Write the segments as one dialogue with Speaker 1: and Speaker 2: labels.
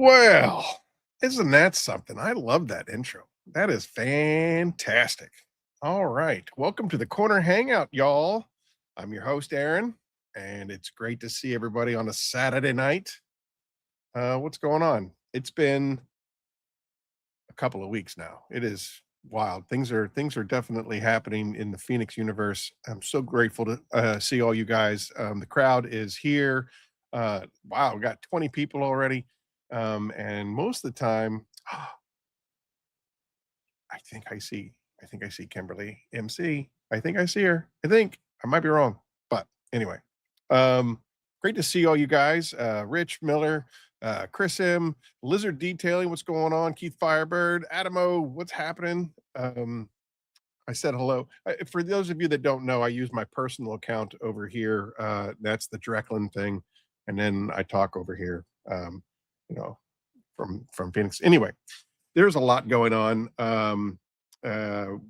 Speaker 1: Well, isn't that something? I love that intro. That is fantastic. All right. Welcome to the Corner Hangout, y'all. I'm your host, Aaron, and it's great to see everybody on a Saturday night. What's going on? It's been a couple of weeks now. It is wild. Things are definitely happening in the Phoenix universe. I'm so grateful to see all you guys. The crowd is here. Wow, we got 20 people already. And most of the time, I think I see Kimberly MC. I think I see her. I might be wrong, but anyway, um, great to see all you guys. Rich Miller, Chris M, Lizard Detailing, what's going on? Keith Firebird, Adamo, what's happening? I said hello. For those of you that don't know, I use my personal account over here. That's the Drecklin thing, and then I talk over here. You know, from Phoenix. Anyway, there's a lot going on.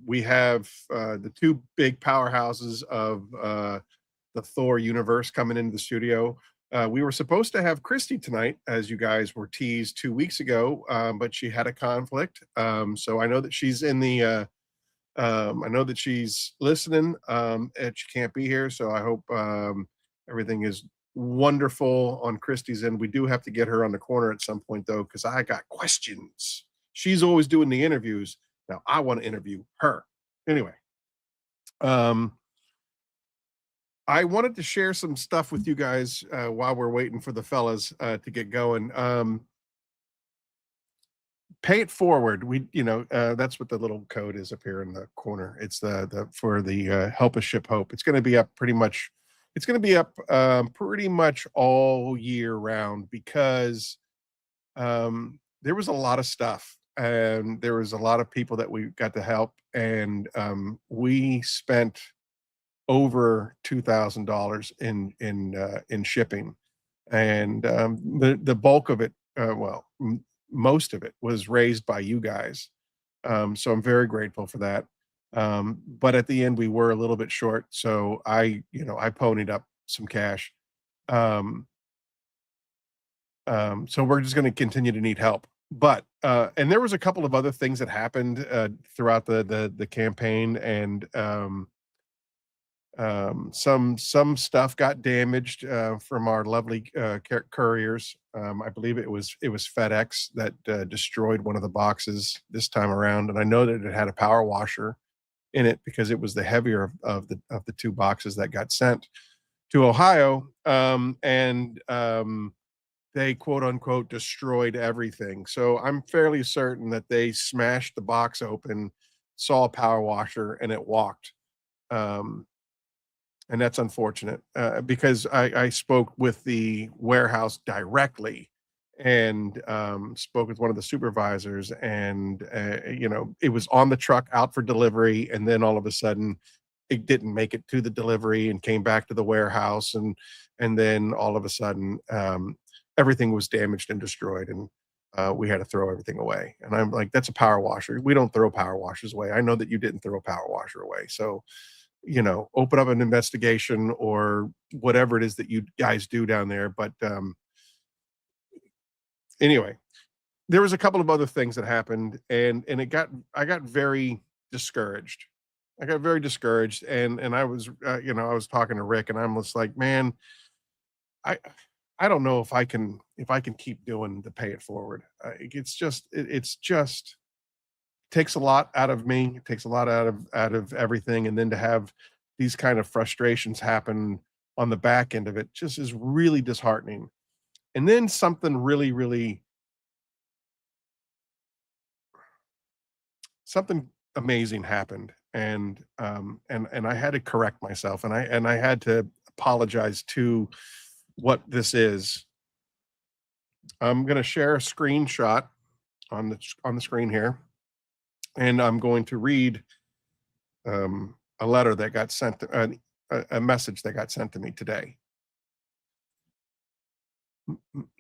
Speaker 1: We have the two big powerhouses of the Thor universe coming into the studio. We were supposed to have Christy tonight, as you guys were teased 2 weeks ago, but she had a conflict. So I know that she's in the. I know that she's listening, and she can't be here. So I hope everything is wonderful on Christie's end. We do have to get her on the corner at some point, though, because I got questions. She's always doing the interviews. Now I want to interview her. Anyway, um, I wanted to share some stuff with you guys while we're waiting for the fellas to get going. Pay it forward. That's what the little code is up here in the corner. It's the for the help us ship hope. It's going to be up pretty much. It's going to be up pretty much all year round because there was a lot of stuff and there was a lot of people that we got to help, and we spent over $2,000 in shipping, and the bulk of it, most of it was raised by you guys. So I'm very grateful for that. But at the end, we were a little bit short, so I ponied up some cash. Um, so we're just going to continue to need help. But and there was a couple of other things that happened throughout the campaign, and some stuff got damaged from our lovely couriers. I believe it was FedEx that destroyed one of the boxes this time around, and I know that it had a power washer in it because it was the heavier of the two boxes that got sent to Ohio, and they quote unquote destroyed everything. So I'm fairly certain that they smashed the box open, saw a power washer, and it walked. Um, and that's unfortunate because I spoke with the warehouse directly and spoke with one of the supervisors, and it was on the truck out for delivery, and then all of a sudden it didn't make it to the delivery and came back to the warehouse, and then all of a sudden everything was damaged and destroyed, and we had to throw everything away. And I'm like, that's a power washer. We don't throw power washers away. I know that you didn't throw a power washer away, so open up an investigation or whatever it is that you guys do down there. But anyway, there was a couple of other things that happened, and I got very discouraged. I got very discouraged, and I was I was talking to Rick, and I'm just like, man, I I don't know if I can keep doing the pay it forward. It's just takes a lot out of me. It takes a lot out of everything, and then to have these kind of frustrations happen on the back end of it just is really disheartening. And then something amazing happened, and I had to correct myself, and I had to apologize to what this is. I'm going to share a screenshot on the screen here, and I'm going to read a letter that got sent, a message that got sent to me today.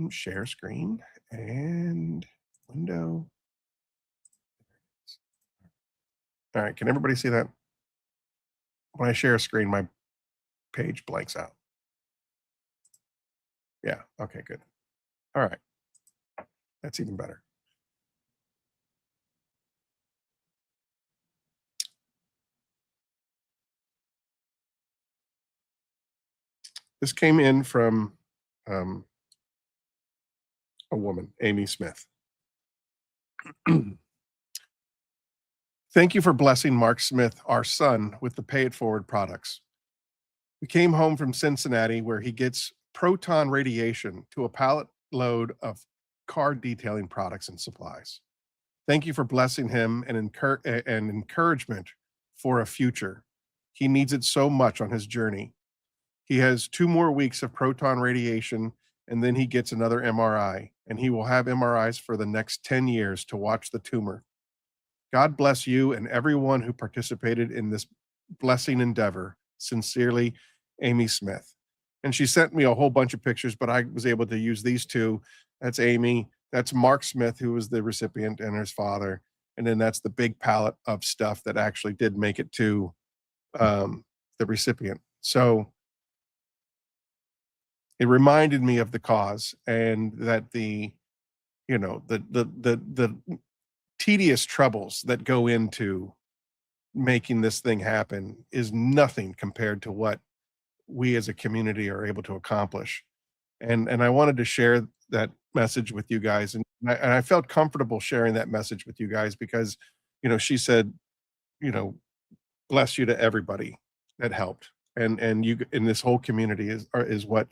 Speaker 1: Share screen and window. All right, can everybody see that? When I share a screen, my page blanks out. Yeah, okay, good. All right. That's even better. This came in from a woman, Amy Smith. Thank you for blessing Mark Smith, our son, with the Pay It Forward products. We came home from Cincinnati where he gets proton radiation to a pallet load of car detailing products and supplies. Thank you for blessing him and encouragement for a future. He needs it so much on his journey. He has 2 more weeks of proton radiation, and then he gets another MRI, and he will have MRIs for the next 10 years to watch the tumor. God bless you and everyone who participated in this blessing endeavor. Sincerely, Amy Smith. And she sent me a whole bunch of pictures, but I was able to use these two. That's Amy. That's Mark Smith, who was the recipient, and his father. And then that's the big pallet of stuff that actually did make it to the recipient. So it reminded me of the cause, and that the tedious troubles that go into making this thing happen is nothing compared to what we as a community are able to accomplish. And I wanted to share that message with you guys. And I felt comfortable sharing that message with you guys because, she said, bless you to everybody that helped. And you in this whole community is what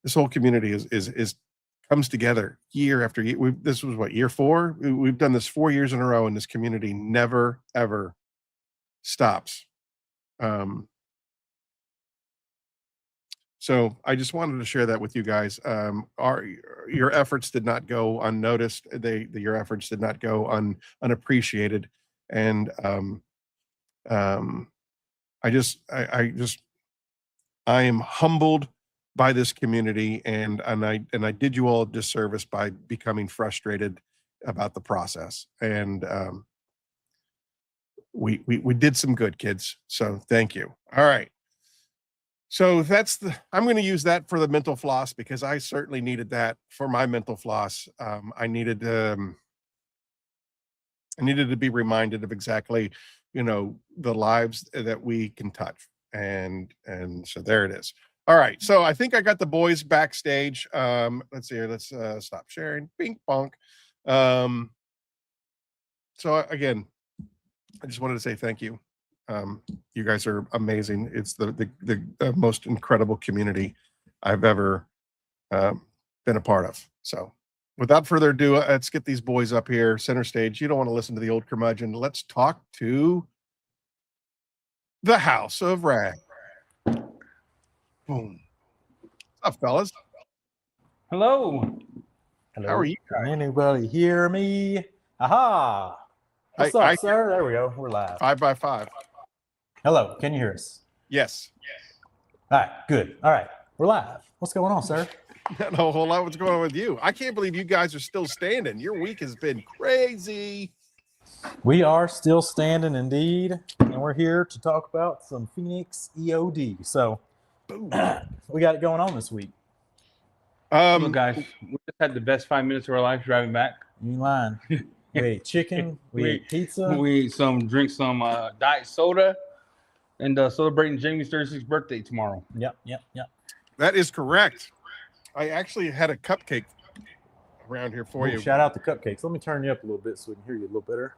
Speaker 1: this whole community is comes together year after year. This was what, year 4? We've done this 4 years in a row, and this community never ever stops. So I just wanted to share that with you guys. Your efforts did not go unnoticed. Your efforts did not go unappreciated. And I am humbled by this community, and I did you all a disservice by becoming frustrated about the process. And we did some good, kids. So thank you. All right. So I'm going to use that for the mental floss, because I certainly needed that for my mental floss. I needed to be reminded of exactly, the lives that we can touch. And so there it is. All right. So I think I got the boys backstage. Let's see here. Let's stop sharing. Bing bonk. So again, I just wanted to say thank you. You guys are amazing. It's the most incredible community I've ever been a part of. So without further ado, let's get these boys up here center stage. You don't want to listen to the old curmudgeon. Let's talk to the House of Rag. Boom. What's up, fellas?
Speaker 2: Hello.
Speaker 3: Hello.
Speaker 1: How are you
Speaker 3: Can anybody hear me? Aha. What's up, sir? There we go. We're live.
Speaker 1: 5 by 5.
Speaker 3: Hello. Can you hear us?
Speaker 1: Yes.
Speaker 3: All right. Good. All right. We're live. What's going on, sir?
Speaker 1: Not a whole lot. What's going on with you? I can't believe you guys are still standing. Your week has been crazy.
Speaker 3: We are still standing, indeed, and we're here to talk about some Phoenix E.O.D. So we got it going on this week.
Speaker 2: Look, guys, we just had the best 5 minutes of our life driving back.
Speaker 3: You ain't lying. We ate chicken. We ate pizza.
Speaker 2: We drink some diet soda, and celebrating Jamie's 36th birthday tomorrow.
Speaker 3: Yep.
Speaker 1: That is correct. I actually had a cupcake around here for you.
Speaker 3: Shout out the cupcakes. Let me turn you up a little bit so we can hear you a little better.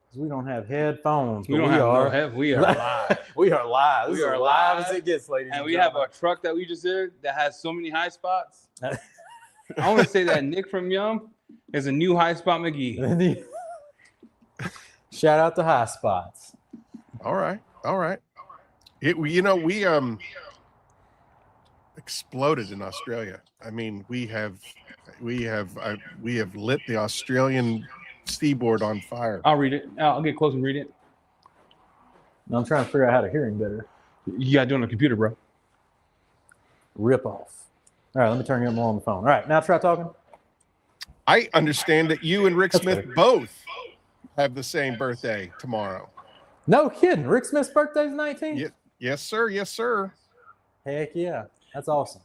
Speaker 3: Because we don't have headphones.
Speaker 2: We are live.
Speaker 3: We are live. We are live as it gets, ladies.
Speaker 2: And we have a truck that we just did that has so many high spots. I want to say that Nick from Yum is a new high spot McGee.
Speaker 3: Shout out to High Spots.
Speaker 1: All right. We exploded in Australia. I mean, we have lit the Australian seaboard on fire.
Speaker 2: I'll read it. I'll get close and read it.
Speaker 3: I'm trying to figure out how to hear him better.
Speaker 2: You got to do it on the computer, bro.
Speaker 3: Rip off. All right, let me turn you up more on the phone. All right, now try talking.
Speaker 1: I understand that you and Rick Smith both have the same birthday tomorrow.
Speaker 3: No kidding. Rick Smith's birthday is 19th?
Speaker 1: Yes, sir. Yes, sir.
Speaker 3: Heck yeah. That's awesome.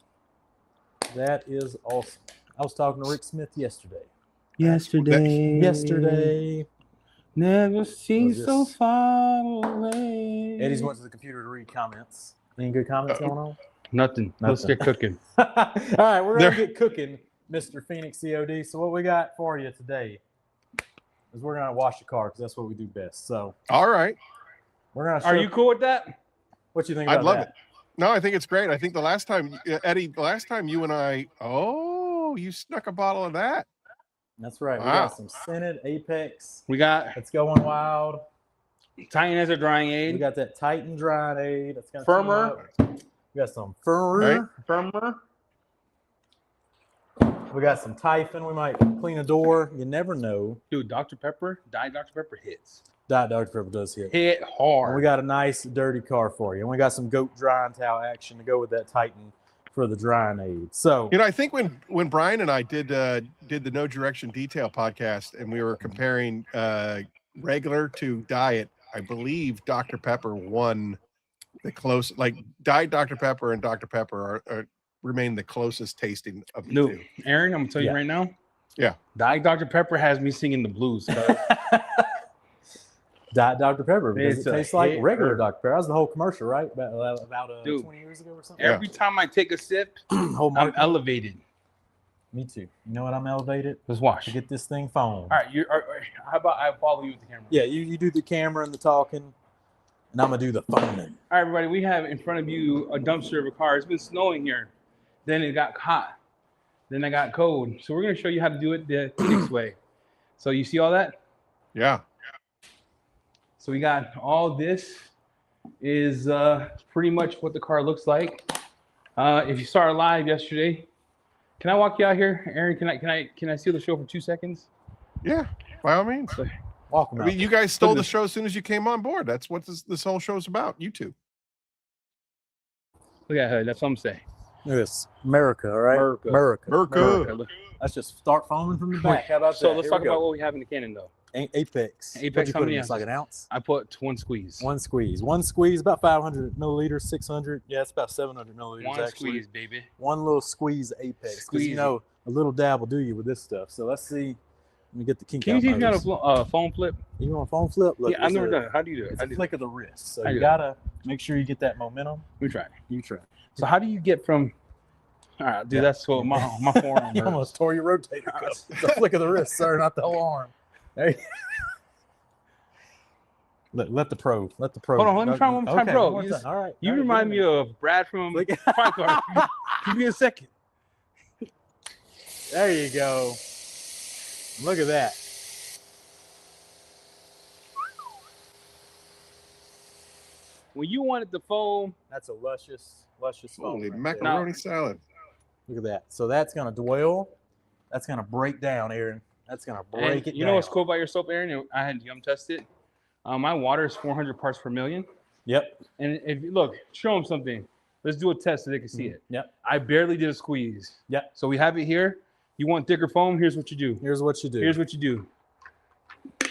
Speaker 3: That is awesome. I was talking to Rick Smith yesterday.
Speaker 2: Yesterday. Never seemed
Speaker 3: Was
Speaker 2: so
Speaker 3: this-
Speaker 2: far away.
Speaker 3: Eddie's went to the computer to read comments. Any good comments going on?
Speaker 2: Nothing. Let's
Speaker 3: Nothing.
Speaker 2: get cooking.
Speaker 3: All right, we're
Speaker 1: There-
Speaker 3: gonna get cooking, Mr. Phoenix E.O.D. So what we got for you today is we're gonna wash the car because that's what we do best. So
Speaker 1: All right.
Speaker 3: we're gonna.
Speaker 2: Are you cool with that?
Speaker 3: What you think
Speaker 1: I'd
Speaker 3: about
Speaker 1: love
Speaker 3: that?
Speaker 1: No, I think it's great. I think the last time, Eddie, the last time you and I, you snuck a bottle of that.
Speaker 3: That's right. We
Speaker 1: Wow.
Speaker 3: got some scented Apex.
Speaker 2: We got
Speaker 3: That's going wild.
Speaker 2: Titan as a drying
Speaker 3: We
Speaker 2: aid.
Speaker 3: got that Titan drying aid. That's gonna
Speaker 2: Firmer.
Speaker 3: team up. We got some firmer.
Speaker 2: Firmer.
Speaker 3: We got some Typhon. We might clean a door. You never know.
Speaker 2: Dude, Dr. Pepper, Diet Dr. Pepper hits.
Speaker 3: Dr. Pepper does hit.
Speaker 2: Hit hard.
Speaker 3: And we got a nice dirty car for you. And we got some goat drying towel action to go with that Titan for the drying aid. So
Speaker 1: I think when Brian and I did the No Direction Detail podcast and we were comparing regular to diet, I believe Dr. Pepper won the close. Like Diet Dr. Pepper and Dr. Pepper remain the closest tasting of the two.
Speaker 2: Aaron, I'm gonna tell you
Speaker 3: Yeah.
Speaker 2: right now.
Speaker 1: Yeah.
Speaker 2: Diet Dr. Pepper has me singing the blues.
Speaker 3: Diet Dr. Pepper because
Speaker 2: It's
Speaker 3: it
Speaker 2: a
Speaker 3: tastes like
Speaker 2: hit.
Speaker 3: regular Dr. Pepper. That was the whole commercial, right? About
Speaker 2: Dude.
Speaker 3: 20 years ago or something.
Speaker 1: Yeah.
Speaker 2: Every time I take a sip,
Speaker 3: Whole
Speaker 2: I'm
Speaker 3: market.
Speaker 2: elevated.
Speaker 3: Me too. You know what? I'm elevated
Speaker 2: Let's watch.
Speaker 3: to get this thing foamed.
Speaker 2: All right, how about I follow you with the camera?
Speaker 3: Yeah, you do the camera and the talking, and I'm gonna do the foaming.
Speaker 2: All right, everybody, we have in front of you a dumpster of a car. It's been snowing here. Then it got hot. Then it got cold. So we're going to show you how to do it the Phoenix way. So you see all that?
Speaker 1: Yeah.
Speaker 2: So we got all this is pretty much what the car looks like. If you saw our live yesterday, can I walk you out here, Aaron? Can I steal the show for 2 seconds?
Speaker 1: Yeah. By all means.
Speaker 3: Welcome.
Speaker 1: I mean, you guys stole the show as soon as you came on board. That's what this whole show's about. You two.
Speaker 2: Look at her. That's what I'm saying.
Speaker 3: Look at this, America, all right?
Speaker 1: America.
Speaker 2: Look.
Speaker 3: Let's just start foaming from the back. How about
Speaker 2: So
Speaker 3: that?
Speaker 2: let's
Speaker 3: Here we
Speaker 2: talk
Speaker 3: go.
Speaker 2: about what we have in the cannon, though.
Speaker 3: Apex.
Speaker 2: Apex,
Speaker 3: What'd you
Speaker 2: how
Speaker 3: put
Speaker 2: many
Speaker 3: in this, like
Speaker 2: ounces?
Speaker 3: an ounce?
Speaker 2: I put one squeeze.
Speaker 3: One squeeze, about 500 milliliters, 600. Yeah, it's about 700 milliliters.
Speaker 2: One
Speaker 3: actually.
Speaker 2: squeeze, baby.
Speaker 3: One little squeeze Apex. Because
Speaker 2: Squeeze
Speaker 3: you know, a little dab will do you with this stuff. So let's see. Let me get the kink
Speaker 2: Can you
Speaker 3: out
Speaker 2: teach me how
Speaker 3: first.
Speaker 2: to phone flip?
Speaker 3: You want a phone flip? Look,
Speaker 2: Yeah, I've
Speaker 3: it's
Speaker 2: never
Speaker 3: a-
Speaker 2: done it. How do you do it?
Speaker 3: It's
Speaker 2: How
Speaker 3: a
Speaker 2: do you
Speaker 3: flick of the wrist. So
Speaker 2: How do
Speaker 3: you
Speaker 2: you do it?
Speaker 3: gotta make sure you get that momentum.
Speaker 2: Let me try.
Speaker 3: You try.
Speaker 2: So how do you get from? All right, dude,
Speaker 3: Yeah.
Speaker 2: that's what my forearm
Speaker 3: You
Speaker 2: hurts.
Speaker 3: almost tore your rotator cuff. It's a flick of the wrist, sir, not the whole arm. There you let the pro. Let the pro.
Speaker 2: Hold on, let me try one more time, bro.
Speaker 3: one more
Speaker 2: You
Speaker 3: time.
Speaker 2: just-
Speaker 3: All right.
Speaker 2: You
Speaker 3: all right,
Speaker 2: remind
Speaker 3: give
Speaker 2: me of Brad from
Speaker 3: Flick-
Speaker 2: Fight Club. Give me a second.
Speaker 3: There you go. Look at that.
Speaker 2: When you wanted the foam,
Speaker 3: That's a luscious foam
Speaker 1: Holy
Speaker 3: right there.
Speaker 1: macaroni salad.
Speaker 3: Look at that. So that's gonna dwell. That's gonna break down, Aaron. That's gonna break it
Speaker 2: you
Speaker 3: down.
Speaker 2: know what's cool about your soap, Aaron? I had Yum test it. My water is 400 parts per million.
Speaker 3: Yep.
Speaker 2: And if you look, show them something. Let's do a test so they can see it.
Speaker 3: Yep.
Speaker 2: I barely did a squeeze.
Speaker 3: Yep.
Speaker 2: So we have it here. You want thicker foam? Here's what you do.
Speaker 3: Here's what you do.
Speaker 2: Here's what you do.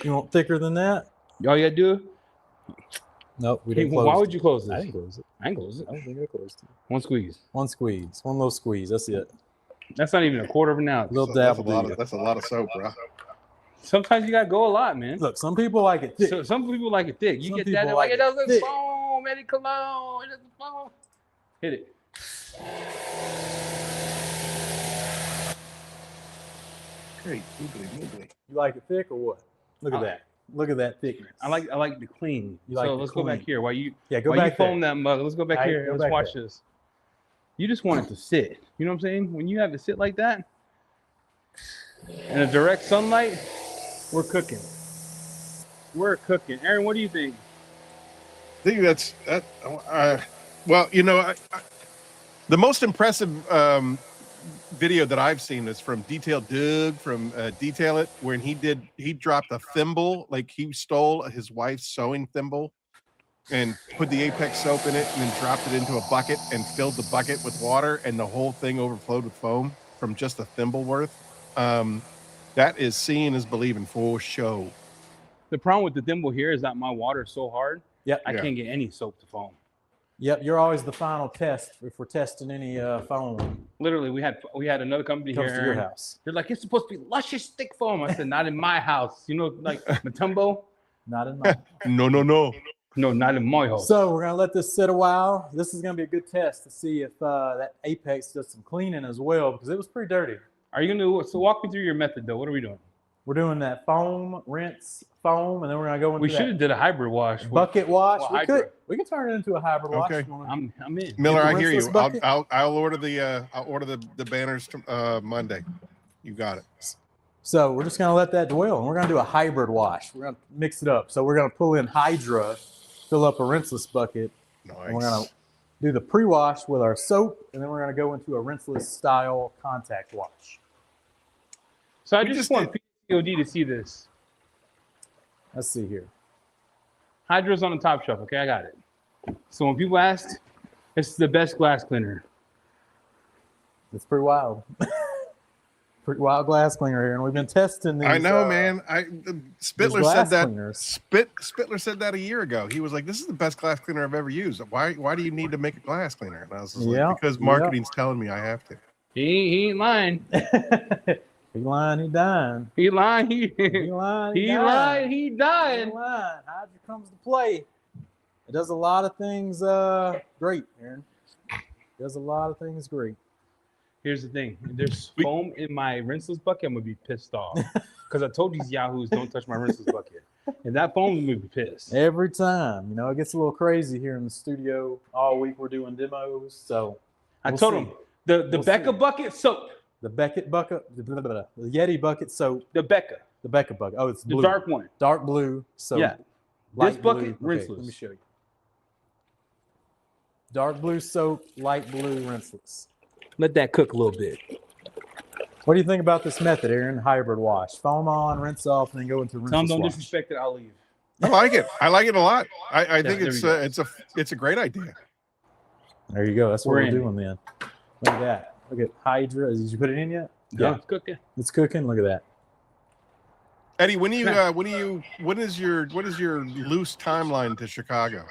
Speaker 3: You want thicker than that?
Speaker 2: All you gotta do.
Speaker 3: Nope. We
Speaker 2: Hey,
Speaker 3: didn't close
Speaker 2: why
Speaker 3: it.
Speaker 2: would you close this?
Speaker 3: I didn't close it.
Speaker 2: I ain't close it.
Speaker 3: I don't think I closed it.
Speaker 2: One squeeze.
Speaker 3: One squeeze. One little squeeze. That's it.
Speaker 2: That's not even a quarter of an ounce.
Speaker 3: Little
Speaker 1: That's
Speaker 3: dab
Speaker 1: a
Speaker 3: will
Speaker 1: lot
Speaker 3: do you.
Speaker 1: of, that's a lot of soap, bro.
Speaker 2: Sometimes you gotta go a lot, man.
Speaker 3: Look, some people like it thick.
Speaker 2: So some people like it thick. You
Speaker 3: Some
Speaker 2: get
Speaker 3: people
Speaker 2: that,
Speaker 3: like
Speaker 2: like
Speaker 3: it
Speaker 2: it doesn't
Speaker 3: thick.
Speaker 2: foam, Eddie Cologne, it doesn't foam. Hit it.
Speaker 1: Great. Oogly, oogly.
Speaker 3: You like it thick or what? Look at that. Look at that thickness.
Speaker 2: I like the clean.
Speaker 3: You like
Speaker 2: so
Speaker 3: the
Speaker 2: let's go back
Speaker 3: clean.
Speaker 2: here. While you
Speaker 3: Go
Speaker 2: while you
Speaker 3: back there.
Speaker 2: foam that mug, let's go back
Speaker 3: All right,
Speaker 2: here.
Speaker 3: go
Speaker 2: Let's
Speaker 3: back
Speaker 2: watch
Speaker 3: there.
Speaker 2: this. You just want it to sit. You know what I'm saying? When you have it sit like that, in a direct sunlight, we're cooking. We're cooking. Aaron, what do you think?
Speaker 1: I think that's that. Well, the most impressive video that I've seen is from Detail Doug from Detail It, when he dropped a thimble, like he stole his wife's sewing thimble and put the Apex soap in it and then dropped it into a bucket and filled the bucket with water, and the whole thing overflowed with foam from just a thimble worth. That is seeing is believing for show.
Speaker 2: The problem with the thimble here is that my water is so hard,
Speaker 3: Yep.
Speaker 2: I
Speaker 1: Yeah.
Speaker 2: can't get any soap to foam.
Speaker 3: Yep, you're always the final test if we're testing any foam.
Speaker 2: Literally, we had another company
Speaker 3: Comes
Speaker 2: here.
Speaker 3: to your house.
Speaker 2: They're like, it's supposed to be luscious thick foam. I said, not in my house. You know, like Matumbo?
Speaker 3: Not in my.
Speaker 1: No.
Speaker 2: No, not in my house.
Speaker 3: So we're gonna let this sit a while. This is gonna be a good test to see if that apex does some cleaning as well, because it was pretty dirty.
Speaker 2: Are you gonna do? So walk me through your method, though. What are we doing?
Speaker 3: We're doing that foam, rinse, foam, and then we're gonna go into
Speaker 2: We should have
Speaker 3: that
Speaker 2: did a hybrid wash.
Speaker 3: bucket wash.
Speaker 2: Well,
Speaker 3: We could turn it into a hybrid wash.
Speaker 1: Okay.
Speaker 3: if you wanna-
Speaker 2: I'm in.
Speaker 1: Miller,
Speaker 3: Get the
Speaker 1: I hear you.
Speaker 3: rinseless bucket?
Speaker 1: I'll order the banners Monday. You got it.
Speaker 3: So we're just gonna let that dwell, and we're gonna do a hybrid wash. We're gonna mix it up. So we're gonna pull in Hydra, fill up a rinseless bucket, and we're gonna
Speaker 1: Nice.
Speaker 3: do the pre-wash with our soap, and then we're gonna go into a rinseless style contact wash.
Speaker 2: So I
Speaker 1: We
Speaker 2: just
Speaker 1: just
Speaker 2: want Phoenix E.O.D to see this.
Speaker 3: Let's see here.
Speaker 2: Hydra's on the top shelf. Okay, I got it. So when people ask, it's the best glass cleaner.
Speaker 3: It's pretty wild. Pretty wild glass cleaner here, and we've been testing these.
Speaker 1: I know, man.
Speaker 3: these
Speaker 1: Spittler
Speaker 3: glass
Speaker 1: said that.
Speaker 3: cleaners.
Speaker 1: Spittler said that a year ago. He was like, "This is the best glass cleaner I've ever used. Why do you need to make a glass cleaner?" And I was just
Speaker 3: Yeah,
Speaker 1: like, "Because marketing's telling me I have to."
Speaker 2: He ain't lying.
Speaker 3: He lying, he dying.
Speaker 2: He lying.
Speaker 3: He lying,
Speaker 2: He
Speaker 3: dying.
Speaker 2: lying. He
Speaker 3: He
Speaker 2: dying.
Speaker 3: lying. Hydra comes to play. It does a lot of things great, Aaron. It does a lot of things great.
Speaker 2: Here's the thing. If there's foam in my rinseless bucket, I'm gonna be pissed off. Because I told these yahoos don't touch my rinseless bucket. If that foam, I'm gonna be pissed.
Speaker 3: Every time, it gets a little crazy here in the studio. All week we're doing demos, so
Speaker 2: I
Speaker 3: we'll
Speaker 2: told
Speaker 3: see.
Speaker 2: him the
Speaker 3: We'll
Speaker 2: Becca
Speaker 3: see.
Speaker 2: bucket soap.
Speaker 3: The Beckett bucket, the Yeti bucket soap,
Speaker 2: The Becca,
Speaker 3: the Becca bucket. Oh, it's
Speaker 2: the
Speaker 3: blue,
Speaker 2: dark one.
Speaker 3: dark blue. So
Speaker 2: Yeah.
Speaker 3: light
Speaker 2: This bucket,
Speaker 3: blue. Okay,
Speaker 2: rinseless.
Speaker 3: let me show you. Dark blue soap, light blue rinseless.
Speaker 2: Let that cook a little bit.
Speaker 3: What do you think about this method, Aaron? Hybrid wash, foam on, rinse off, and then go into rinseless
Speaker 2: Tom, don't
Speaker 3: wash.
Speaker 2: disrespect it. I'll leave.
Speaker 1: I like it. I like it a lot. I think
Speaker 2: there we go.
Speaker 1: it's a great idea.
Speaker 3: There you go. That's what
Speaker 2: We're
Speaker 3: we're
Speaker 2: in.
Speaker 3: doing then. Look at that. Look at Hydra. Did you put it in yet?
Speaker 2: Yeah, it's cooking.
Speaker 3: It's cooking. Look at that.
Speaker 1: Eddie, when is your loose timeline to Chicago?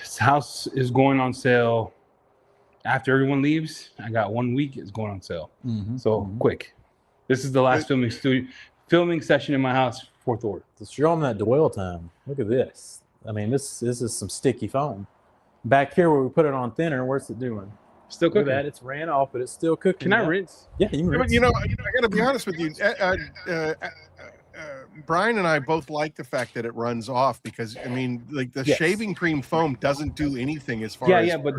Speaker 2: This house is going on sale after everyone leaves. I got 1 week. It's going on sale. So quick. This is the last filming session in my house for THOR.
Speaker 3: So show them that dwell time. Look at this. I mean, this is some sticky foam. Back here where we put it on thinner, what's it doing?
Speaker 2: Still
Speaker 3: Look at
Speaker 2: cooking.
Speaker 3: that. It's ran off, but it's still cooking.
Speaker 2: Can I rinse?
Speaker 3: Yeah, you can
Speaker 1: But
Speaker 3: rinse.
Speaker 1: I got to be honest with you. Brian and I both like the fact that it runs off because I mean, like the
Speaker 3: Yes.
Speaker 1: shaving cream foam doesn't do anything as far as
Speaker 2: But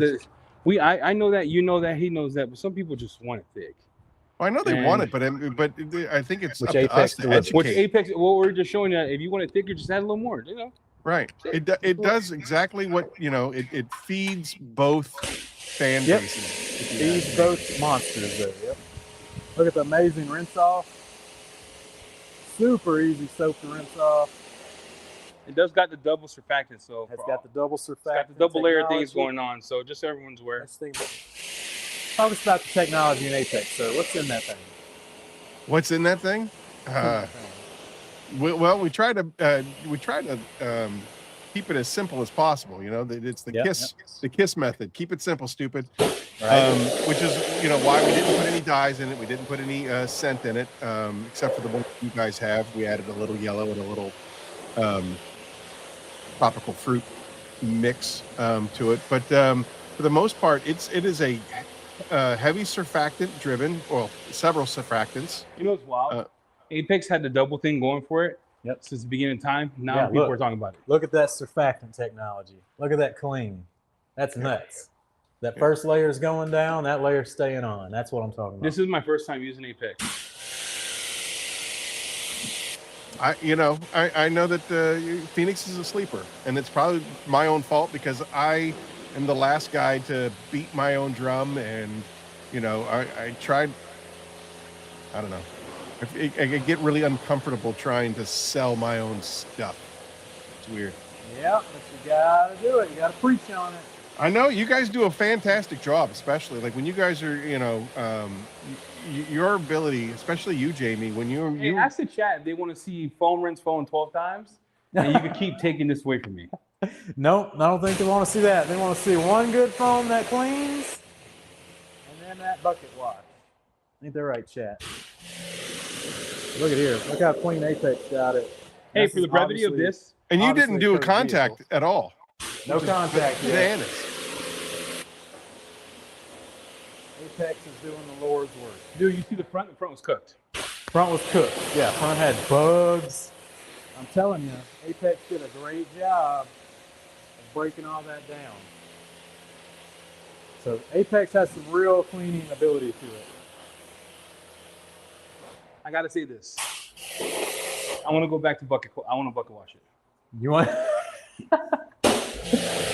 Speaker 2: I know that, you know that, he knows that, but some people just want it thick.
Speaker 1: I know they
Speaker 2: and-
Speaker 1: want it, but I think it's
Speaker 3: Which
Speaker 1: up to
Speaker 3: Apex
Speaker 1: us to
Speaker 3: delivers.
Speaker 2: Which
Speaker 1: educate.
Speaker 2: Apex, well, we're just showing that if you want it thicker, just add a little more,
Speaker 1: Right. It does exactly what it feeds both fan
Speaker 3: Yep.
Speaker 1: bases.
Speaker 3: These both monsters there. Yep. Look at the amazing rinse off. Super easy soap to rinse off.
Speaker 2: It does got the double surfactant, so
Speaker 3: It's got the double surfactant.
Speaker 2: it's got the double layer things
Speaker 3: technology.
Speaker 2: going on. So just so everyone's aware.
Speaker 3: Let's think about- Talk us about the technology in Apex. So what's in that thing?
Speaker 1: What's in that thing? We try to keep it as simple as possible. It's the
Speaker 3: Yep,
Speaker 1: the kiss method. Keep it simple, stupid.
Speaker 3: Right.
Speaker 1: Which is why we didn't put any dyes in it. We didn't put any scent in it, except for the one you guys have. We added a little yellow and a little tropical fruit mix to it. But for the most part, it is a heavy surfactant driven, well, several surfactants.
Speaker 2: You know what's wild?
Speaker 1: Uh,
Speaker 2: Apex had the double thing going for it.
Speaker 3: Yep.
Speaker 2: Since the beginning of time. Now
Speaker 3: Yeah,
Speaker 2: people
Speaker 3: look.
Speaker 2: are talking about it.
Speaker 3: Look at that surfactant technology. Look at that clean. That's nuts. That first layer is going down. That layer's staying on. That's what I'm talking about.
Speaker 2: This is my first time using Apex.
Speaker 1: I know that Phoenix is a sleeper, and it's probably my own fault because I am the last guy to beat my own drum, and I tried. I don't know. I get really uncomfortable trying to sell my own stuff. It's weird.
Speaker 3: Yeah, but you gotta do it. You gotta preach on it.
Speaker 1: I know you guys do a fantastic job, especially like when you guys are, your ability, especially you, Jamie, when
Speaker 2: Hey,
Speaker 1: you
Speaker 2: ask the chat if they want to see foam rinse foam 12 times, and you can keep taking this away from me.
Speaker 3: Nope, I don't think they want to see that. They want to see one good foam that cleans, and then that bucket wash. Ain't that right, chat? Look at here. Look how clean Apex got it.
Speaker 2: Hey,
Speaker 3: This
Speaker 2: for the
Speaker 3: is
Speaker 2: brevity of
Speaker 3: obviously-
Speaker 2: this,
Speaker 1: And you
Speaker 3: Obviously
Speaker 1: didn't do a
Speaker 3: Kurt's
Speaker 1: contact
Speaker 3: vehicle.
Speaker 1: at all.
Speaker 3: No contact yet.
Speaker 1: Bananas.
Speaker 3: Apex is doing the Lord's work.
Speaker 2: dude, you see the front? The front was cooked.
Speaker 3: Front was cooked. Yeah, front had bugs. I'm telling you, Apex did a great job of breaking all that down. So Apex has some real cleaning ability to it.
Speaker 2: I gotta say this. I want to go back to bucket. I want to bucket wash it.
Speaker 3: You want?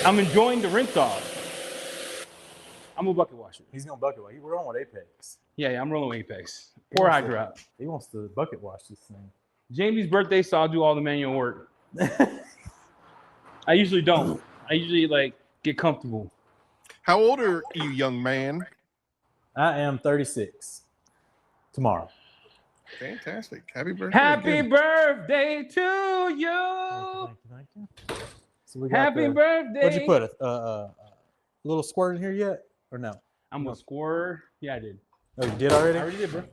Speaker 2: I'm enjoying the rinse off. I'm gonna bucket wash it.
Speaker 3: He's gonna bucket wash. We're going with Apex.
Speaker 2: Yeah, I'm rolling with Apex. Pour
Speaker 3: wants
Speaker 2: Hydra out.
Speaker 3: He wants to bucket wash this thing.
Speaker 2: Jamie's birthday, so I'll do all the manual work. I usually don't. I usually like get comfortable.
Speaker 1: How old are you, young man?
Speaker 3: I am 36 tomorrow.
Speaker 1: Fantastic. Happy birthday.
Speaker 2: Happy
Speaker 1: again.
Speaker 2: birthday to you.
Speaker 3: Thank you. So we got
Speaker 2: Happy
Speaker 3: the-
Speaker 2: birthday.
Speaker 3: What'd you put? A little squirt in here yet, or no?
Speaker 2: I'm a scorer. Yeah, I did.
Speaker 3: Oh, you did already?
Speaker 2: I already did, bro.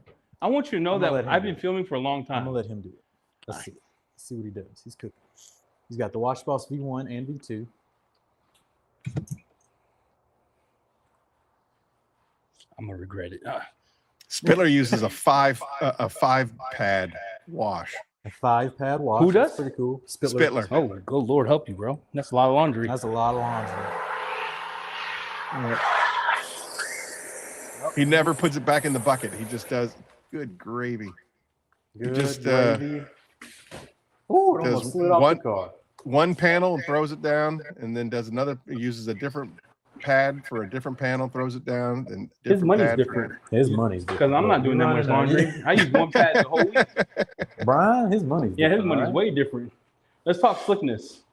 Speaker 2: I want you to know
Speaker 3: I'm gonna
Speaker 2: that
Speaker 3: let him
Speaker 2: I've
Speaker 3: do
Speaker 2: been
Speaker 3: it.
Speaker 2: filming for a long
Speaker 3: I'm
Speaker 2: time.
Speaker 3: gonna let him do it. Let's see. Let's see what he does. He's cooking. He's got the Wash Boss V1 and V2.
Speaker 2: I'm gonna regret it.
Speaker 1: Spittler uses a five pad wash.
Speaker 3: A 5-pad wash.
Speaker 2: Who
Speaker 3: That's
Speaker 2: does?
Speaker 3: pretty cool.
Speaker 1: Spittler.
Speaker 2: Oh, good Lord help you, bro. That's a lot of laundry.
Speaker 3: That's a lot of laundry.
Speaker 1: He never puts it back in the bucket. He just does. Good gravy.
Speaker 3: Good
Speaker 1: just,
Speaker 3: gravy. Oh, it
Speaker 1: does
Speaker 3: almost slid off
Speaker 1: one-
Speaker 3: the car.
Speaker 1: One panel and throws it down, and then does another. Uses a different pad for a different panel, throws it down. Then
Speaker 2: His money's
Speaker 1: pad for-
Speaker 2: different
Speaker 3: His money's
Speaker 2: because I'm not doing that much laundry. I use one pad the whole week.
Speaker 3: Brian, his money's
Speaker 2: Yeah, his
Speaker 3: different,
Speaker 2: money's
Speaker 3: right?
Speaker 2: way different. Let's talk slickness.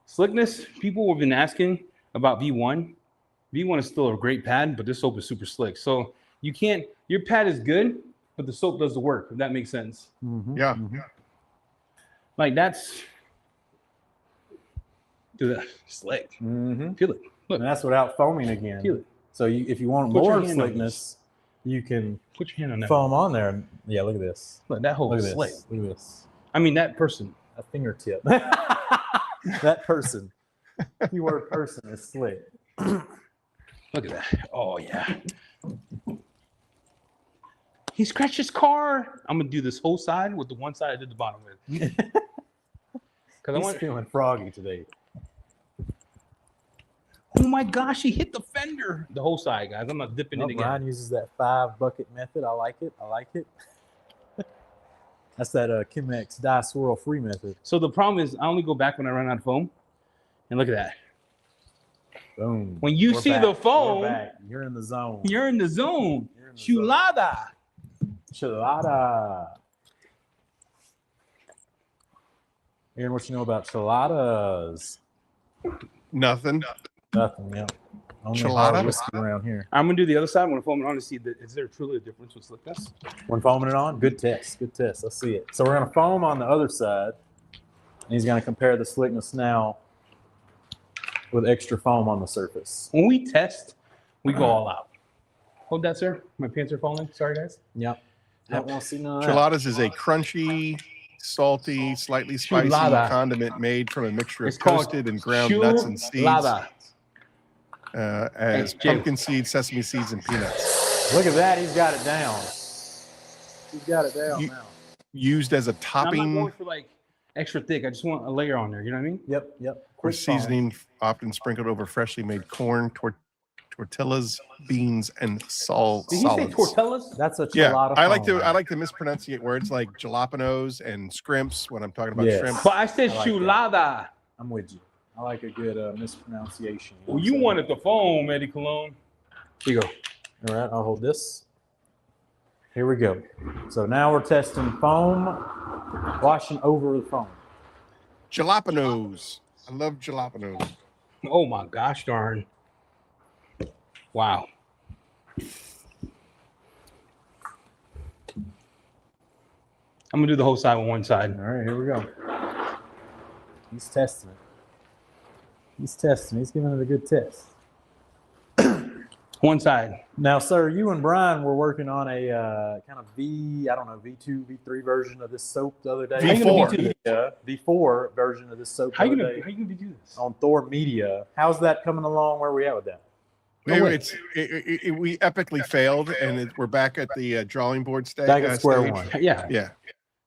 Speaker 2: Slickness, people have been asking about V1. V1 is still a great pad, but this soap is super slick. So you can't, your pad is good, but the soap does the work, if that makes sense.
Speaker 3: Mhm,
Speaker 1: Yeah.
Speaker 3: mhm.
Speaker 2: Like that's, dude, that's slick.
Speaker 3: Mhm.
Speaker 2: Feel it. Look,
Speaker 3: And that's without foaming again.
Speaker 2: feel it.
Speaker 3: So if you want
Speaker 2: Put your
Speaker 3: more
Speaker 2: hand on
Speaker 3: slickness, you can
Speaker 2: Put your hand on that.
Speaker 3: foam on there. Yeah, look at this.
Speaker 2: Look, that whole
Speaker 3: Look at
Speaker 2: slick.
Speaker 3: this. Look at this.
Speaker 2: I mean, that person.
Speaker 3: A fingertip. That person. Keyword person is slick.
Speaker 2: Look at that. Oh, yeah. He scratched his car. I'm going to do this whole side with the one side I did the bottom with. Because I
Speaker 3: He's
Speaker 2: want.
Speaker 3: feeling froggy today.
Speaker 2: Oh my gosh, he hit the fender. The whole side, guys. I'm not dipping
Speaker 3: Oh,
Speaker 2: it again.
Speaker 3: Brian uses that 5-bucket method. I like it. I like it. That's that Chemex dye swirl free method.
Speaker 2: So the problem is I only go back when I run out of foam. And look at that.
Speaker 3: Boom.
Speaker 2: When you
Speaker 3: We're
Speaker 2: see
Speaker 3: back.
Speaker 2: the
Speaker 3: We're
Speaker 2: back,
Speaker 3: back. You're in the zone.
Speaker 2: you're in the zone.
Speaker 3: You're in the zone.
Speaker 2: Chulada.
Speaker 3: Chilada. Aaron, what you know about chiladas?
Speaker 1: Nothing.
Speaker 3: Nothing. Yeah. Only
Speaker 1: Chilada?
Speaker 3: hard whiskey around here.
Speaker 2: I'm going to do the other side. I'm going to foam it on to see that is there truly a difference with slickness?
Speaker 3: When foaming it on, good test. Good test. Let's see it. So we're gonna foam on the other side, and he's gonna compare the slickness now with extra foam on the surface.
Speaker 2: When we test, we go all out. Hold that, sir. My pants are falling. Sorry, guys.
Speaker 3: Yep. Don't want to see none of that.
Speaker 1: Chiladas is a crunchy, salty, slightly spicy
Speaker 2: Chulada.
Speaker 1: condiment made from a mixture
Speaker 2: It's
Speaker 1: of
Speaker 2: called
Speaker 1: toasted and ground nuts and seeds,
Speaker 2: Chulada.
Speaker 1: as
Speaker 2: Hey, Jim.
Speaker 1: pumpkin seeds, sesame seeds, and peanuts.
Speaker 3: Look at that. He's got it down. He's got it down
Speaker 1: You-
Speaker 3: now.
Speaker 1: Used as a
Speaker 2: I'm not
Speaker 1: topping
Speaker 2: going for like extra thick. I just want a layer on there. You know what I mean?
Speaker 3: Yep. Yep.
Speaker 1: or
Speaker 3: Quick foam.
Speaker 1: seasoning, often sprinkled over freshly made corn, tortillas, beans, and
Speaker 2: Did he say
Speaker 1: solids.
Speaker 2: tortillas?
Speaker 3: That's a
Speaker 1: Yeah,
Speaker 3: chilada.
Speaker 1: I like
Speaker 3: foam.
Speaker 1: to mispronunciate words like jalapenos and scrimps when I'm talking about
Speaker 3: Yes.
Speaker 1: shrimp.
Speaker 2: But I said
Speaker 3: I like that.
Speaker 2: chulada.
Speaker 3: I'm with you. I like a good mispronunciation.
Speaker 2: Well, you wanted the foam, Eddie Cologne. Here you go.
Speaker 3: All right, I'll hold this. Here we go. So now we're testing foam, washing over the foam.
Speaker 1: Jalapenos. I love jalapenos.
Speaker 2: Oh my gosh darn. Wow. I'm gonna do the whole side with one side.
Speaker 3: All right, here we go. He's testing it. He's testing. He's giving it a good test.
Speaker 2: One side.
Speaker 3: Now, sir, you and Brian were working on a kind of V2, V3 version of this soap the other day.
Speaker 1: V4.
Speaker 3: V4 version of this soap
Speaker 2: How
Speaker 3: the
Speaker 2: you
Speaker 3: other
Speaker 2: gonna
Speaker 3: day
Speaker 2: do this?
Speaker 3: on THOR Media. How's that coming along? Where are we at with that?
Speaker 1: We epically failed, and we're back at the drawing board stage.
Speaker 3: Back at square one.
Speaker 2: Yeah.
Speaker 1: Yeah.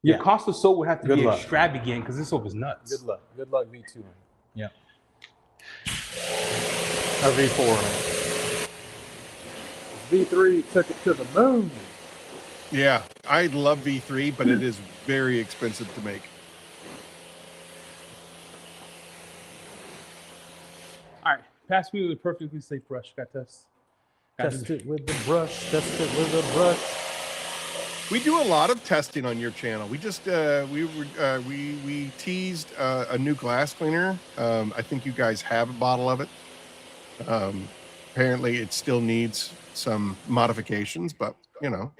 Speaker 2: Your cost of soap would have to
Speaker 3: Good
Speaker 2: be
Speaker 3: luck.
Speaker 2: extravagant because this soap is nuts.
Speaker 3: Good luck. Good luck, V2. Yeah. Or V4. V3 took it to the moon.
Speaker 1: Yeah, I love V3, but it is very expensive to make.
Speaker 2: All right, pass me with a perfectly safe brush. Got this.
Speaker 3: Test it with the brush. Test it with the brush.
Speaker 1: We do a lot of testing on your channel. We just we teased a new glass cleaner. I think you guys have a bottle of it. Apparently, it still needs some modifications, but you know,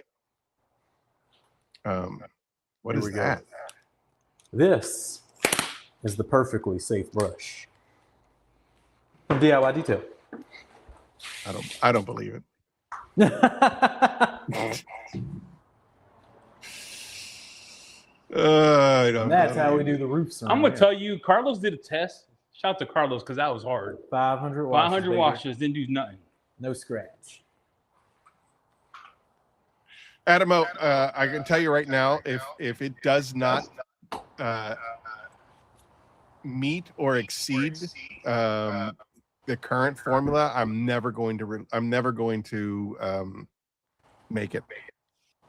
Speaker 1: what is that?
Speaker 3: This is the perfectly safe brush from DIY Detail.
Speaker 1: I don't believe it. I don't.
Speaker 3: That's how we do the roofs.
Speaker 2: I'm gonna tell you, Carlos did a test. Shout out to Carlos because that was hard.
Speaker 3: 500 washes.
Speaker 2: 500 washes didn't do nothing.
Speaker 3: No scratch.
Speaker 1: Adamo, I can tell you right now, if it does not meet or exceed the current formula, I'm never going to make it.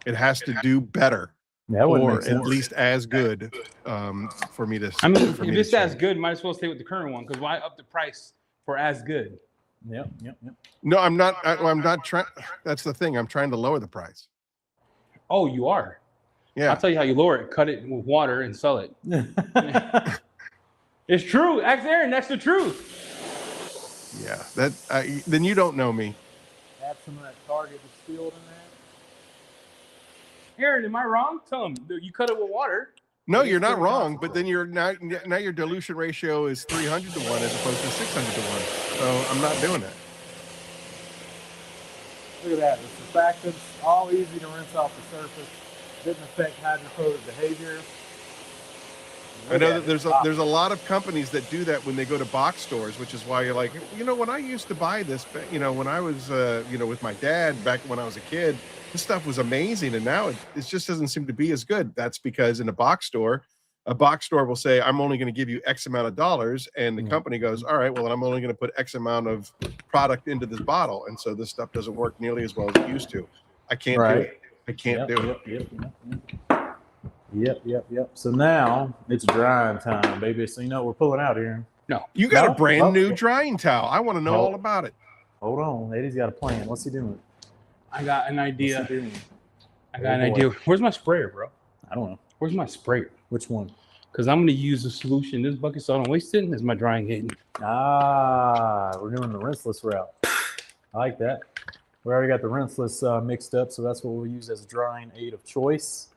Speaker 1: It has to do better, or at least as good, for me to.
Speaker 2: I mean, if it's as good, might as well stay with the current one because why up the price for as good?
Speaker 3: Yep.
Speaker 1: No, I'm not. I'm not trying. That's the thing. I'm trying to lower the price.
Speaker 2: Oh, you are.
Speaker 1: Yeah.
Speaker 2: I'll tell you how you lower it. Cut it with water and sell it. It's true. Ask Aaron. That's the truth.
Speaker 1: Yeah. Then you don't know me.
Speaker 3: Add some of that Target distilled in there.
Speaker 2: Aaron, am I wrong? Tell him you cut it with water.
Speaker 1: No, you're not wrong. But then now your dilution ratio is 300 to 1 as opposed to 600 to 1. So I'm not doing it.
Speaker 3: Look at that. The surfactants, all easy to rinse off the surface. Didn't affect hydrophobic behavior.
Speaker 1: I know that there's a lot of companies that do that when they go to box stores, which is why you're like, when I used to buy this, when I was, with my dad back when I was a kid, this stuff was amazing. And now it just doesn't seem to be as good. That's because in a box store will say, I'm only going to give you X amount of dollars. And the company goes, all right, well, I'm only going to put X amount of product into this bottle. And so this stuff doesn't work nearly as well as it used to. I can't do it. I can't do it.
Speaker 3: Yep. So now it's drying time, baby. So we're pulling out here.
Speaker 2: No.
Speaker 1: You got a brand new drying towel. I want to know all about it.
Speaker 3: Hold on. Eddie's got a plan. What's he doing?
Speaker 2: I got an idea. Where's my sprayer, bro?
Speaker 3: I don't know.
Speaker 2: Where's my sprayer?
Speaker 3: Which one?
Speaker 2: Because I'm going to use the solution. This bucket so I don't waste it as my drying agent.
Speaker 3: We're doing the rinseless route. I like that. We already got the rinseless mixed up, so that's what we'll use as a drying aid of choice.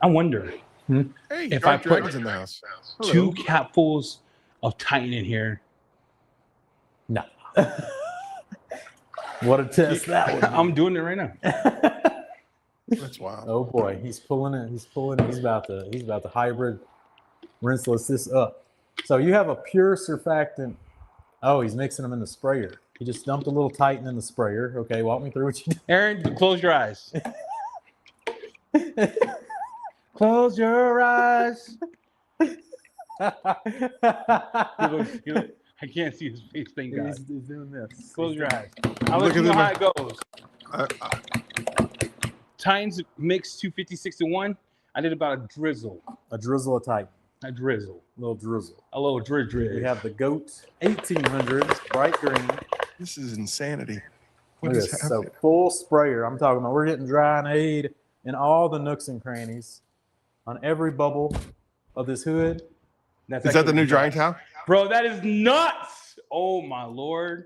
Speaker 2: I wonder if I put
Speaker 1: in the house.
Speaker 2: 2 capfuls of Titan in here.
Speaker 3: No. What a test that would be.
Speaker 2: I'm doing it right now.
Speaker 1: That's wild.
Speaker 3: Oh boy, he's pulling it. He's about to hybrid rinseless this up. So you have a pure surfactant. Oh, he's mixing them in the sprayer. He just dumped a little Titan in the sprayer. Okay, walk me through what you do.
Speaker 2: Aaron, close your eyes. Close your eyes. I can't see his face. Thank God.
Speaker 3: He's doing this.
Speaker 2: Close your eyes. I'll let you know how it goes. Titans mixed 256 to 1. I did about a drizzle.
Speaker 3: A drizzle of Titan.
Speaker 2: A drizzle.
Speaker 3: A little drizzle.
Speaker 2: A little drizzle.
Speaker 3: We have the GOAT 1800s, bright green.
Speaker 1: This is insanity.
Speaker 3: Look at this. So full sprayer. I'm talking about we're getting dry and aid in all the nooks and crannies on every bubble of this hood.
Speaker 1: Is that the new drying towel?
Speaker 2: Bro, that is nuts. Oh my Lord.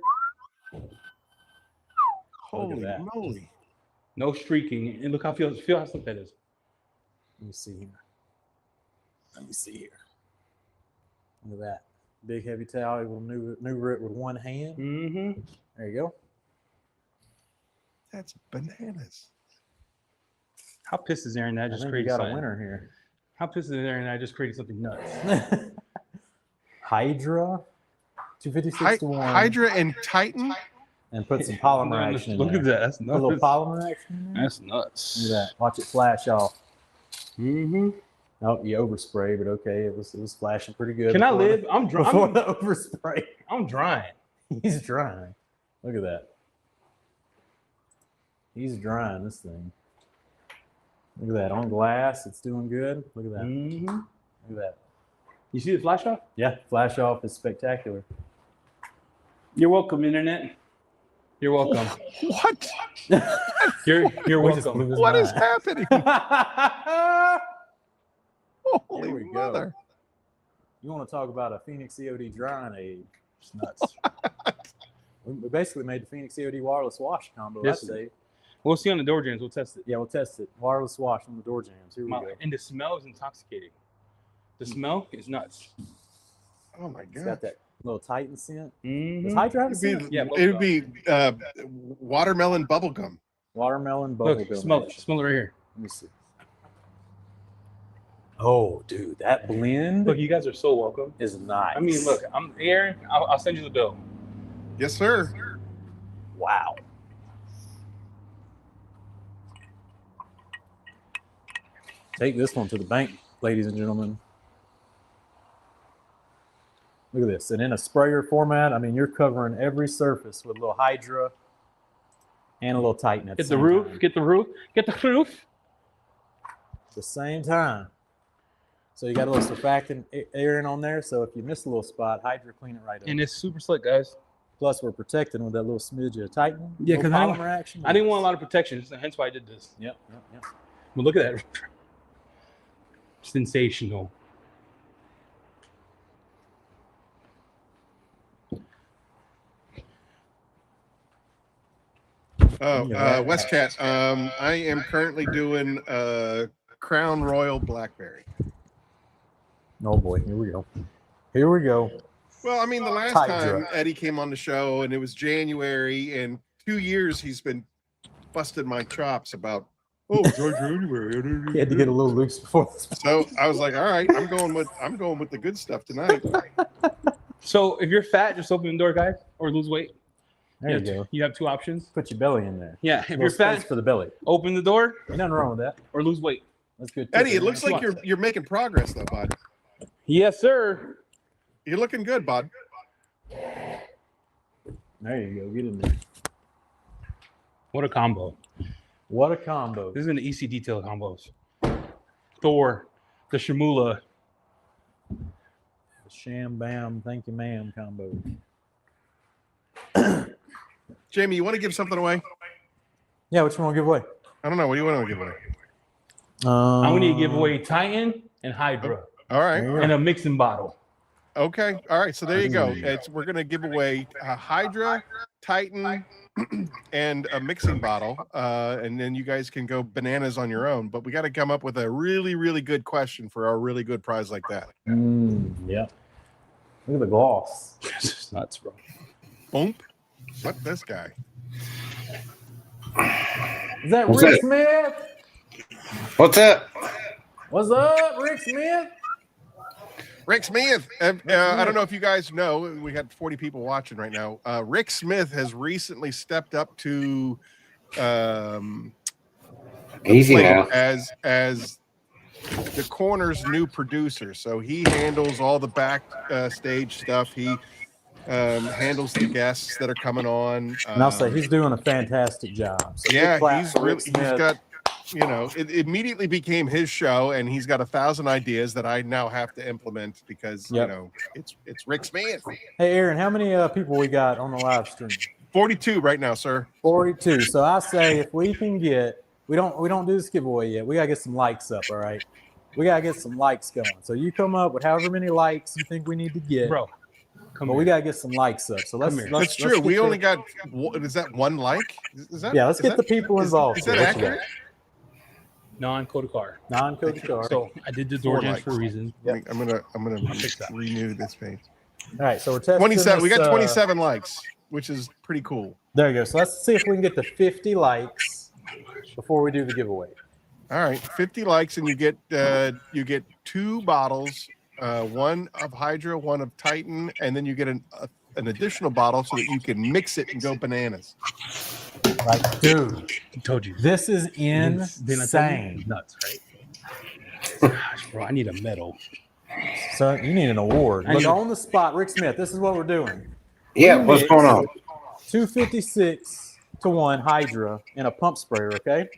Speaker 1: Holy moly.
Speaker 2: No streaking. And look how feel how slick that is.
Speaker 3: Let me see here. Let me see here. Look at that. Big heavy towel, able to maneuver it with one hand.
Speaker 2: Mm-hmm.
Speaker 3: There you go.
Speaker 1: That's bananas.
Speaker 2: How pissed is Aaron that I
Speaker 3: I
Speaker 2: just
Speaker 3: think we
Speaker 2: created
Speaker 3: got a
Speaker 2: something?
Speaker 3: winner here.
Speaker 2: How pissed is Aaron that I just created something nuts?
Speaker 3: Hydra, 256 to 1.
Speaker 1: Hydra and Titan.
Speaker 3: And put some polymer action in
Speaker 2: Look
Speaker 3: there.
Speaker 2: at that. That's
Speaker 3: Put a little
Speaker 2: nuts.
Speaker 3: polymer action in there.
Speaker 2: That's nuts.
Speaker 3: Look at that. Watch it flash off.
Speaker 2: Mm-hmm.
Speaker 3: Oh, you overspray, but okay, it was flashing pretty good.
Speaker 2: Can I
Speaker 3: before
Speaker 2: live? I'm
Speaker 3: before
Speaker 2: drying.
Speaker 3: the overspray?
Speaker 2: I'm drying.
Speaker 3: He's drying. Look at that. He's drying this thing. Look at that on glass. It's doing good. Look at that.
Speaker 2: Mm-hmm.
Speaker 3: Look at that.
Speaker 2: You see the flash off?
Speaker 3: Yeah, flash off is spectacular.
Speaker 2: You're welcome, internet. You're welcome.
Speaker 1: What?
Speaker 2: You're
Speaker 3: We just
Speaker 2: welcome.
Speaker 3: blew his
Speaker 1: What is
Speaker 3: mind.
Speaker 1: happening? Holy
Speaker 3: Here we go.
Speaker 1: mother.
Speaker 3: You want to talk about a Phoenix E.O.D drying aid? It's nuts. We basically made the Phoenix E.O.D wireless wash combo.
Speaker 2: Yes.
Speaker 3: I'd say.
Speaker 2: We'll see on the door jams. We'll test it.
Speaker 3: Yeah, we'll test it. Wireless wash on the door jams. Here we go.
Speaker 2: And the smell is intoxicating. The smell is nuts.
Speaker 1: Oh my
Speaker 3: It's
Speaker 1: god.
Speaker 3: got that little Titan scent. Does
Speaker 2: Mm-hmm.
Speaker 3: Hydra have a
Speaker 1: It'd
Speaker 3: scent?
Speaker 1: be,
Speaker 2: Yeah,
Speaker 1: it'd be watermelon bubble gum.
Speaker 3: Watermelon
Speaker 2: Look,
Speaker 3: bubblegum.
Speaker 2: smell it.
Speaker 3: action.
Speaker 2: Smell it right here.
Speaker 3: Let me see. Oh, dude, that blend
Speaker 2: Look, you guys are so welcome.
Speaker 3: is nice.
Speaker 2: I mean, look, I'm Aaron. I'll send you the bill.
Speaker 1: Yes, sir.
Speaker 3: Wow. Take this one to the bank, ladies and gentlemen. Look at this. And in a sprayer format, I mean, you're covering every surface with a little Hydra and a little Titan at
Speaker 2: Get the
Speaker 3: same
Speaker 2: roof.
Speaker 3: time.
Speaker 2: Get the roof. Get the roof.
Speaker 3: At the same time. So you got a little surfactant air in on there. So if you miss a little spot, Hydra clean it right up.
Speaker 2: And it's super slick, guys.
Speaker 3: Plus, we're protecting with that little smidge of Titan.
Speaker 2: Yeah,
Speaker 3: little
Speaker 2: 'cause I
Speaker 3: polymer action.
Speaker 2: I didn't want a lot of protection, so hence why I did this.
Speaker 3: Yep.
Speaker 2: But look at that. Sensational.
Speaker 1: Oh,
Speaker 3: Yeah.
Speaker 1: Westcat. I am currently doing Crown Royal Blackberry.
Speaker 3: Oh boy, here we go. Here we go.
Speaker 1: Well, I mean, the last
Speaker 3: Hydra.
Speaker 1: time Eddie came on the show, and it was January, and 2 years he's been busted my chops about, oh, it's January.
Speaker 3: He had to get a little loose before this.
Speaker 1: So I was like, all right, I'm going with the good stuff tonight.
Speaker 2: So if you're fat, just open the door, guys, or lose weight.
Speaker 3: There you go.
Speaker 2: You have two options.
Speaker 3: Put your belly in there.
Speaker 2: Yeah, if
Speaker 3: Little
Speaker 2: you're
Speaker 3: space
Speaker 2: fat,
Speaker 3: for the belly.
Speaker 2: open the door
Speaker 3: Ain't nothing wrong with that.
Speaker 2: or lose weight.
Speaker 3: That's good.
Speaker 1: Eddie,
Speaker 3: too.
Speaker 1: it looks like you're making progress though, bud.
Speaker 2: Yes, sir.
Speaker 1: You're looking good, bud.
Speaker 3: There you go. Get in there.
Speaker 2: What a combo.
Speaker 3: What a combo.
Speaker 2: This is an EC detail combos. Thor, the Shamula.
Speaker 3: The sham bam, thank you, ma'am combo.
Speaker 1: Jamie, you want to give something away?
Speaker 3: Yeah, what you want to give away?
Speaker 1: I don't know. What do you want to give away?
Speaker 2: I need to give away Titan and Hydra
Speaker 1: All right.
Speaker 2: and a mixing bottle.
Speaker 1: Okay. All right. So there you go. We're going to give away a Hydra, Titan, and a mixing bottle. And then you guys can go bananas on your own. But we got to come up with a really, really good question for our really good prize like that.
Speaker 3: Yeah. Look at the gloss.
Speaker 2: This is nuts, bro.
Speaker 1: Boom. What this guy?
Speaker 3: Is that
Speaker 4: What's
Speaker 3: Rick
Speaker 4: that?
Speaker 3: Smith?
Speaker 4: What's that?
Speaker 3: What's up, Rick Smith?
Speaker 1: Rick Smith. I don't know if you guys know, we got 40 people watching right now. Rick Smith has recently stepped up to
Speaker 4: Easy
Speaker 1: plate
Speaker 4: now.
Speaker 1: as the Corner's new producer. So he handles all the back stage stuff. He handles the guests that are coming on.
Speaker 3: And I'll say he's doing a fantastic job. So
Speaker 1: Yeah,
Speaker 3: big clap
Speaker 1: he's
Speaker 3: for Rick
Speaker 1: really he's
Speaker 3: Smith.
Speaker 1: got, it immediately became his show, and he's got 1,000 ideas that I now have to implement because
Speaker 3: Yep.
Speaker 1: it's Rick Smith.
Speaker 3: Hey, Aaron, how many people we got on the live stream?
Speaker 1: 42 right now, sir.
Speaker 3: 42. So I say if we can get, we don't do this giveaway yet. We gotta get some likes up. All right, we gotta get some likes going. So you come up with however many likes you think we need to get,
Speaker 2: Bro, come
Speaker 3: but
Speaker 2: here.
Speaker 3: we gotta get some likes up. So let's.
Speaker 2: Come here.
Speaker 3: let's
Speaker 1: That's true.
Speaker 3: let's
Speaker 1: We
Speaker 3: get
Speaker 1: only
Speaker 3: the-
Speaker 1: got, is that one like? Is that?
Speaker 3: Yeah, let's
Speaker 1: is
Speaker 3: get
Speaker 1: that-
Speaker 3: the people
Speaker 1: is-
Speaker 3: involved.
Speaker 1: Is that
Speaker 3: here. What you got?
Speaker 1: accurate?
Speaker 2: non-coated car.
Speaker 3: Non-coated car.
Speaker 2: So I did the door
Speaker 1: 4
Speaker 2: jams
Speaker 1: likes.
Speaker 2: for a reason.
Speaker 3: Yep.
Speaker 1: I'm gonna
Speaker 2: fix that.
Speaker 1: renew this page.
Speaker 3: All right, so we're testing
Speaker 1: 27. We
Speaker 3: this,
Speaker 1: got 27 likes, which is pretty cool.
Speaker 3: There you go. So let's see if we can get to 50 likes before we do the giveaway.
Speaker 1: All right, 50 likes, and you get 2 bottles, one of Hydra, one of Titan, and then you get an additional bottle so that you can mix it and go bananas.
Speaker 3: Like, dude,
Speaker 2: I told you.
Speaker 3: this is
Speaker 2: Didn't I tell you?
Speaker 3: insane.
Speaker 2: Nuts, right? Gosh, bro, I need a medal.
Speaker 3: So you need an award.
Speaker 2: I
Speaker 3: Look,
Speaker 2: need-
Speaker 3: on the spot, Rick Smith, this is what we're doing.
Speaker 4: Yeah,
Speaker 3: We
Speaker 4: what's
Speaker 3: mix
Speaker 4: going on?
Speaker 3: 256-1 Hydra in a pump sprayer, okay?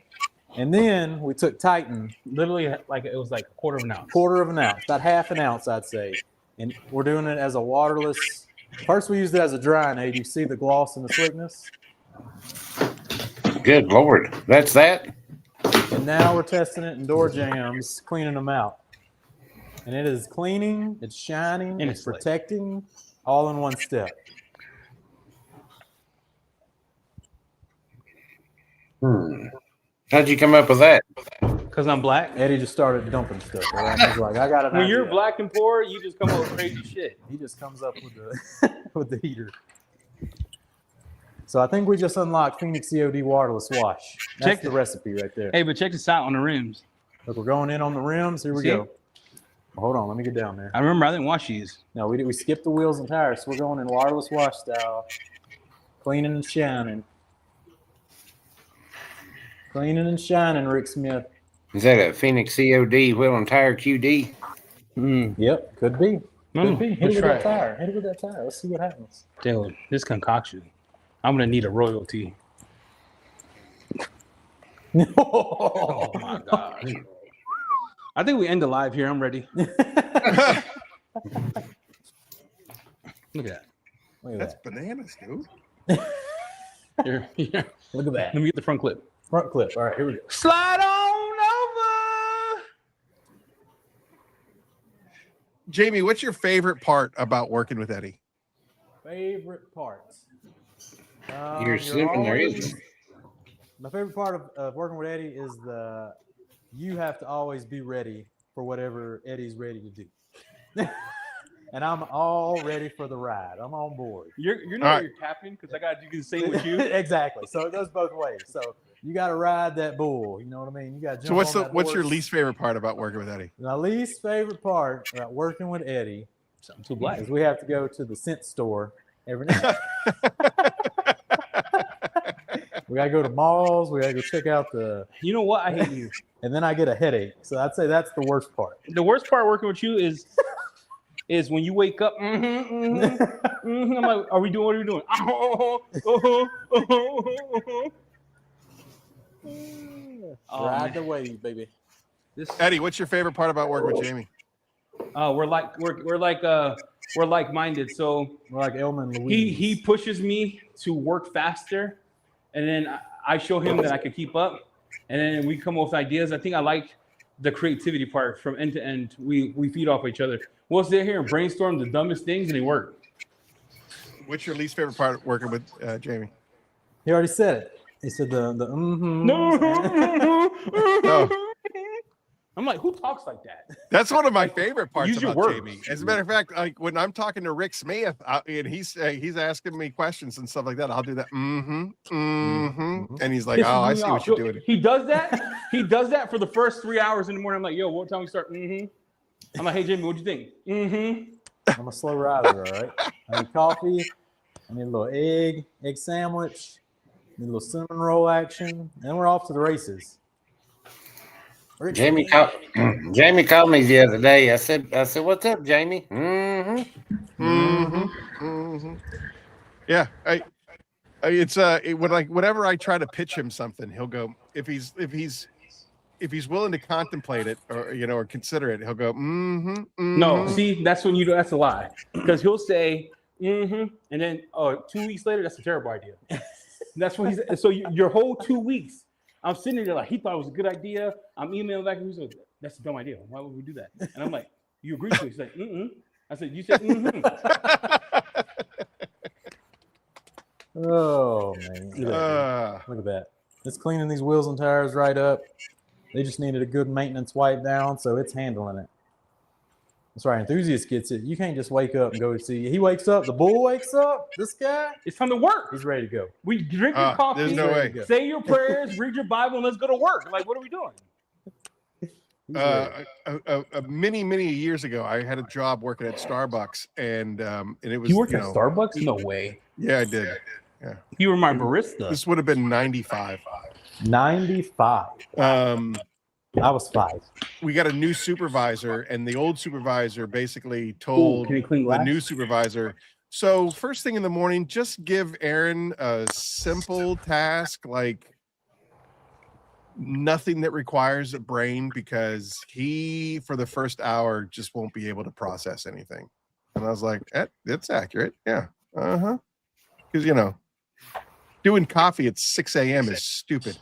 Speaker 3: And then we took Titan,
Speaker 2: Literally, like it was like a quarter of an ounce.
Speaker 3: quarter of an ounce, about half an ounce, I'd say. And we're doing it as a waterless. First, we used it as a drying aid. You see the gloss and the slickness.
Speaker 4: Good Lord. That's that?
Speaker 3: And now we're testing it in door jams, cleaning them out. And it is cleaning, it's shining,
Speaker 2: And
Speaker 3: it's
Speaker 2: it's slick.
Speaker 3: protecting, all in one step.
Speaker 4: How'd you come up with that?
Speaker 2: Because I'm black.
Speaker 3: Eddie just started dumping stuff. All right? He's like, I got an
Speaker 2: When you're
Speaker 3: idea.
Speaker 2: black and poor, you just come up with crazy shit.
Speaker 3: He just comes up with the with the heater. So I think we just unlocked Phoenix E.O.D waterless wash. That's
Speaker 2: Check
Speaker 3: the recipe right there.
Speaker 2: Hey, but check this out on the rims.
Speaker 3: Look, we're going in on the rims. Here we
Speaker 2: See?
Speaker 3: go. Hold on, let me get down there.
Speaker 2: I remember I didn't wash these.
Speaker 3: No, we skipped the wheels and tires, so we're going in waterless wash style. Cleaning and shining. Cleaning and shining, Rick Smith.
Speaker 4: Is that a Phoenix E.O.D wheel and tire QD?
Speaker 3: Yep, could be. Could be. Hit it
Speaker 2: Let's
Speaker 3: with
Speaker 2: try
Speaker 3: that
Speaker 2: it.
Speaker 3: tire. Hit it with that tire. Let's see what happens.
Speaker 2: Dude, this concoction. I'm gonna need a royalty. Oh my god. I think we end the live here. I'm ready. Look at that.
Speaker 3: Look at
Speaker 1: That's
Speaker 3: that.
Speaker 1: bananas, dude.
Speaker 2: Here, here.
Speaker 3: Look at that.
Speaker 2: Let me get the front clip.
Speaker 3: Front clip. All right, here we go.
Speaker 2: Slide on over.
Speaker 1: Jamie, what's your favorite part about working with Eddie?
Speaker 3: Favorite parts.
Speaker 4: You're assuming there
Speaker 3: always-
Speaker 4: isn't.
Speaker 3: My favorite part of working with Eddie is you have to always be ready for whatever Eddie's ready to do. And I'm all ready for the ride. I'm on board.
Speaker 2: You're
Speaker 1: All
Speaker 2: not
Speaker 1: right.
Speaker 2: you're tapping because I got to do the same with you.
Speaker 3: Exactly. So it goes both ways. So you got to ride that bull. You know what I mean? You got to jump
Speaker 1: So
Speaker 3: on that
Speaker 1: what's your
Speaker 3: horse.
Speaker 1: least favorite part about working with Eddie?
Speaker 3: My least favorite part about working with Eddie
Speaker 2: I'm too black.
Speaker 3: is we have to go to the scent store every night. We gotta go to malls. We gotta go check out
Speaker 2: You know what? I hate you.
Speaker 3: and then I get a headache. So I'd say that's the worst part.
Speaker 2: The worst part working with you is when you wake up. I'm like, are we doing? What are we doing? Oh,
Speaker 3: Ride
Speaker 2: man.
Speaker 3: the wave, baby.
Speaker 2: This,
Speaker 1: Eddie, what's your favorite part about working with Jamie?
Speaker 2: we're like-minded. So
Speaker 3: We're like Elma and Louise.
Speaker 2: he pushes me to work faster, and then I show him that I can keep up, and then we come up with ideas. I think I like the creativity part from end to end. We feed off each other. We'll sit here and brainstorm the dumbest things, and they work.
Speaker 1: What's your least favorite part working with Jamie?
Speaker 3: He already said it. He said the mm-hmm.
Speaker 2: No.
Speaker 1: Oh.
Speaker 2: I'm like, who talks like that?
Speaker 1: That's one of my favorite parts
Speaker 2: Use your
Speaker 1: about
Speaker 2: words.
Speaker 1: Jamie. As a matter of fact, like when I'm talking to Rick Smith and he's asking me questions and stuff like that, I'll do that. And he's like,
Speaker 2: Pisses
Speaker 1: "Oh, I
Speaker 2: me
Speaker 1: see
Speaker 2: off.
Speaker 1: what you're doing."
Speaker 2: He does that. He does that for the first 3 hours in the morning. I'm like, yo, what time we start? I'm like, hey, Jamie, what'd you think?
Speaker 3: I'm a slow rider, all right? I need coffee. I need a little egg sandwich. Need a little cinnamon roll action. And then we're off to the races. Rick
Speaker 4: Jamie
Speaker 3: Smith.
Speaker 4: called me the other day. I said, what's up, Jamie?
Speaker 1: Yeah, whenever I try to pitch him something, he'll go, if he's willing to contemplate it or consider it, he'll go,
Speaker 2: No, see, that's when you do. That's a lie, because he'll say, and then 2 weeks later, that's a terrible idea. That's what he's. So your whole 2 weeks, I'm sitting there like he thought it was a good idea. I'm emailing back and he's like, that's a dumb idea. Why would we do that? And I'm like, you agreed to it? He's like, I said, you said
Speaker 3: Oh, man. Look at that. Look at that. It's cleaning these wheels and tires right up. They just needed a good maintenance wipe down, so it's handling it. That's right. Enthusiast gets it. You can't just wake up and go see. He wakes up. The bull wakes up. This guy.
Speaker 2: It's time to work.
Speaker 3: He's ready to go.
Speaker 2: We drink your coffee.
Speaker 1: There's no way.
Speaker 2: Say your prayers, read your Bible, and let's go to work. Like, what are we doing?
Speaker 1: Many years ago, I had a job working at Starbucks, and it was
Speaker 2: You worked at Starbucks? No way.
Speaker 1: Yeah, I did. Yeah,
Speaker 2: You were my barista.
Speaker 1: this would have been 95.
Speaker 3: 95. I was 5.
Speaker 1: We got a new supervisor, and the old supervisor basically told
Speaker 2: can you clean
Speaker 1: the
Speaker 2: glass?
Speaker 1: new supervisor, so first thing in the morning, just give Aaron a simple task, like nothing that requires a brain, because he, for the first hour, just won't be able to process anything. And I was like, that's accurate. Yeah. Because, doing coffee at 6 a.m. is stupid.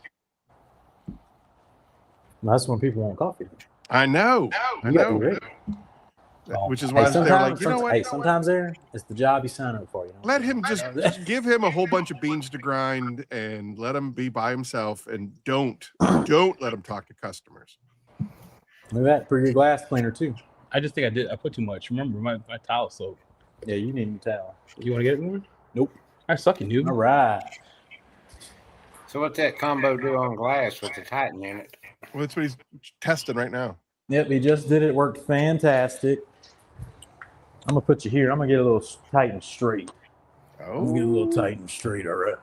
Speaker 3: That's when people want coffee.
Speaker 1: I know.
Speaker 3: You gotta be ready.
Speaker 1: Which is why they're like, you know what?
Speaker 3: Hey, sometimes Aaron, it's the job you sign up for.
Speaker 1: Let him just give him a whole bunch of beans to grind and let him be by himself, and don't let him talk to customers.
Speaker 3: Do that for your glass cleaner too.
Speaker 2: I just think I put too much. Remember, my towel soaked.
Speaker 3: Yeah, you need a new towel.
Speaker 2: You want to get it one?
Speaker 3: Nope.
Speaker 2: I suck it, dude.
Speaker 3: All right.
Speaker 4: So what's that combo do on glass with the Titan in it?
Speaker 1: Well, that's what he's testing right now.
Speaker 3: Yep, he just did it. Worked fantastic. I'm gonna put you here. I'm gonna get a little tight and straight. I'm gonna get a little tight and straight. All right.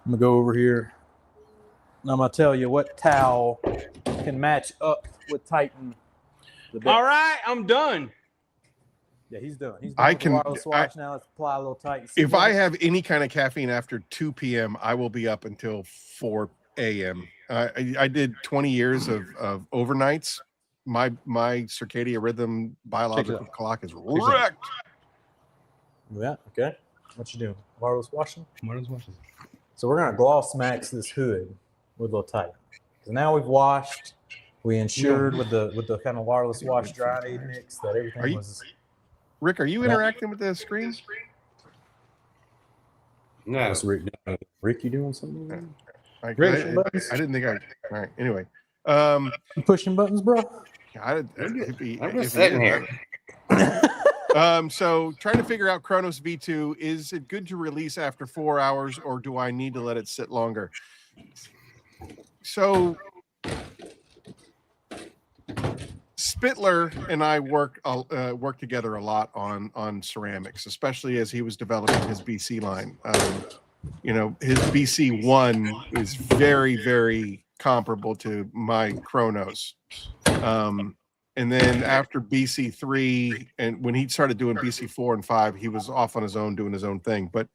Speaker 3: I'm gonna go over here. And I'm gonna tell you what towel can match up with Titan.
Speaker 2: All right, I'm done.
Speaker 3: Yeah, he's done. He's done
Speaker 1: I
Speaker 3: with the
Speaker 1: can-
Speaker 3: wireless watch. Now let's apply a little Titan. See
Speaker 1: If
Speaker 3: what-
Speaker 1: I have any kind of caffeine after 2 p.m., I will be up until 4 a.m. I did 20 years of overnights. My circadian rhythm biological clock is wrecked.
Speaker 3: Yeah. Okay. What you doing? Wireless washing.
Speaker 2: Wireless washing.
Speaker 3: So we're gonna gloss max this hood with a little Titan. So now we've washed. We ensured with the kind of wireless wash dry aid mix that everything was.
Speaker 1: Rick, are you interacting with the screen?
Speaker 4: No.
Speaker 3: Rick, you doing something?
Speaker 1: I
Speaker 3: Pushing buttons?
Speaker 1: didn't think I. All right. Anyway,
Speaker 3: You pushing buttons, bro?
Speaker 4: I'm just sitting here.
Speaker 1: So trying to figure out Chronos V2, is it good to release after 4 hours, or do I need to let it sit longer? So Spittler and I work together a lot on ceramics, especially as he was developing his BC line. His BC1 is very, very comparable to my Chronos. And then after BC3, and when he started doing BC4 and 5, he was off on his own doing his own thing. But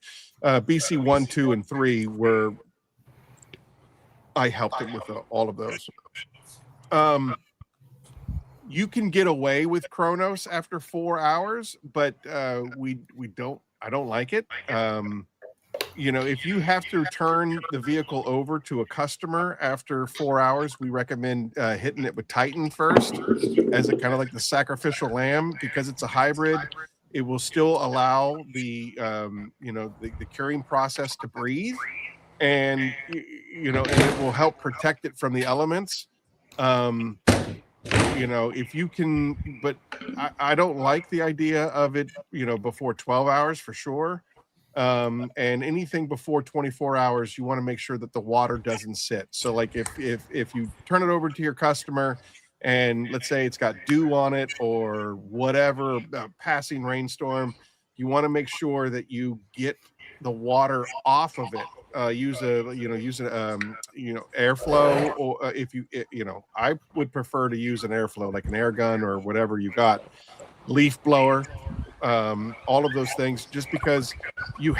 Speaker 1: BC1, 2, and 3 were, I helped him with all of those. You can get away with Chronos after 4 hours, but I don't like it. If you have to turn the vehicle over to a customer after 4 hours, we recommend hitting it with Titan first, as a kind of like the sacrificial lamb, because it's a hybrid. It will still allow the curing process to breathe, and and it will help protect it from the elements. If you can, but I don't like the idea of it, before 12 hours for sure. And anything before 24 hours, you want to make sure that the water doesn't sit. So like if you turn it over to your customer and let's say it's got dew on it or whatever, passing rainstorm, you want to make sure that you get the water off of it. Use airflow, or I would prefer to use an airflow, like an air gun or whatever you got, leaf blower, all of those things, just because you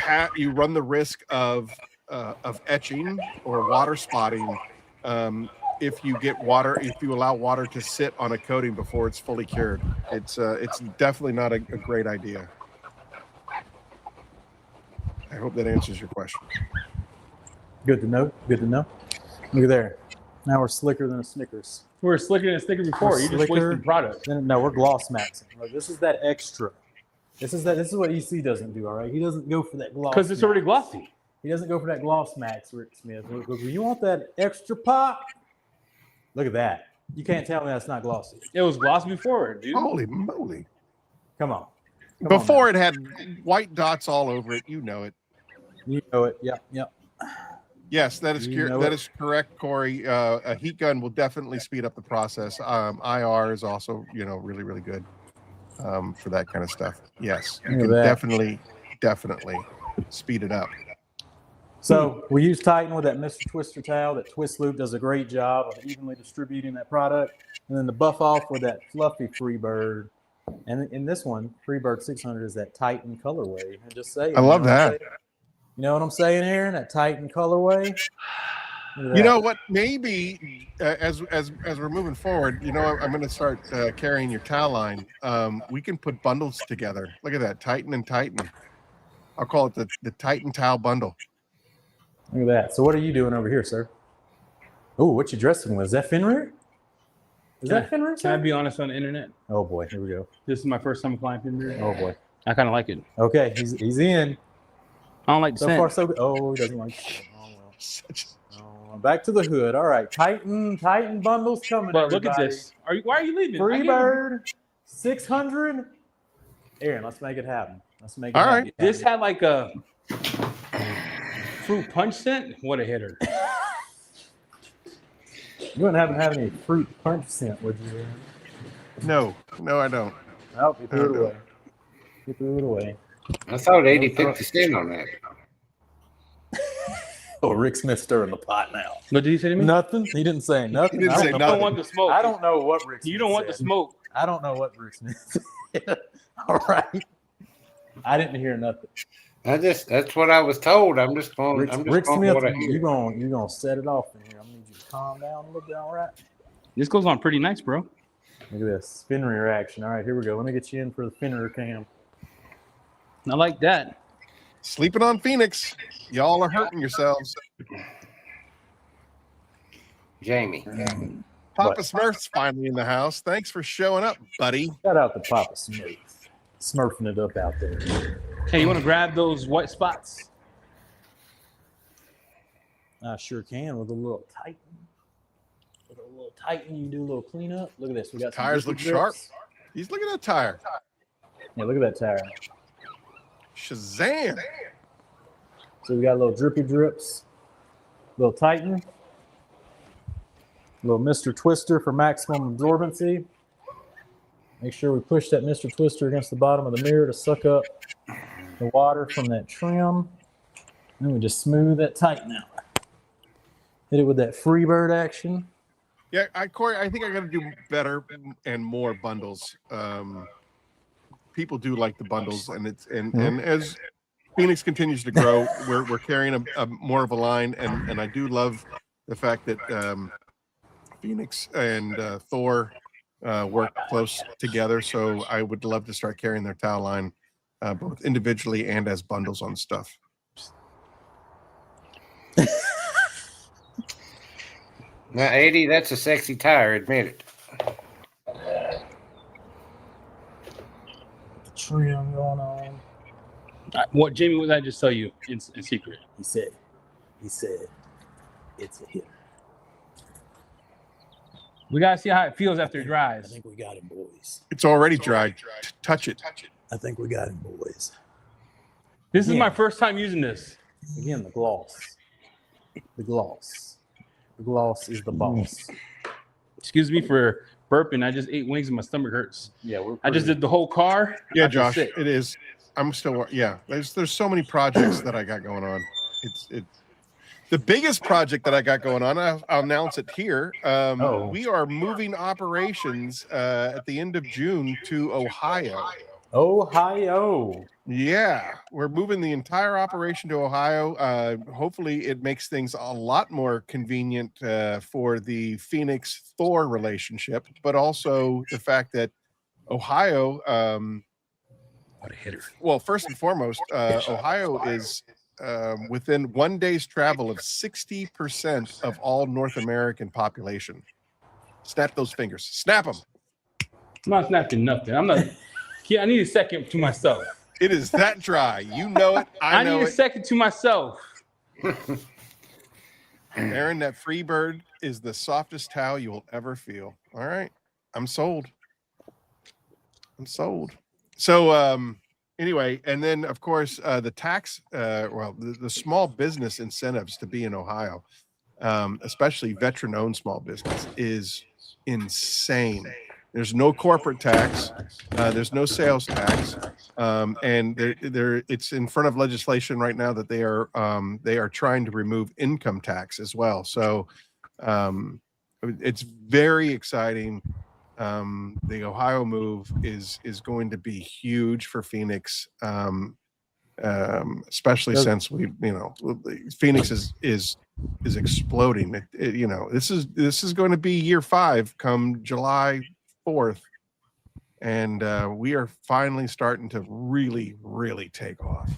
Speaker 1: run the risk of etching or water spotting if you allow water to sit on a coating before it's fully cured. It's definitely not a great idea. I hope that answers your question.
Speaker 3: Good to know. Good to know. Look at there. Now we're slicker than a Snickers.
Speaker 2: We were slicker than a sticker before. You just wasted product.
Speaker 3: No, we're gloss maxing. Look, this is that extra. This is what EC doesn't do. All right, he doesn't go for that gloss.
Speaker 2: Because it's already glossy.
Speaker 3: He doesn't go for that gloss max, Rick Smith. You want that extra pop? Look at that. You can't tell me that's not glossy.
Speaker 2: It was glossy before, dude.
Speaker 1: Holy moly.
Speaker 3: Come on. Come on
Speaker 1: Before
Speaker 3: now.
Speaker 1: it had white dots all over it. You know it.
Speaker 3: You know it. Yep. Yep.
Speaker 1: Yes, that is
Speaker 3: You know
Speaker 1: that
Speaker 3: it.
Speaker 1: is correct, Corey. A heat gun will definitely speed up the process. IR is also, really, really good for that kind of stuff. Yes, you
Speaker 3: Look at
Speaker 1: can
Speaker 3: that.
Speaker 1: definitely speed it up.
Speaker 3: So we use Titan with that Mr. Twister towel. That twist loop does a great job of evenly distributing that product. And then the buff off with that fluffy Freebird. And in this one, Freebird 600 is that Titan colorway. I just say,
Speaker 1: I love that.
Speaker 3: You know what I'm saying, Aaron? That Titan colorway.
Speaker 1: You know what? Maybe as we're moving forward, I'm going to start carrying your towel line. We can put bundles together. Look at that, Titan and Titan. I'll call it the Titan towel bundle.
Speaker 3: Look at that. So what are you doing over here, sir? Oh, what you dressing with? Is that Fenrir? Is that Fenrir?
Speaker 2: Can I be honest on the internet?
Speaker 3: Oh boy, here we go.
Speaker 2: This is my first time applying Fenrir.
Speaker 3: Oh boy.
Speaker 2: I kind of like it.
Speaker 3: Okay, he's in.
Speaker 2: I don't like the
Speaker 3: So
Speaker 2: scent.
Speaker 3: far, so good. Oh, he doesn't like it. Oh, well. Oh, back to the hood. All right, Titan bundles coming.
Speaker 2: But look at
Speaker 3: everybody.
Speaker 2: this. Why are you leaving?
Speaker 3: Freebird 600. Aaron, let's make it happen. Let's make it
Speaker 1: All
Speaker 3: happen.
Speaker 1: right.
Speaker 2: This had like a fruit punch scent. What a hitter.
Speaker 3: You wouldn't happen to have any fruit punch scent, would you, Aaron?
Speaker 1: No, I don't.
Speaker 3: Oh, you threw it
Speaker 1: No.
Speaker 3: away. You threw it away.
Speaker 4: I thought 80 picked the cent on that.
Speaker 3: Oh, Rick Smith stirring the pot now.
Speaker 2: What did he say to me?
Speaker 3: Nothing. He didn't say nothing.
Speaker 1: He didn't
Speaker 3: I
Speaker 1: say
Speaker 3: don't
Speaker 2: You
Speaker 3: know.
Speaker 2: don't want the smoke.
Speaker 3: I don't know what Rick Smith
Speaker 2: You don't want the
Speaker 3: said.
Speaker 2: smoke.
Speaker 3: I don't know what Rick Smith said. All right. I didn't hear nothing.
Speaker 4: That's what I was told. I'm just going.
Speaker 3: Rick,
Speaker 4: I'm just
Speaker 3: Rick
Speaker 4: going
Speaker 3: Smith,
Speaker 4: for what I
Speaker 3: you
Speaker 4: hear.
Speaker 3: gonna set it off in here. I'm gonna need you to calm down a little bit, all right?
Speaker 2: This goes on pretty nice, bro.
Speaker 3: Look at this. Fenrir action. All right, here we go. Let me get you in for the Fenrir cam.
Speaker 2: I like that.
Speaker 1: Sleeping on Phoenix. Y'all are hurting yourselves.
Speaker 4: Jamie.
Speaker 1: Papa
Speaker 3: What?
Speaker 1: Smurf's finally in the house. Thanks for showing up, buddy.
Speaker 3: Shout out to Papa Smurf. Smurfing it up out there.
Speaker 2: Hey, you want to grab those white spots?
Speaker 3: I sure can with a little Titan. With a little Titan, you do a little cleanup. Look at this. We got some
Speaker 1: Tires
Speaker 3: drippy
Speaker 1: look sharp.
Speaker 3: drips.
Speaker 1: He's looking at that tire.
Speaker 3: Yeah, look at that tire.
Speaker 1: Shazam.
Speaker 3: So we got a little drippy drips, little Titan, little Mr. Twister for maximum absorbency. Make sure we push that Mr. Twister against the bottom of the mirror to suck up the water from that trim. Then we just smooth that Titan out. Hit it with that Freebird action.
Speaker 1: Yeah, Corey, I think I got to do better and more bundles. People do like the bundles, and and as Phoenix continues to grow, we're carrying a more of a line, and I do love the fact that Phoenix and THOR work close together. So I would love to start carrying their towel line both individually and as bundles on stuff.
Speaker 4: Now, 80, that's a sexy tire. Admit it.
Speaker 3: The trim going on.
Speaker 2: What, Jamie, what did I just tell you in secret?
Speaker 3: He said, it's a hitter.
Speaker 2: We got to see how it feels after it
Speaker 3: I
Speaker 2: dries.
Speaker 3: think we got him, boys.
Speaker 1: It's already dried. Touch it.
Speaker 3: I think we got him, boys.
Speaker 2: This is
Speaker 3: Yeah.
Speaker 2: my first time using this.
Speaker 3: Again, the gloss. The gloss. The gloss is the boss.
Speaker 2: Excuse me for burping. I just ate wings and my stomach hurts.
Speaker 3: Yeah, we're
Speaker 2: I just did the whole car.
Speaker 1: Yeah,
Speaker 2: I feel
Speaker 1: Josh,
Speaker 2: sick.
Speaker 1: it is. I'm still. Yeah, there's so many projects that I got going on. It's the biggest project that I got going on. I'll announce it here. We are moving operations at the end of June to Ohio.
Speaker 3: Ohio.
Speaker 1: Yeah, we're moving the entire operation to Ohio. Hopefully, it makes things a lot more convenient for the Phoenix THOR relationship, but also the fact that Ohio.
Speaker 2: What a hitter.
Speaker 1: Well, first and foremost, Ohio is within 1 day's travel of 60% of all North American population. Snap those fingers. Snap them.
Speaker 2: I'm not snapping nothing. I'm not. Yeah, I need a second to myself.
Speaker 1: It is that dry. You know it. I know
Speaker 2: need a
Speaker 1: it.
Speaker 2: second to myself.
Speaker 1: Aaron, that Freebird is the softest towel you will ever feel. All right. I'm sold. So anyway, and then of course the tax the small business incentives to be in Ohio, especially veteran-owned small business, is insane. There's no corporate tax, there's no sales tax, and it's in front of legislation right now that they are trying to remove income tax as well. So it's very exciting. The Ohio move is going to be huge for Phoenix, especially since Phoenix is exploding. This is going to be year 5 come July 4th, and we are finally starting to really take off.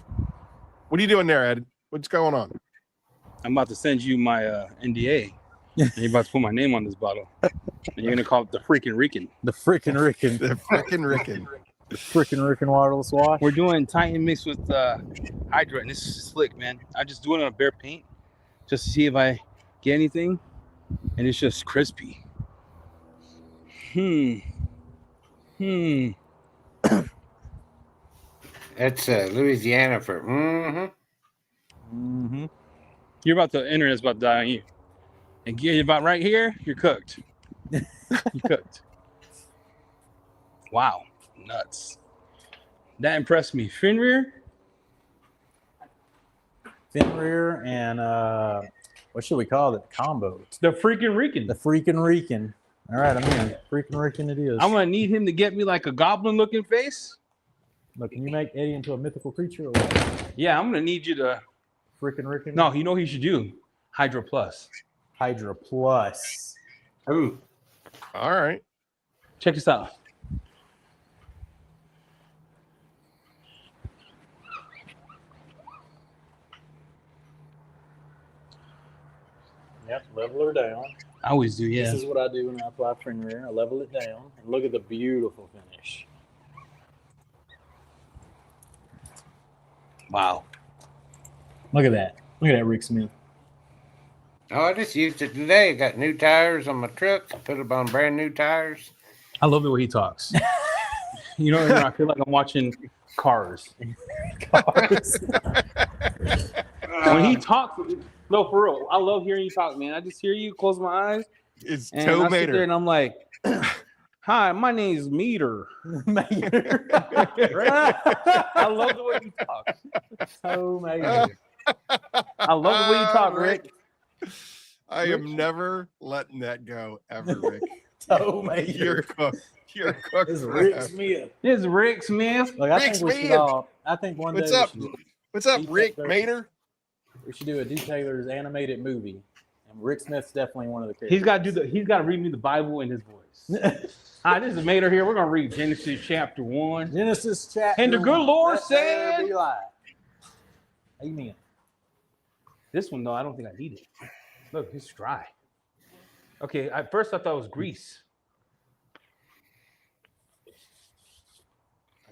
Speaker 1: What are you doing there, Ed? What's going on?
Speaker 2: I'm about to send you my NDA, and you're about to put my name on this bottle, and you're gonna call it the freaking Rican.
Speaker 3: The freaking Rican.
Speaker 1: The freaking Rican.
Speaker 3: The freaking Rican wireless wash.
Speaker 2: We're doing Titan mixed with Hydra, and this is slick, man. I just do it on a bare paint just to see if I get anything, and it's just crispy.
Speaker 4: That's Louisiana for
Speaker 2: You're about to internet's about to die on you, and get about right here, you're cooked. You're cooked. Wow, nuts. That impressed me. Fenrir
Speaker 3: and what should we call it? Combo.
Speaker 2: the freaking Rican.
Speaker 3: The freaking Rican. All right, I'm in. Freaking Rican it is.
Speaker 2: I'm gonna need him to get me like a goblin-looking face.
Speaker 3: Look, can you make Eddie into a mythical creature or what?
Speaker 2: Yeah, I'm gonna need you to.
Speaker 3: Freaking Rican?
Speaker 2: No, you know what he should do? Hydra Plus.
Speaker 3: Hydra Plus.
Speaker 4: Ooh.
Speaker 1: All right.
Speaker 2: Check this out.
Speaker 3: Yep, level her down.
Speaker 2: I always do, yeah.
Speaker 3: This is what I do when I apply Fenrir. I level it down. And look at the beautiful finish.
Speaker 2: Wow.
Speaker 3: Look at that. Look at that, Rick Smith.
Speaker 4: Oh, I just used it today. I got new tires on my truck. Put it on brand new tires.
Speaker 2: I love the way he talks. You know, I feel like I'm watching Cars. When he talks, no, for real, I love hearing you talk, man. I just hear you, close my eyes,
Speaker 1: It's
Speaker 2: and
Speaker 1: Toe
Speaker 2: I sit there
Speaker 1: Mater.
Speaker 2: and I'm like, hi, my name's Meter. I love the way you talk.
Speaker 3: So amazing.
Speaker 2: I love the way you talk, Rick.
Speaker 1: I am never letting that go ever, Rick.
Speaker 3: So amazing.
Speaker 1: You're cooked. You're cooked.
Speaker 3: This is
Speaker 1: for
Speaker 3: Rick
Speaker 1: that.
Speaker 3: Smith.
Speaker 2: This is Rick Smith.
Speaker 3: Look, I
Speaker 1: Rick
Speaker 3: think we should
Speaker 1: Smith.
Speaker 3: all. I think one day
Speaker 1: What's up?
Speaker 3: we should,
Speaker 1: What's up, Rick Mater?
Speaker 3: we should do a Detailers animated movie, and Rick Smith's definitely one of the characters.
Speaker 2: He's got to read me the Bible in his voice. Hi, this is Mater here. We're gonna read Genesis chapter 1.
Speaker 3: Genesis chapter.
Speaker 2: And the good Lord
Speaker 3: Let there
Speaker 2: said-
Speaker 3: be light. Amen.
Speaker 2: This one though, I don't think I need it. Look, it's dry. Okay, at first I thought it was grease.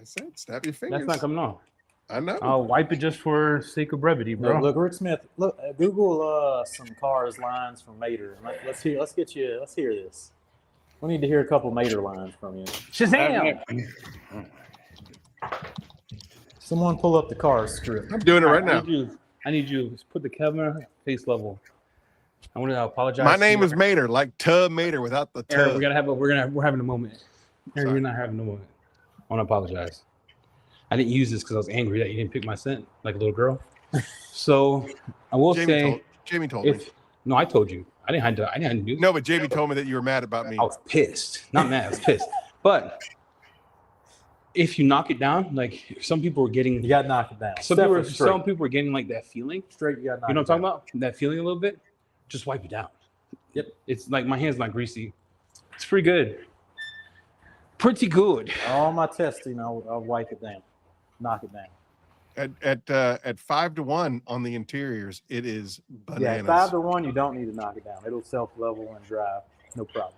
Speaker 1: I said, snap your fingers.
Speaker 2: That's not coming off.
Speaker 1: I know.
Speaker 2: I'll wipe it just for sake of brevity, bro.
Speaker 3: Look, Rick Smith. Look, Google some Cars lines from Mater. Let's hear this. We need to hear a couple Mater lines from you.
Speaker 2: Shazam!
Speaker 3: Someone pull up the Cars script.
Speaker 1: I'm doing it right now.
Speaker 2: I need you to put the camera face level. I want to apologize.
Speaker 1: My
Speaker 2: to
Speaker 1: name
Speaker 2: you.
Speaker 1: is Mater, like Tub Mater without the
Speaker 2: Aaron,
Speaker 1: tub.
Speaker 2: we're having a moment. Aaron, you're not having a moment. I want to apologize. I didn't use this because I was angry that you didn't pick my scent like a little girl. So I will say,
Speaker 1: Jamie told me.
Speaker 2: No, I told you. I didn't have to do.
Speaker 1: No, but Jamie told me that you were mad about me.
Speaker 2: I was pissed. Not mad. I was pissed. But if you knock it down, like some people were getting,
Speaker 3: You got to knock it down.
Speaker 2: some people were getting like that feeling.
Speaker 3: Straight, you got to knock
Speaker 2: You know
Speaker 3: it
Speaker 2: what I'm talking
Speaker 3: down.
Speaker 2: about? That feeling a little bit. Just wipe it down.
Speaker 3: Yep.
Speaker 2: It's like my hand's not greasy. It's pretty good. Pretty good.
Speaker 3: All my testing, I'll wipe it down. Knock it down.
Speaker 1: At 5-1 on the interiors, it is
Speaker 3: Yeah,
Speaker 1: bananas.
Speaker 3: 5-1, you don't need to knock it down. It'll self-level and drive. No problem.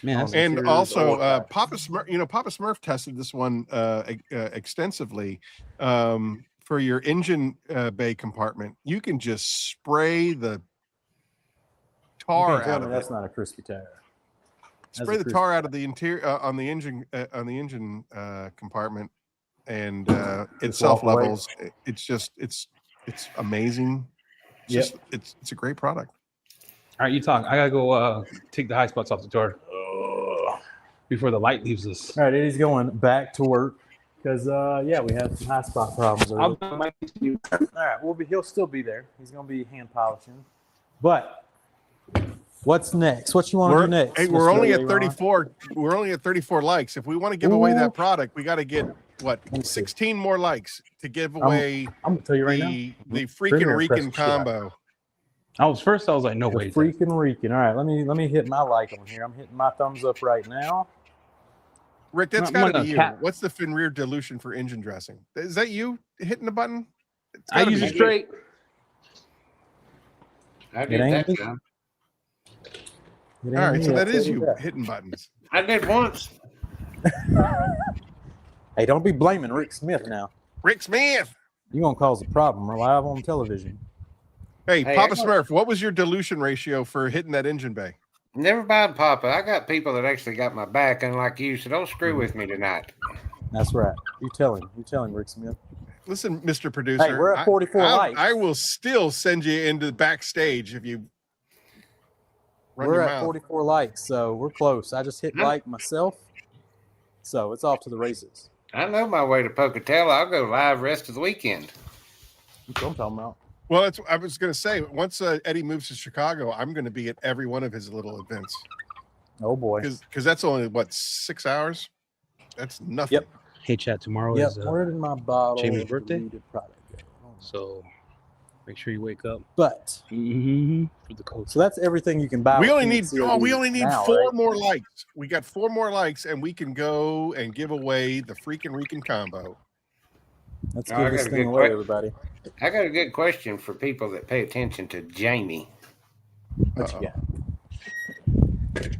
Speaker 2: Man, that's
Speaker 1: And
Speaker 3: interiors
Speaker 1: also,
Speaker 3: or
Speaker 1: Papa Smurf, Papa Smurf tested this one extensively for your engine bay compartment. You can just spray the tar
Speaker 3: tell
Speaker 1: out
Speaker 3: me
Speaker 1: of
Speaker 3: that's
Speaker 1: it.
Speaker 3: not a crispy tire.
Speaker 1: Spray the tar out of the interior on the engine compartment, and it
Speaker 3: Just
Speaker 1: self
Speaker 3: walk away.
Speaker 1: levels. It's amazing. It's a great product.
Speaker 2: All right, you talk. I gotta go take the high spots off the THOR before the light leaves us.
Speaker 3: All right, Eddie's going back to work because we had some high spot problems earlier. All right, he'll still be there. He's gonna be hand polishing. But what's next? What you want to do next?
Speaker 1: Hey, we're
Speaker 3: Mr.
Speaker 1: only at
Speaker 3: Aaron?
Speaker 1: 34. We're only at 34 likes. If we want to give away
Speaker 3: Ooh.
Speaker 1: that product, we got to get what
Speaker 3: Let me see.
Speaker 1: 16 more likes to give away
Speaker 3: I'm gonna tell you right now.
Speaker 1: the freaking
Speaker 3: Premier
Speaker 1: Rican
Speaker 3: impressed the shit out of
Speaker 1: combo.
Speaker 2: I was like, no
Speaker 3: The
Speaker 2: way.
Speaker 3: freaking Rican. All right, let me hit my like on here. I'm hitting my thumbs up right now.
Speaker 1: Rick, that's
Speaker 2: I'm
Speaker 1: got to
Speaker 2: gonna
Speaker 1: be you.
Speaker 2: cap-
Speaker 1: What's the Finrear dilution for engine dressing? Is that you hitting the button? It's
Speaker 2: I
Speaker 1: gotta
Speaker 2: use
Speaker 1: be
Speaker 2: it
Speaker 1: you.
Speaker 2: straight.
Speaker 4: I
Speaker 3: It
Speaker 4: did
Speaker 3: ain't
Speaker 4: that
Speaker 3: me.
Speaker 4: time.
Speaker 3: It ain't
Speaker 1: All right,
Speaker 3: me,
Speaker 1: so
Speaker 3: I'll
Speaker 1: that
Speaker 3: tell
Speaker 1: is you
Speaker 3: that.
Speaker 1: hitting buttons.
Speaker 4: I did once.
Speaker 3: Hey, don't be blaming Rick Smith now.
Speaker 1: Rick Smith.
Speaker 3: You're gonna cause a problem. We're live on television.
Speaker 1: Hey,
Speaker 4: Hey,
Speaker 1: Papa
Speaker 4: I-
Speaker 1: Smurf, what was your dilution ratio for hitting that engine bay?
Speaker 4: Never mind, Papa. I got people that actually got my back, unlike you, so don't screw with me tonight.
Speaker 3: That's right. You tell him. You tell him, Rick Smith.
Speaker 1: Listen, Mr. Producer.
Speaker 3: Hey, we're at 44 likes.
Speaker 1: I will still send you into the backstage if you run
Speaker 3: We're
Speaker 1: your
Speaker 3: at
Speaker 1: mouth.
Speaker 3: 44 likes, so we're close. I just hit
Speaker 4: Yeah.
Speaker 3: like myself, so it's off to the races.
Speaker 4: I know my way to Pocatello. I'll go live rest of the weekend.
Speaker 3: That's what I'm talking about.
Speaker 1: Well, I was going to say, once Eddie moves to Chicago, I'm going to be at every one of his little events.
Speaker 3: Oh boy.
Speaker 1: Because that's only, what, 6 hours? That's nothing.
Speaker 3: Yep.
Speaker 2: Hey, chat. Tomorrow
Speaker 3: Yep.
Speaker 2: is
Speaker 3: Where did my bottle
Speaker 2: Jamie's
Speaker 3: of
Speaker 2: birthday?
Speaker 3: deleted product go?
Speaker 2: so make sure you wake up
Speaker 3: But
Speaker 2: for the coach.
Speaker 3: so that's everything you can buy.
Speaker 1: We
Speaker 3: with
Speaker 1: only need
Speaker 3: Phoenix E.O.D. now,
Speaker 1: 4
Speaker 3: right?
Speaker 1: more likes. We got 4 more likes, and we can go and give away the freaking Rican combo.
Speaker 3: Let's
Speaker 4: Oh, I
Speaker 3: give this
Speaker 4: got a
Speaker 3: thing
Speaker 4: good
Speaker 3: away,
Speaker 4: que-
Speaker 3: everybody.
Speaker 4: I got a good question for people that pay attention to Jamie.
Speaker 3: What you got?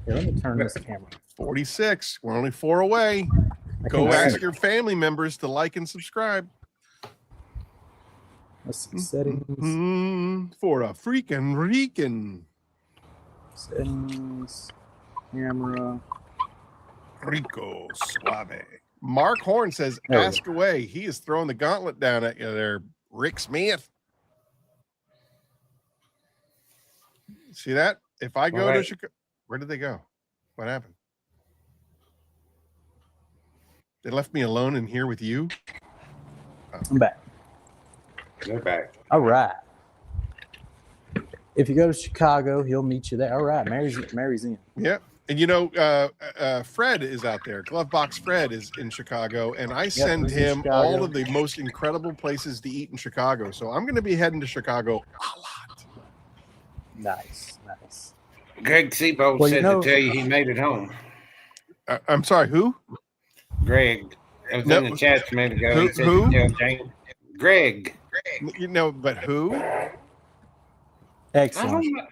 Speaker 3: Here, let me turn this camera.
Speaker 1: 46. We're only 4 away.
Speaker 3: I
Speaker 1: Go
Speaker 3: can't see
Speaker 1: ask
Speaker 3: it.
Speaker 1: your family members to like and subscribe.
Speaker 3: Let's see. Settings.
Speaker 1: For a freaking Rican.
Speaker 3: Settings. Camera.
Speaker 1: Rico Suave. Mark Horn says,
Speaker 3: There we go.
Speaker 1: ask away. He is throwing the gauntlet down at you there, Rick Smith. See that? If I go to
Speaker 4: Right.
Speaker 1: Chicago, where did they go? What happened? They left me alone in here with you?
Speaker 3: I'm back.
Speaker 4: They're back.
Speaker 3: All right. If you go to Chicago, he'll meet you there. All right. Mary's in.
Speaker 1: Yep. And you know, Fred is out there. Glovebox Fred is in Chicago, and I send
Speaker 3: he's in
Speaker 1: him
Speaker 3: Chicago.
Speaker 1: all of the most incredible places to eat in Chicago. So I'm going to be heading to Chicago a lot.
Speaker 3: Nice. Nice.
Speaker 4: Greg Seabold
Speaker 3: Well, you
Speaker 4: said
Speaker 3: know-
Speaker 4: to tell you he made it home.
Speaker 1: I'm sorry, who?
Speaker 4: Greg. I was
Speaker 1: No.
Speaker 4: in the chat a minute ago.
Speaker 1: Who-
Speaker 4: He said
Speaker 1: who?
Speaker 4: to tell Jamie. Greg.
Speaker 1: You know, but who?
Speaker 4: I
Speaker 3: Excellent.
Speaker 4: don't know.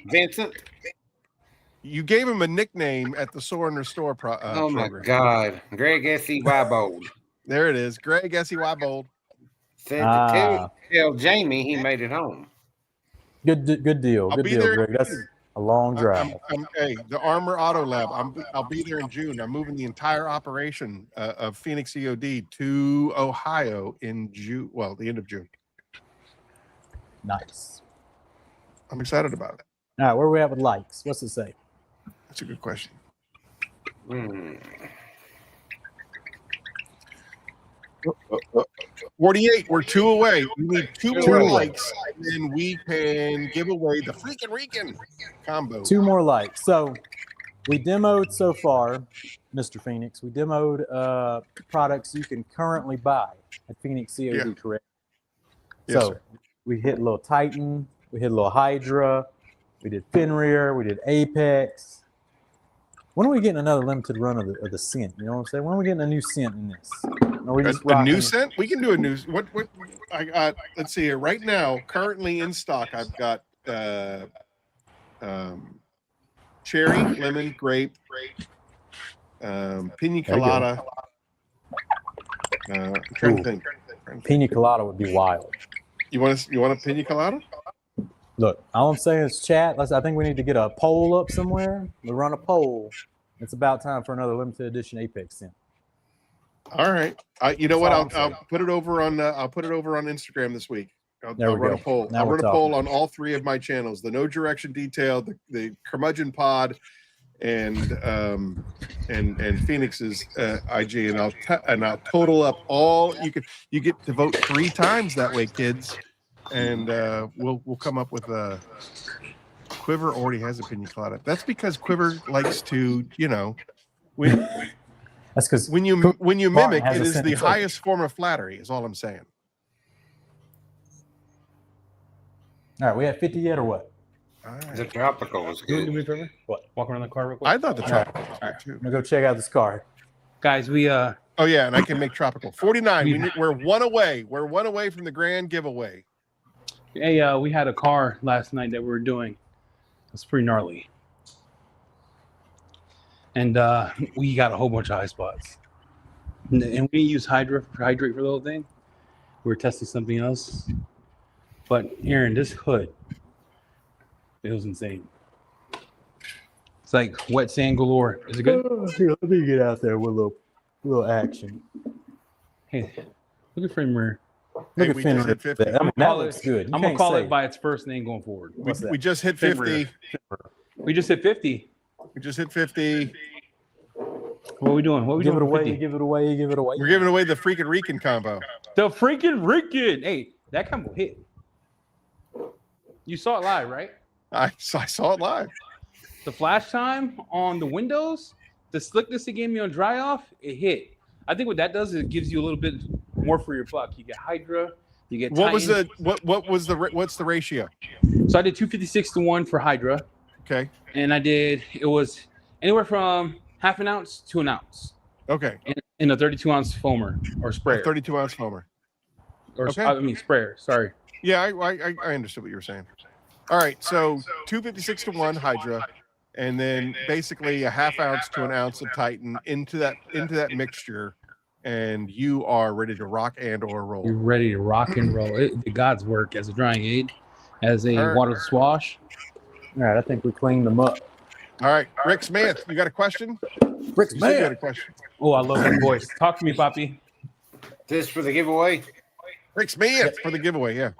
Speaker 4: Vincent.
Speaker 1: You gave him a nickname at the Soar and Restore
Speaker 4: Oh my
Speaker 1: program.
Speaker 4: God. Greg S.E.Y.
Speaker 1: There it is. Greg S.E.Y. Bold.
Speaker 4: Said to
Speaker 3: Ah.
Speaker 4: tell Jamie he made it home.
Speaker 3: Good deal.
Speaker 1: I'll
Speaker 3: Good
Speaker 1: be
Speaker 3: deal,
Speaker 1: there.
Speaker 3: Greg. That's a long drive.
Speaker 1: Hey, the Armor Auto Lab. I'll be there in June. I'm moving the entire operation of Phoenix E.O.D. to Ohio in June. Well, the end of June.
Speaker 3: Nice.
Speaker 1: I'm excited about it.
Speaker 3: All right, where are we at with likes? What's it say?
Speaker 1: That's a good question.
Speaker 4: Hmm.
Speaker 1: 48. We're 2 away. We need 2
Speaker 4: Two
Speaker 1: more
Speaker 4: away.
Speaker 1: likes, and then we can give away the freaking Rican combo.
Speaker 3: 2 more likes. So we demoed so far, Mr. Phoenix. We demoed products you can currently buy at Phoenix E.O.D.
Speaker 1: Yeah.
Speaker 3: Correct?
Speaker 1: Yes,
Speaker 3: So
Speaker 1: sir.
Speaker 3: we hit a little Titan. We hit a little Hydra. We did Finrear. We did Apex. When are we getting another limited run of the scent? You know what I'm saying? When are we getting a new scent in this? Or are we just
Speaker 1: A new
Speaker 3: rocking-
Speaker 1: scent? We can do a new. What I got? Let's see here. Right now, currently in stock, I've got cherry, lemon, grape, pina
Speaker 3: There you go.
Speaker 1: colada. I'm trying to
Speaker 3: Ooh.
Speaker 1: think.
Speaker 3: Pina colada would be wild.
Speaker 1: You want a pina colada?
Speaker 3: Look, all I'm saying is chat. I think we need to get a poll up somewhere. We run a poll. It's about time for another limited edition Apex sim.
Speaker 1: All right. You know
Speaker 3: That's
Speaker 1: what?
Speaker 3: all I'm saying.
Speaker 1: I'll put it over on Instagram this week.
Speaker 3: There
Speaker 1: I'll
Speaker 3: we
Speaker 1: run
Speaker 3: go.
Speaker 1: a poll.
Speaker 3: Now
Speaker 1: I'll
Speaker 3: we're
Speaker 1: run a
Speaker 3: talking.
Speaker 1: poll on all 3 of my channels: the No Direction Detail, the Curmudgeon Pod, and Phoenix's IG, and I'll total up all. You get to vote 3 times that way, kids, and we'll come up with a. Quiver already has a pina colada. That's because Quiver likes to, when
Speaker 3: That's because
Speaker 1: when you mimic,
Speaker 3: has
Speaker 1: it
Speaker 3: a
Speaker 1: is the
Speaker 3: sentence
Speaker 1: highest form of flattery. Is all I'm saying.
Speaker 3: all right. We have 50 yet or what?
Speaker 1: All right.
Speaker 4: The tropical was
Speaker 2: You want to do
Speaker 4: good.
Speaker 2: me a favor? What? Walk around the car real quick.
Speaker 1: I thought the tropical was
Speaker 2: All right.
Speaker 1: good too.
Speaker 3: I'm gonna go check out this car.
Speaker 2: Guys, we
Speaker 1: Oh yeah, and I can make tropical 49. We're 1 away. We're 1 away from the grand giveaway.
Speaker 2: hey we had a car last night that we were doing. It's pretty gnarly. And we got a whole bunch of high spots. And we use hydrate for the whole thing. We were testing something else. But Aaron, this hood, it was insane. It's like wet sand galore. Is it good?
Speaker 3: Here, let me get out there with a little action.
Speaker 2: Hey, look at frame mirror.
Speaker 1: Hey,
Speaker 3: Look
Speaker 1: we
Speaker 3: at
Speaker 1: just hit 50.
Speaker 3: I mean, that looks good.
Speaker 2: I'm gonna call it by its first name going forward.
Speaker 1: We just hit 50.
Speaker 2: We just hit 50.
Speaker 1: We just hit 50.
Speaker 2: What are we doing? What are we
Speaker 3: Give
Speaker 2: doing?
Speaker 3: it
Speaker 2: for
Speaker 3: away.
Speaker 2: 50?
Speaker 3: Give it away. Give it away.
Speaker 1: We're giving away the freaking Rican combo.
Speaker 2: The freaking Rican. Hey, that combo hit. You saw it live, right?
Speaker 1: I saw it live.
Speaker 2: The flash time on the windows, the slickness it gave me on dry off, it hit. I think what that does is it gives you a little bit more for your buck. You get Hydra, you get
Speaker 1: What was
Speaker 2: Titan.
Speaker 1: what's the ratio?
Speaker 2: So I did 256 to 1 for Hydra,
Speaker 1: Okay.
Speaker 2: and it was anywhere from half an ounce to an ounce
Speaker 1: Okay.
Speaker 2: in a 32-ounce foamer or sprayer.
Speaker 1: 32-ounce foamer.
Speaker 2: Or
Speaker 1: Okay.
Speaker 2: I mean sprayer. Sorry.
Speaker 1: Yeah, I understood what you were saying. All right, so 256 to 1 Hydra, and then basically a half ounce to an ounce of Titan into that mixture, and you are ready to rock and or
Speaker 2: You're
Speaker 1: roll.
Speaker 2: ready to rock and roll. It did God's work as a drying aid, as a
Speaker 1: All right.
Speaker 2: water swash.
Speaker 3: All right, I think we cleaned them up.
Speaker 1: All right, Rick Smith, you got a question?
Speaker 3: Rick
Speaker 1: You said you had a
Speaker 3: Smith.
Speaker 1: question.
Speaker 2: Oh, I love that voice. Talk to me, Poppy.
Speaker 4: This for the giveaway.
Speaker 1: Rick Smith for the giveaway. Yeah.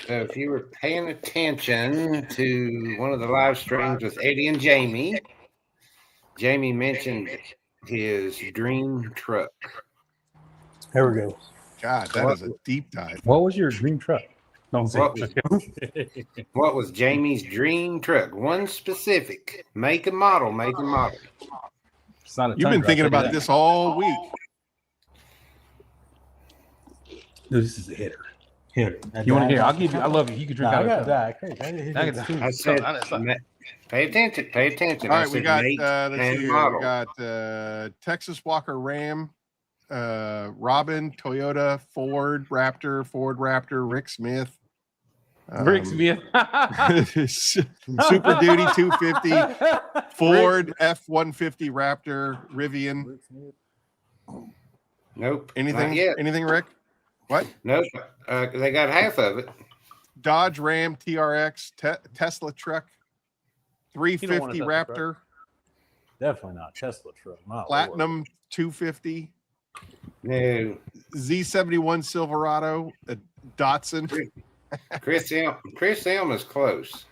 Speaker 4: So if you were paying attention to one of the live streams with Eddie and Jamie, Jamie mentioned his dream truck.
Speaker 3: There we go.
Speaker 1: God, that is a deep dive.
Speaker 2: What was your dream truck? Don't say
Speaker 4: What, what was Jamie's dream truck? One specific make and model,
Speaker 2: It's not a
Speaker 1: You've been
Speaker 2: Tundra,
Speaker 1: thinking
Speaker 2: I'll tell
Speaker 1: about
Speaker 2: you
Speaker 1: this all week.
Speaker 2: that. This is a hitter.
Speaker 3: Here.
Speaker 2: You want to hear? I'll give you. I love you. You can drink
Speaker 3: I
Speaker 2: out
Speaker 3: got
Speaker 2: of
Speaker 3: that.
Speaker 2: it.
Speaker 4: I said, pay attention.
Speaker 1: All
Speaker 4: I
Speaker 1: right, we
Speaker 4: said
Speaker 1: got
Speaker 4: make
Speaker 1: let's see
Speaker 4: and
Speaker 1: here.
Speaker 4: model.
Speaker 1: We got Texas Walker Ram, Robin, Toyota, Ford Raptor, Rick Smith.
Speaker 2: Rick Smith.
Speaker 1: Super Duty 250, Ford F-150 Raptor, Rivian.
Speaker 4: Nope.
Speaker 1: Anything?
Speaker 4: Not yet.
Speaker 1: Anything, Rick? What?
Speaker 4: Nope. They got half of it.
Speaker 1: Dodge Ram TRX, Tesla truck,
Speaker 2: You don't want a
Speaker 1: 350
Speaker 2: Tesla
Speaker 1: Raptor,
Speaker 2: truck.
Speaker 3: Definitely not Tesla truck. My Lord.
Speaker 1: Platinum 250,
Speaker 4: No.
Speaker 1: Z71 Silverado, a Datsun.
Speaker 4: Chris M is close.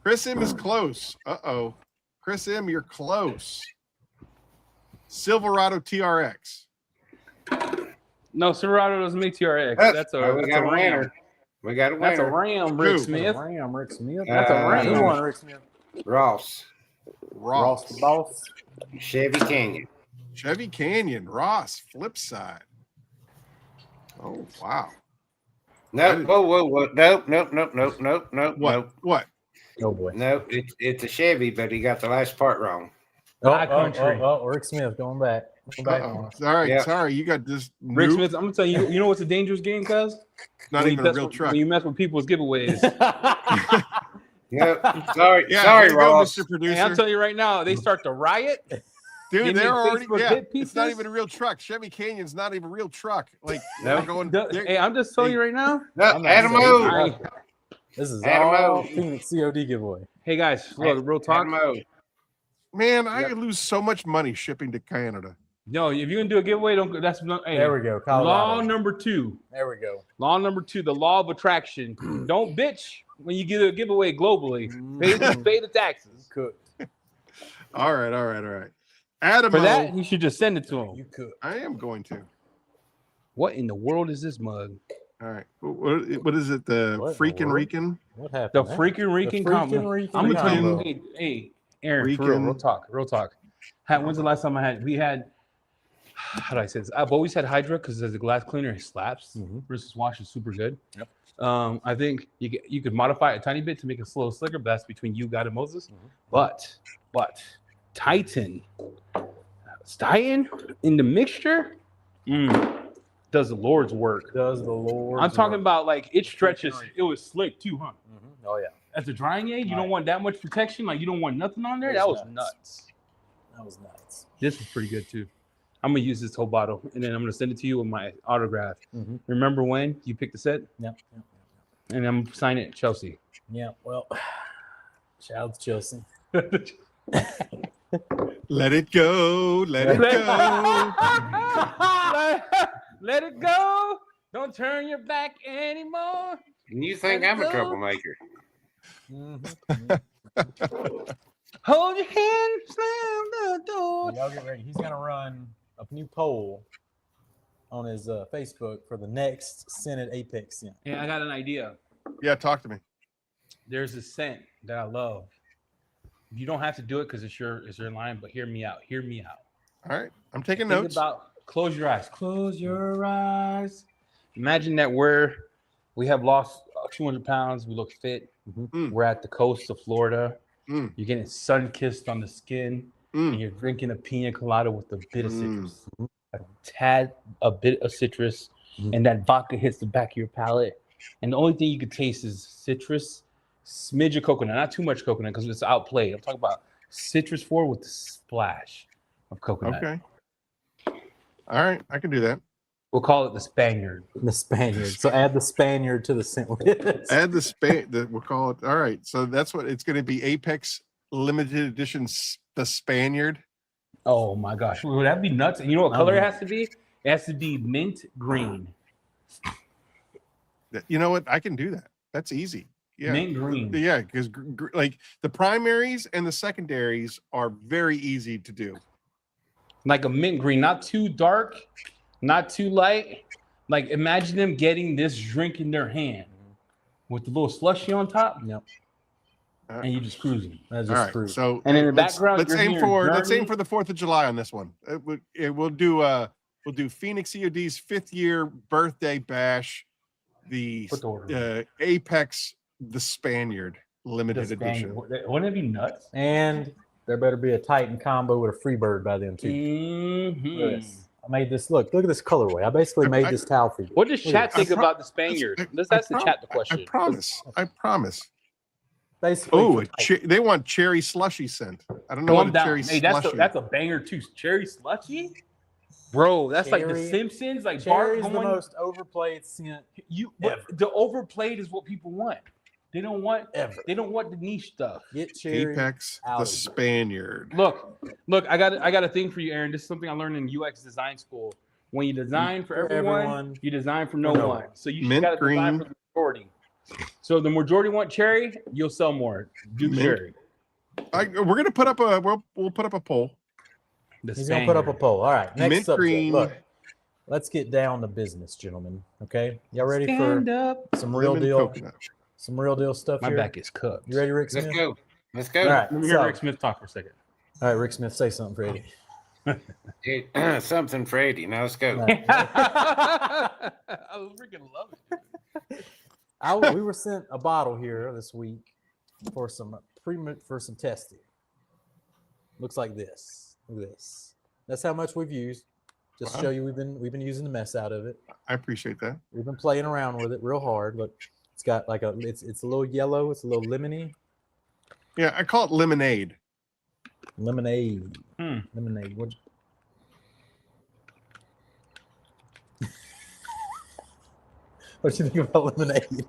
Speaker 1: Chris M is close. Uh-oh. Chris M, you're close. Silverado TRX.
Speaker 2: No, Silverado doesn't make TRX. That's a
Speaker 4: we
Speaker 2: that's
Speaker 4: got
Speaker 2: a
Speaker 4: a
Speaker 2: Ram.
Speaker 4: winner. We got a
Speaker 2: That's a
Speaker 4: winner.
Speaker 2: Ram, Rick
Speaker 1: Who?
Speaker 2: Smith.
Speaker 3: Ram, Rick Smith.
Speaker 2: That's a Ram.
Speaker 3: Who won, Rick Smith?
Speaker 4: Ross.
Speaker 1: Ross.
Speaker 3: the boss.
Speaker 4: Chevy Canyon.
Speaker 1: Chevy Canyon. Ross. Flip side. Oh, wow.
Speaker 4: No, whoa. Nope.
Speaker 1: What?
Speaker 3: Oh boy.
Speaker 4: No, it's a Chevy, but he got the last part wrong.
Speaker 2: High country.
Speaker 3: Rick Smith going back. Going back.
Speaker 1: Uh-oh. All right,
Speaker 4: Yeah.
Speaker 1: sorry. You got this.
Speaker 2: Rick
Speaker 1: noob.
Speaker 2: Smith, I'm gonna tell you. You know what's a dangerous game, cuz?
Speaker 1: Not
Speaker 2: When
Speaker 1: even
Speaker 2: you
Speaker 1: a
Speaker 2: mess
Speaker 1: real
Speaker 2: with-
Speaker 1: truck.
Speaker 2: When you mess with people's giveaways.
Speaker 4: Yep. Sorry,
Speaker 1: Yeah,
Speaker 4: sorry,
Speaker 1: way to go,
Speaker 4: Ross.
Speaker 1: Mr. Producer.
Speaker 2: Hey, I'm telling you right now, they start to riot.
Speaker 1: Dude,
Speaker 2: Give me
Speaker 1: they're already,
Speaker 2: Facebook
Speaker 1: yeah,
Speaker 2: hit
Speaker 1: it's not
Speaker 2: pieces.
Speaker 1: even a real truck. Chevy Canyon's not even a real truck. Like,
Speaker 4: No.
Speaker 1: they're going, they're-
Speaker 2: Hey, I'm just telling you right now.
Speaker 4: No,
Speaker 3: I'm not
Speaker 4: Adamo.
Speaker 3: saying- This is
Speaker 4: Adamo.
Speaker 3: all Phoenix E.O.D giveaway.
Speaker 2: Hey guys, look, real talk.
Speaker 4: Adamo.
Speaker 1: Man, I
Speaker 2: Yep.
Speaker 1: could lose so much money shipping to Canada.
Speaker 2: No, if you're gonna do a giveaway, don't. That's not. Hey,
Speaker 3: There we go. Colorado.
Speaker 2: law number 2.
Speaker 3: There we go.
Speaker 2: Law number 2, the law of attraction. Don't bitch when you get a giveaway globally. Pay the taxes.
Speaker 3: Could.
Speaker 1: All right. Adamo.
Speaker 2: For that, you should just send it to him.
Speaker 3: You could.
Speaker 1: I am going to.
Speaker 2: What in the world is this mug?
Speaker 1: All right. What is it? The
Speaker 3: What in the
Speaker 1: freaking
Speaker 3: world?
Speaker 1: Rican?
Speaker 3: What
Speaker 2: The
Speaker 3: happened?
Speaker 2: freaking Rican combo.
Speaker 3: Rican
Speaker 2: I'm gonna tell you,
Speaker 3: combo.
Speaker 2: hey, Aaron, for real talk. When's the last time we had? How do I say this? I've always had Hydra because there's a glass cleaner, it slaps versus wash is super good.
Speaker 3: Yep.
Speaker 2: I think you could modify it a tiny bit to make it a little slicker, but that's between you, God, and Moses. But Titan in the mixture does the Lord's work.
Speaker 3: Does the Lord?
Speaker 2: I'm talking about like it stretches. It was slick too, huh?
Speaker 3: Oh yeah.
Speaker 2: At the drying aid, you don't want that much protection. Like you don't want nothing on there. That was nuts.
Speaker 3: That was nuts.
Speaker 2: This is pretty good too. I'm gonna use this whole bottle and then I'm gonna send it to you with my autograph. Remember when you picked the set?
Speaker 3: Yep.
Speaker 2: And I'm gonna sign it Chelsea.
Speaker 3: Yeah. Well, shout out to Chelsea.
Speaker 1: Let it go. Let it go.
Speaker 2: Let it go. Don't turn your back anymore.
Speaker 4: And you think I'm a troublemaker?
Speaker 2: Hold your hand, slam the door.
Speaker 3: Y'all get ready. He's gonna run a new poll on his Facebook for the next Senate Apex scent.
Speaker 2: Yeah, I got an idea.
Speaker 1: Yeah, talk to me.
Speaker 2: There's a scent that I love. You don't have to do it because it's your line, but hear me out.
Speaker 1: All right. I'm taking
Speaker 2: Think
Speaker 1: notes.
Speaker 2: close your eyes. Close your eyes. Imagine that we have lost 200 pounds. We look fit. We're at the coast of Florida. You're getting sun-kissed on the skin. And you're drinking a pina colada with a bit of citrus. A bit of citrus. And that vodka hits the back of your palate. And the only thing you can taste is citrus, smidge of coconut. Not too much coconut because it's outplayed. I'm talking about citrus forward with a splash of coconut.
Speaker 1: Okay. All right. I can do that.
Speaker 2: We'll call it the Spaniard.
Speaker 3: The Spaniard. So add the Spaniard to the scent list.
Speaker 1: Add we'll call it. All right. So that's what it's going to be. Apex limited edition, the Spaniard.
Speaker 2: Oh my gosh. Would that be nuts? And you know what color it has to be? It has to be mint green.
Speaker 1: You know what? I can do that. That's easy. Yeah.
Speaker 2: Mint green.
Speaker 1: Yeah. Because like the primaries and the secondaries are very easy to do.
Speaker 2: Like a mint green, not too dark, not too light. Like imagine them getting this drink in their hand with the little slushy on top.
Speaker 3: Yep.
Speaker 2: And you just cruising.
Speaker 3: That's
Speaker 1: All
Speaker 3: just
Speaker 1: right.
Speaker 3: fruit.
Speaker 1: So
Speaker 2: and in the background,
Speaker 1: let's aim for the 4th of July on this one. We'll do Phoenix E.O.D's 5th year birthday bash, the Apex the Spaniard limited edition.
Speaker 2: Wouldn't it be nuts?
Speaker 3: And there better be a Titan combo with a free bird by then too. I made this. Look at this colorway. I basically made this towel for you.
Speaker 2: What does chat think about the Spaniard? Let's ask the chat the question.
Speaker 1: I promise.
Speaker 3: Basically,
Speaker 1: oh, they want cherry slushy scent. I don't know what a cherry slushy.
Speaker 2: That's a banger too. Cherry slushy, bro. That's like the Simpsons. Like
Speaker 3: cherry is the most overplayed scent.
Speaker 2: The overplayed is what people want. They don't want They don't want the niche stuff.
Speaker 3: Get cherry.
Speaker 1: Apex the Spaniard.
Speaker 2: Look. I got a thing for you, Aaron. This is something I learned in UX design school. When you design for everyone, you design for no one. So you got to design for the majority. So the majority want cherry, you'll sell more. Do cherry.
Speaker 1: We're gonna put up we'll put up a poll.
Speaker 3: He's gonna put up a poll. All right. Next
Speaker 1: mint
Speaker 3: subject.
Speaker 1: green.
Speaker 3: Look, let's get down to business, gentlemen. Okay, y'all ready for some real deal?
Speaker 1: Coconut.
Speaker 3: Some real deal stuff here.
Speaker 2: My back is cooked.
Speaker 3: You ready, Rick Smith?
Speaker 4: Let's go.
Speaker 3: All right.
Speaker 2: Let me hear Rick Smith talk for a second.
Speaker 3: All right, Rick Smith, say something for Eddie.
Speaker 4: Something for Eddie. Now let's go.
Speaker 2: I freaking love it.
Speaker 3: We were sent a bottle here this week for some testing. Looks like this. Look at this. That's how much we've used. Just to show you, we've been using the mess out of it.
Speaker 1: I appreciate that.
Speaker 3: We've been playing around with it real hard. Look, it's got like it's a little yellow. It's a little lemony.
Speaker 1: Yeah, I call it lemonade.
Speaker 3: Lemonade. Lemonade. What do you think about lemonade?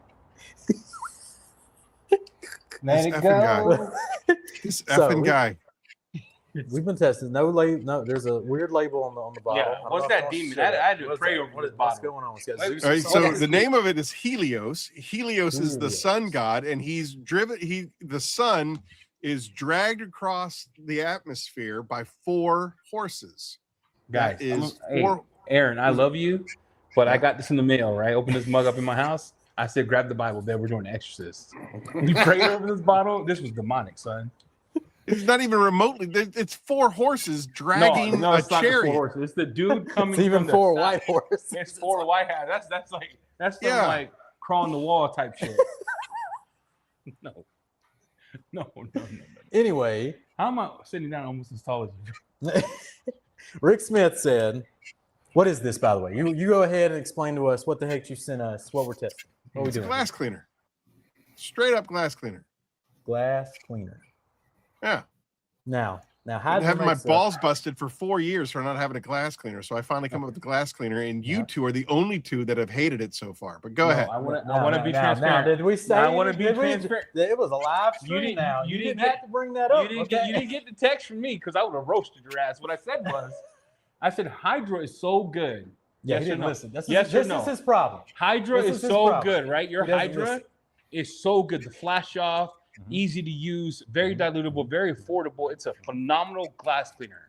Speaker 2: Let
Speaker 1: This
Speaker 2: it
Speaker 1: effing guy.
Speaker 2: go.
Speaker 1: This
Speaker 3: So,
Speaker 1: effing guy.
Speaker 3: We've been testing. No label. No, there's a weird label on the bottle.
Speaker 2: Yeah,
Speaker 3: I don't
Speaker 2: what's
Speaker 3: know if
Speaker 2: that
Speaker 3: you
Speaker 2: demon?
Speaker 3: want to show
Speaker 2: I had to
Speaker 3: What is
Speaker 2: pray
Speaker 3: that?
Speaker 2: over this
Speaker 3: What's
Speaker 2: bottle.
Speaker 3: going on? It's got
Speaker 2: Wait,
Speaker 3: Zeus
Speaker 1: All right,
Speaker 3: and
Speaker 1: so
Speaker 3: something.
Speaker 1: the name of it is Helios. Helios is the sun god, and he's driven. The sun is dragged across the atmosphere by 4 horses.
Speaker 2: Guys,
Speaker 1: That is
Speaker 2: hey,
Speaker 1: 4.
Speaker 2: Aaron, I love you, but I
Speaker 1: Yeah.
Speaker 2: got this in the mail, right? Open this mug up in my house. I said, grab the Bible, babe. We're doing The Exorcist. We prayed over this bottle. This was demonic, son.
Speaker 1: It's not even remotely. It's 4 horses dragging
Speaker 2: no,
Speaker 1: a
Speaker 2: it's not the 4
Speaker 1: chariot.
Speaker 2: horses. It's the dude coming.
Speaker 3: It's even
Speaker 2: from the
Speaker 3: 4
Speaker 2: side.
Speaker 3: white horses.
Speaker 2: It's 4 white hats. That's some
Speaker 1: Yeah.
Speaker 2: like crawling the wall type shit. No.
Speaker 3: Anyway,
Speaker 2: How am I sitting down almost as tall as you?
Speaker 3: Rick Smith said, "What is this, by the way? You go ahead and explain to us what the heck you sent us. What we're testing. What are we
Speaker 1: It's a
Speaker 3: doing?
Speaker 1: glass cleaner. Straight up glass cleaner.
Speaker 3: Glass cleaner.
Speaker 1: Yeah.
Speaker 3: Now,
Speaker 1: I've
Speaker 3: how
Speaker 1: been having my balls busted for 4 years for not having a glass cleaner. So I finally come up with the glass cleaner, and you two are the only 2 that have hated it so far. But go ahead.
Speaker 2: I want to be transparent.
Speaker 3: Now, did we say?
Speaker 2: I want to be
Speaker 3: did we-
Speaker 2: transparent.
Speaker 3: It was a live stream.
Speaker 2: didn't-
Speaker 3: now
Speaker 2: you
Speaker 3: you
Speaker 2: didn't
Speaker 3: didn't
Speaker 2: get-
Speaker 3: have to bring that up.
Speaker 2: You didn't get the text from me because I would have roasted your ass. What I said was, I said Hydra is so good.
Speaker 3: Yeah,
Speaker 2: Yes
Speaker 3: he
Speaker 2: or
Speaker 3: didn't
Speaker 2: no?
Speaker 3: listen. This
Speaker 2: Yes or
Speaker 3: is
Speaker 2: no?
Speaker 3: his problem.
Speaker 2: Hydra
Speaker 3: This
Speaker 2: is
Speaker 3: is his
Speaker 2: so
Speaker 3: problem.
Speaker 2: good, right? Your
Speaker 3: He doesn't
Speaker 2: Hydra
Speaker 3: listen.
Speaker 2: is so good. The flash off,
Speaker 3: Mhm.
Speaker 2: easy to use, very dilutable, very affordable. It's a phenomenal glass cleaner.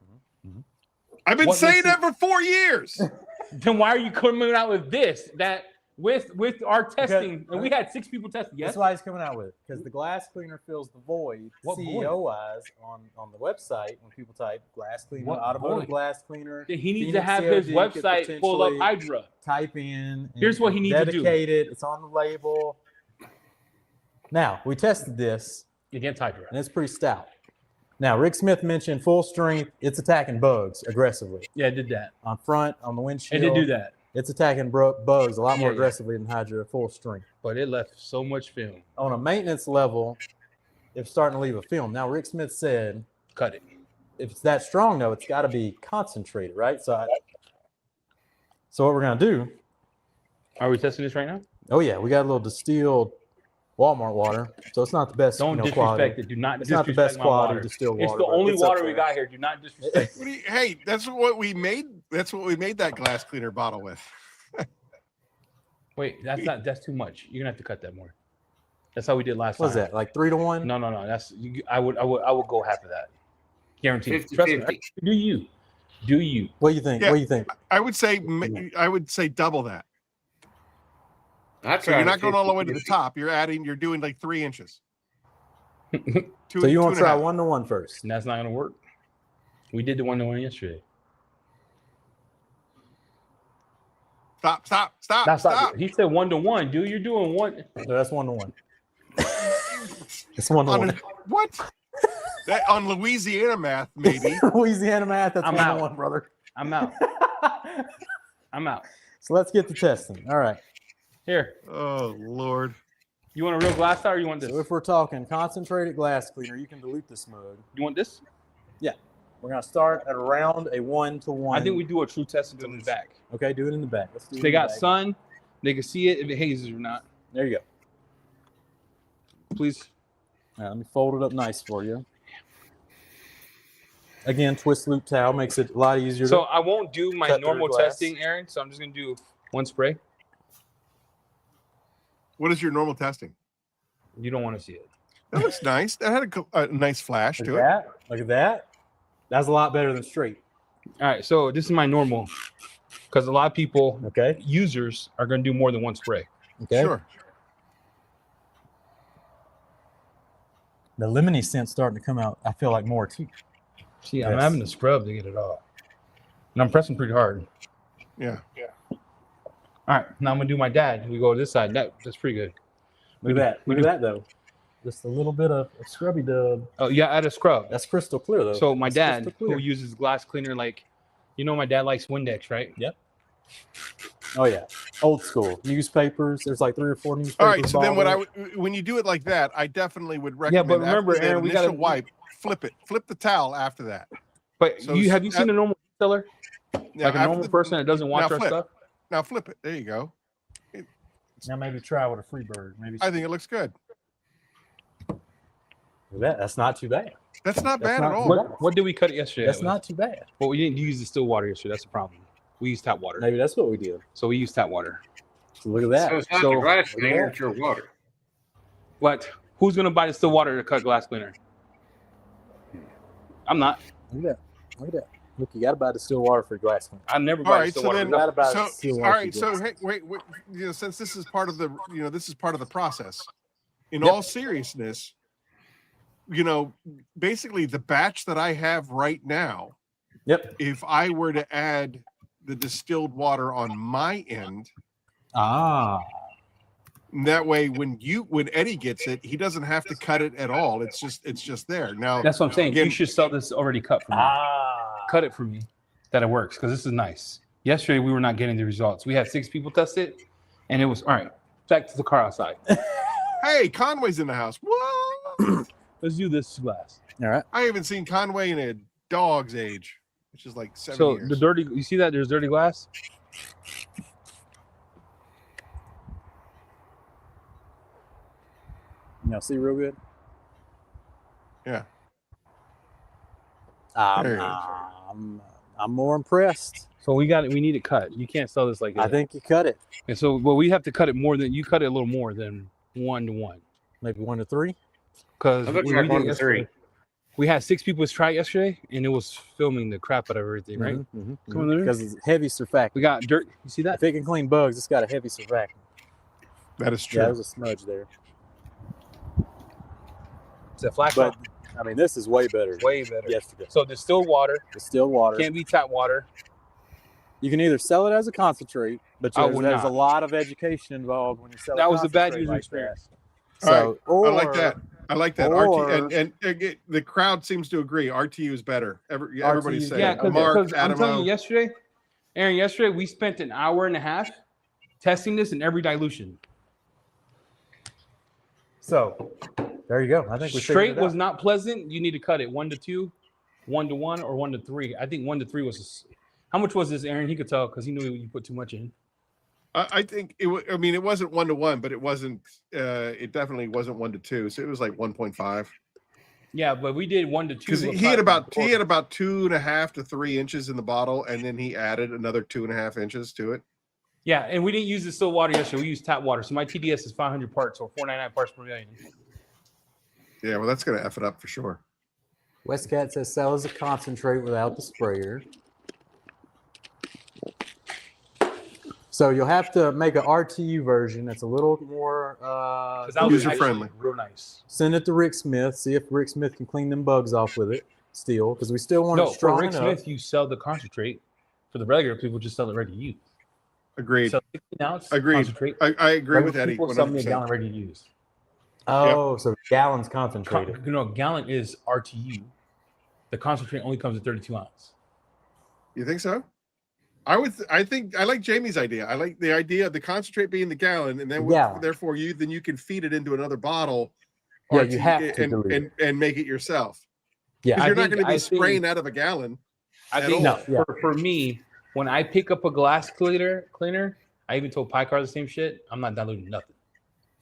Speaker 1: I've been
Speaker 2: What
Speaker 1: saying
Speaker 2: makes
Speaker 1: that for 4 years.
Speaker 2: Then why are you coming out with this? That with our testing, and we had 6 people tested. Yes.
Speaker 3: That's why he's coming out with it, because the glass cleaner fills the void.
Speaker 2: What
Speaker 3: CEO-wise on the website when people type glass cleaner,
Speaker 2: What
Speaker 3: automotive
Speaker 2: void?
Speaker 3: glass cleaner.
Speaker 2: He needs
Speaker 3: Phoenix
Speaker 2: to have his
Speaker 3: E.O.D. could
Speaker 2: website full of
Speaker 3: potentially
Speaker 2: Hydra.
Speaker 3: Type in. and
Speaker 2: Here's what he needs to do.
Speaker 3: dedicate it. It's on the label. Now we tested this,
Speaker 2: Against Hydra.
Speaker 3: and it's pretty stout. Now Rick Smith mentioned full strength. It's attacking bugs aggressively
Speaker 2: Yeah, it did that.
Speaker 3: on front, on the
Speaker 2: It
Speaker 3: windshield.
Speaker 2: did do that,
Speaker 3: It's attacking bugs a lot more
Speaker 2: Yeah, yeah.
Speaker 3: aggressively than Hydra full strength.
Speaker 2: but it left so much film.
Speaker 3: On a maintenance level, it's starting to leave a film. Now, Rick Smith said,
Speaker 2: Cut it.
Speaker 3: if it's that strong, though, it's got to be concentrated, right? So what we're going to do,
Speaker 2: Are we testing this right now?
Speaker 3: oh, yeah, we got a little distilled Walmart water. So it's not the best
Speaker 2: Don't disrespect
Speaker 3: quality.
Speaker 2: it. Do not
Speaker 3: It's not the
Speaker 2: disrespect
Speaker 3: best
Speaker 2: my
Speaker 3: quality
Speaker 2: water.
Speaker 3: distilled water.
Speaker 2: It's the
Speaker 3: but
Speaker 2: only
Speaker 3: it's up
Speaker 2: water we
Speaker 3: there.
Speaker 2: got here. Do not disrespect.
Speaker 1: What do you, hey, that's what we made. That's what we made that glass cleaner bottle with.
Speaker 2: Wait, that's too much. You're gonna have to cut that more. That's how we did last
Speaker 3: What's
Speaker 2: time.
Speaker 3: that, like 3-1?
Speaker 2: No. That's I would go half of that. Guaranteed.
Speaker 4: 50-50.
Speaker 2: Trust me. Do you?
Speaker 3: What do you think?
Speaker 1: Yeah.
Speaker 3: What do you think?
Speaker 1: I would say double that.
Speaker 4: That's
Speaker 1: So you're not going all the way to the top. You're doing like 3 inches.
Speaker 3: So you want to try
Speaker 1: 2.5.
Speaker 3: 1-to-1 first?
Speaker 2: And that's not gonna work. We did the 1-to-1 yesterday.
Speaker 1: Stop.
Speaker 2: He said 1-to-1, dude. You're doing one.
Speaker 3: No, that's 1-to-1. It's 1-to-1.
Speaker 1: What? That on Louisiana math, maybe.
Speaker 3: Louisiana math, that's
Speaker 2: I'm
Speaker 3: 1-to-1,
Speaker 2: out.
Speaker 3: brother.
Speaker 2: I'm out. I'm out.
Speaker 3: So let's get to testing. All right.
Speaker 2: Here.
Speaker 1: Oh Lord.
Speaker 2: You want a real glass tower or you want this?
Speaker 3: So if we're talking concentrated glass cleaner, you can dilute this mug.
Speaker 2: You want this?
Speaker 3: We're gonna start at around a 1-to-1.
Speaker 2: I think we do a true test until it's back.
Speaker 3: Okay, do it in the back. Let's do it
Speaker 2: They
Speaker 3: in
Speaker 2: got
Speaker 3: the back.
Speaker 2: sun. They can see it if it hazes or not.
Speaker 3: There you go.
Speaker 2: Please.
Speaker 3: All right, let me fold it up nice for you. Again, twist loop towel makes it a lot easier.
Speaker 2: So I won't do my
Speaker 3: cut through
Speaker 2: normal
Speaker 3: glass.
Speaker 2: testing, Aaron. So I'm just gonna do one spray.
Speaker 1: What is your normal testing?
Speaker 2: You don't want to see it.
Speaker 1: That looks nice. That had a nice flash
Speaker 3: Look
Speaker 1: to
Speaker 3: at
Speaker 1: it.
Speaker 3: that. Look at that. That's a lot better than straight.
Speaker 2: All right. So this is my normal, because a lot of people,
Speaker 3: Okay.
Speaker 2: users, are gonna do more than one spray.
Speaker 3: Okay.
Speaker 1: Sure.
Speaker 3: The lemony scent's starting to come out. I feel like more too.
Speaker 2: See, I'm
Speaker 3: Yes.
Speaker 2: having to scrub to get it off, and I'm pressing pretty hard.
Speaker 1: Yeah.
Speaker 2: All right. Now I'm gonna do my dad. We go to this side. That's pretty good.
Speaker 3: Look at that. Look at that though. Just a little bit of scrubby dub.
Speaker 2: Oh yeah, add a scrub.
Speaker 3: That's crystal clear though.
Speaker 2: So my
Speaker 3: That's
Speaker 2: dad,
Speaker 3: crystal clear.
Speaker 2: who uses glass cleaner, like, my dad likes Windex, right?
Speaker 3: Oh yeah, old school newspapers. There's like 3 or 4 newspapers.
Speaker 1: All right. So then,
Speaker 3: bottled.
Speaker 1: when you do it like that, I definitely would
Speaker 2: Yeah,
Speaker 1: recommend.
Speaker 2: but remember,
Speaker 1: after that
Speaker 2: Aaron, we
Speaker 1: initial
Speaker 2: gotta-
Speaker 1: wipe. Flip it. Flip the towel after that.
Speaker 2: But
Speaker 1: So
Speaker 2: have you seen a normal seller,
Speaker 1: Now,
Speaker 2: like a
Speaker 1: after
Speaker 2: normal person that doesn't watch
Speaker 1: now
Speaker 2: our
Speaker 1: flip.
Speaker 2: stuff?
Speaker 1: Now flip it. There you go.
Speaker 3: Now maybe try with a free bird. Maybe.
Speaker 1: I think it looks good.
Speaker 3: That's not too bad.
Speaker 1: That's not
Speaker 3: That's
Speaker 1: bad
Speaker 3: not
Speaker 1: at
Speaker 3: too
Speaker 1: all.
Speaker 3: bad.
Speaker 2: What did we cut it yesterday?
Speaker 3: That's not too bad.
Speaker 2: Well, we didn't use the still water yesterday. That's the problem. We used tap water.
Speaker 3: Maybe that's what we did.
Speaker 2: So we used tap water.
Speaker 3: So look at that.
Speaker 4: So it's not
Speaker 2: So-
Speaker 4: the glass
Speaker 3: Look at
Speaker 4: cleaner,
Speaker 3: that.
Speaker 4: it's your water.
Speaker 2: What? Who's gonna buy the still water to cut glass cleaner? I'm not.
Speaker 3: Look at that. Look at that. Look, you got to buy distilled water for glass cleaner.
Speaker 2: I never
Speaker 1: All
Speaker 2: buy
Speaker 1: right,
Speaker 2: still
Speaker 1: so
Speaker 2: water.
Speaker 1: then,
Speaker 3: You gotta buy
Speaker 1: so
Speaker 3: distilled
Speaker 1: all
Speaker 3: water
Speaker 1: right,
Speaker 3: for
Speaker 1: so
Speaker 3: glass.
Speaker 1: hey, wait, you know, since this is part of the, you know, this is part of the process. In
Speaker 3: Yep.
Speaker 1: all seriousness, you know, basically the batch that I have right now,
Speaker 3: Yep.
Speaker 1: if I were to add the distilled water on my end, that way when Eddie gets it, he doesn't have to cut it at all. It's just there. Now
Speaker 2: That's what I'm saying.
Speaker 1: Again-
Speaker 2: You should sell this already cut for me. Cut it for me. That it works because this is nice. Yesterday we were not getting the results. We had 6 people test it, and it was all right. Back to the car outside.
Speaker 1: Hey, Conway's in the house. What?
Speaker 2: Let's do this glass.
Speaker 3: All right.
Speaker 1: I haven't seen Conway in a dog's age, which is like 7
Speaker 2: So
Speaker 1: years.
Speaker 2: the dirty, you see that there's dirty glass.
Speaker 3: You know, see real good.
Speaker 1: Yeah.
Speaker 3: I'm,
Speaker 1: There you
Speaker 3: I'm more impressed.
Speaker 2: So we need it cut. You can't sell this like that.
Speaker 3: I think you cut it.
Speaker 2: And so, well, we have to cut it more than you cut it a little more than 1 to 1
Speaker 3: Maybe 1 to 3.
Speaker 2: because
Speaker 4: It looks like 1 to 3.
Speaker 2: We had 6 people try it yesterday, and it was filming the crap out of everything. Right? Come on, there.
Speaker 3: Because it's heavy surfactant.
Speaker 2: We got dirt. You see that?
Speaker 3: If it can clean bugs, it's got a heavy surfactant.
Speaker 1: That is true.
Speaker 3: Yeah, there's a smudge there.
Speaker 2: It's a flash.
Speaker 3: But I mean, this is way better.
Speaker 2: Way better.
Speaker 3: Yesterday.
Speaker 2: So distilled water
Speaker 3: Distilled water.
Speaker 2: can't be tap water.
Speaker 3: You can either sell it as a concentrate, but
Speaker 2: I
Speaker 3: there's,
Speaker 2: would
Speaker 3: there's a
Speaker 2: not.
Speaker 3: lot of education involved when you sell.
Speaker 2: That was a bad
Speaker 3: concentrate
Speaker 2: user
Speaker 3: like
Speaker 2: experience.
Speaker 3: that. So,
Speaker 1: I like that. I like that.
Speaker 3: or-
Speaker 1: RT and the crowd seems to agree. RTU is better. Everybody's saying.
Speaker 2: Yeah,
Speaker 1: Mark,
Speaker 2: because I'm telling
Speaker 1: Adamo.
Speaker 2: you, yesterday, Aaron, yesterday we spent an hour and a half testing this in every dilution. So
Speaker 3: there you go. I think we
Speaker 2: straight
Speaker 3: figured it
Speaker 2: was
Speaker 3: out.
Speaker 2: not pleasant. You need to cut it 1 to 2, 1 to 1, or 1 to 3. I think 1 to 3 was. How much was this, Aaron? He could tell because he knew you put too much in.
Speaker 1: I think it. I mean, it wasn't 1 to 1, but it wasn't. It definitely wasn't 1 to 2. So it was like 1.5.
Speaker 2: Yeah, but we did 1 to 2.
Speaker 1: Because he had about 2.5 to 3 inches in the bottle, and then he added another 2.5 inches to it.
Speaker 2: Yeah, and we didn't use the still water yesterday. We used tap water. So my TDS is 500 parts or 499 parts per million.
Speaker 1: Yeah, well, that's gonna F it up for sure.
Speaker 3: Westcat says sell as a concentrate without the sprayer. So you'll have to make an RTU version that's a little more
Speaker 2: Because that was
Speaker 1: User-friendly.
Speaker 2: actually real nice.
Speaker 3: Send it to Rick Smith. See if Rick Smith can clean them bugs off with it still, because we still want
Speaker 2: No,
Speaker 3: it
Speaker 2: for
Speaker 3: strong
Speaker 2: Rick
Speaker 3: enough.
Speaker 2: Smith, you sell the concentrate. For the regular people, just sell it ready to use.
Speaker 1: Agreed.
Speaker 2: Sell 16 ounce
Speaker 1: Agreed.
Speaker 2: concentrate.
Speaker 1: I agree with
Speaker 2: Regular
Speaker 1: Eddie.
Speaker 2: people sell me a
Speaker 1: 100%.
Speaker 2: gallon ready to use.
Speaker 3: Oh, so gallons concentrated.
Speaker 2: You know, gallon is RTU. The concentrate only comes in 32 ounce.
Speaker 1: You think so? I think I like Jamie's idea. I like the idea of the concentrate being the gallon, and then
Speaker 3: Gallon.
Speaker 1: therefore you can feed it into another bottle.
Speaker 3: Yeah,
Speaker 1: RT
Speaker 3: you have to dilute it.
Speaker 1: and make it yourself.
Speaker 3: Yeah,
Speaker 1: Because
Speaker 2: I
Speaker 1: you're not
Speaker 2: think-
Speaker 1: going to
Speaker 2: I
Speaker 1: be
Speaker 2: think-
Speaker 1: spraying out of a gallon.
Speaker 2: I
Speaker 1: At
Speaker 2: think
Speaker 1: all.
Speaker 3: No, yeah.
Speaker 2: for me, when I pick up a glass cleaner, I even told Pycar the same shit. I'm not diluting nothing.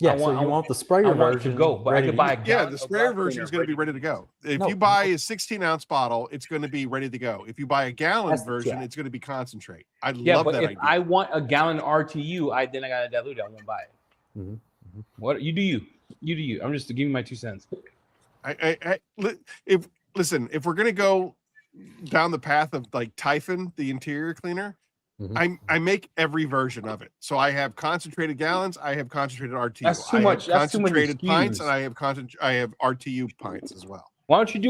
Speaker 3: yeah.
Speaker 2: I
Speaker 3: So
Speaker 2: want-
Speaker 3: you want the
Speaker 2: I
Speaker 3: sprayer
Speaker 2: want it
Speaker 3: version
Speaker 2: to go, but I
Speaker 3: ready
Speaker 2: could
Speaker 3: to
Speaker 2: buy a
Speaker 3: use.
Speaker 1: Yeah,
Speaker 2: gallon
Speaker 1: the
Speaker 2: of
Speaker 1: sprayer
Speaker 2: glass
Speaker 1: version
Speaker 2: cleaner
Speaker 1: is going to be ready to go. If
Speaker 3: No,
Speaker 1: you buy a 16-ounce bottle, it's going to be ready to go. If you buy a gallon
Speaker 3: That's the
Speaker 1: version,
Speaker 3: jack.
Speaker 1: it's going to be concentrate. I
Speaker 2: Yeah,
Speaker 1: love
Speaker 2: but
Speaker 1: that
Speaker 2: if
Speaker 1: idea.
Speaker 2: I want a gallon RTU, then I gotta dilute it. I won't buy it.
Speaker 3: Mhm,
Speaker 2: What you do you? I'm just giving my 2 cents.
Speaker 1: If we're going to go down the path of like Typhon, the interior cleaner,
Speaker 3: Mhm.
Speaker 1: I make every version of it. So I have concentrated gallons, I have concentrated RTU.
Speaker 2: That's too
Speaker 1: I have
Speaker 2: much. That's too many
Speaker 1: concentrated pints,
Speaker 2: SKUs.
Speaker 1: and I have RTU pints as well.
Speaker 2: Why don't you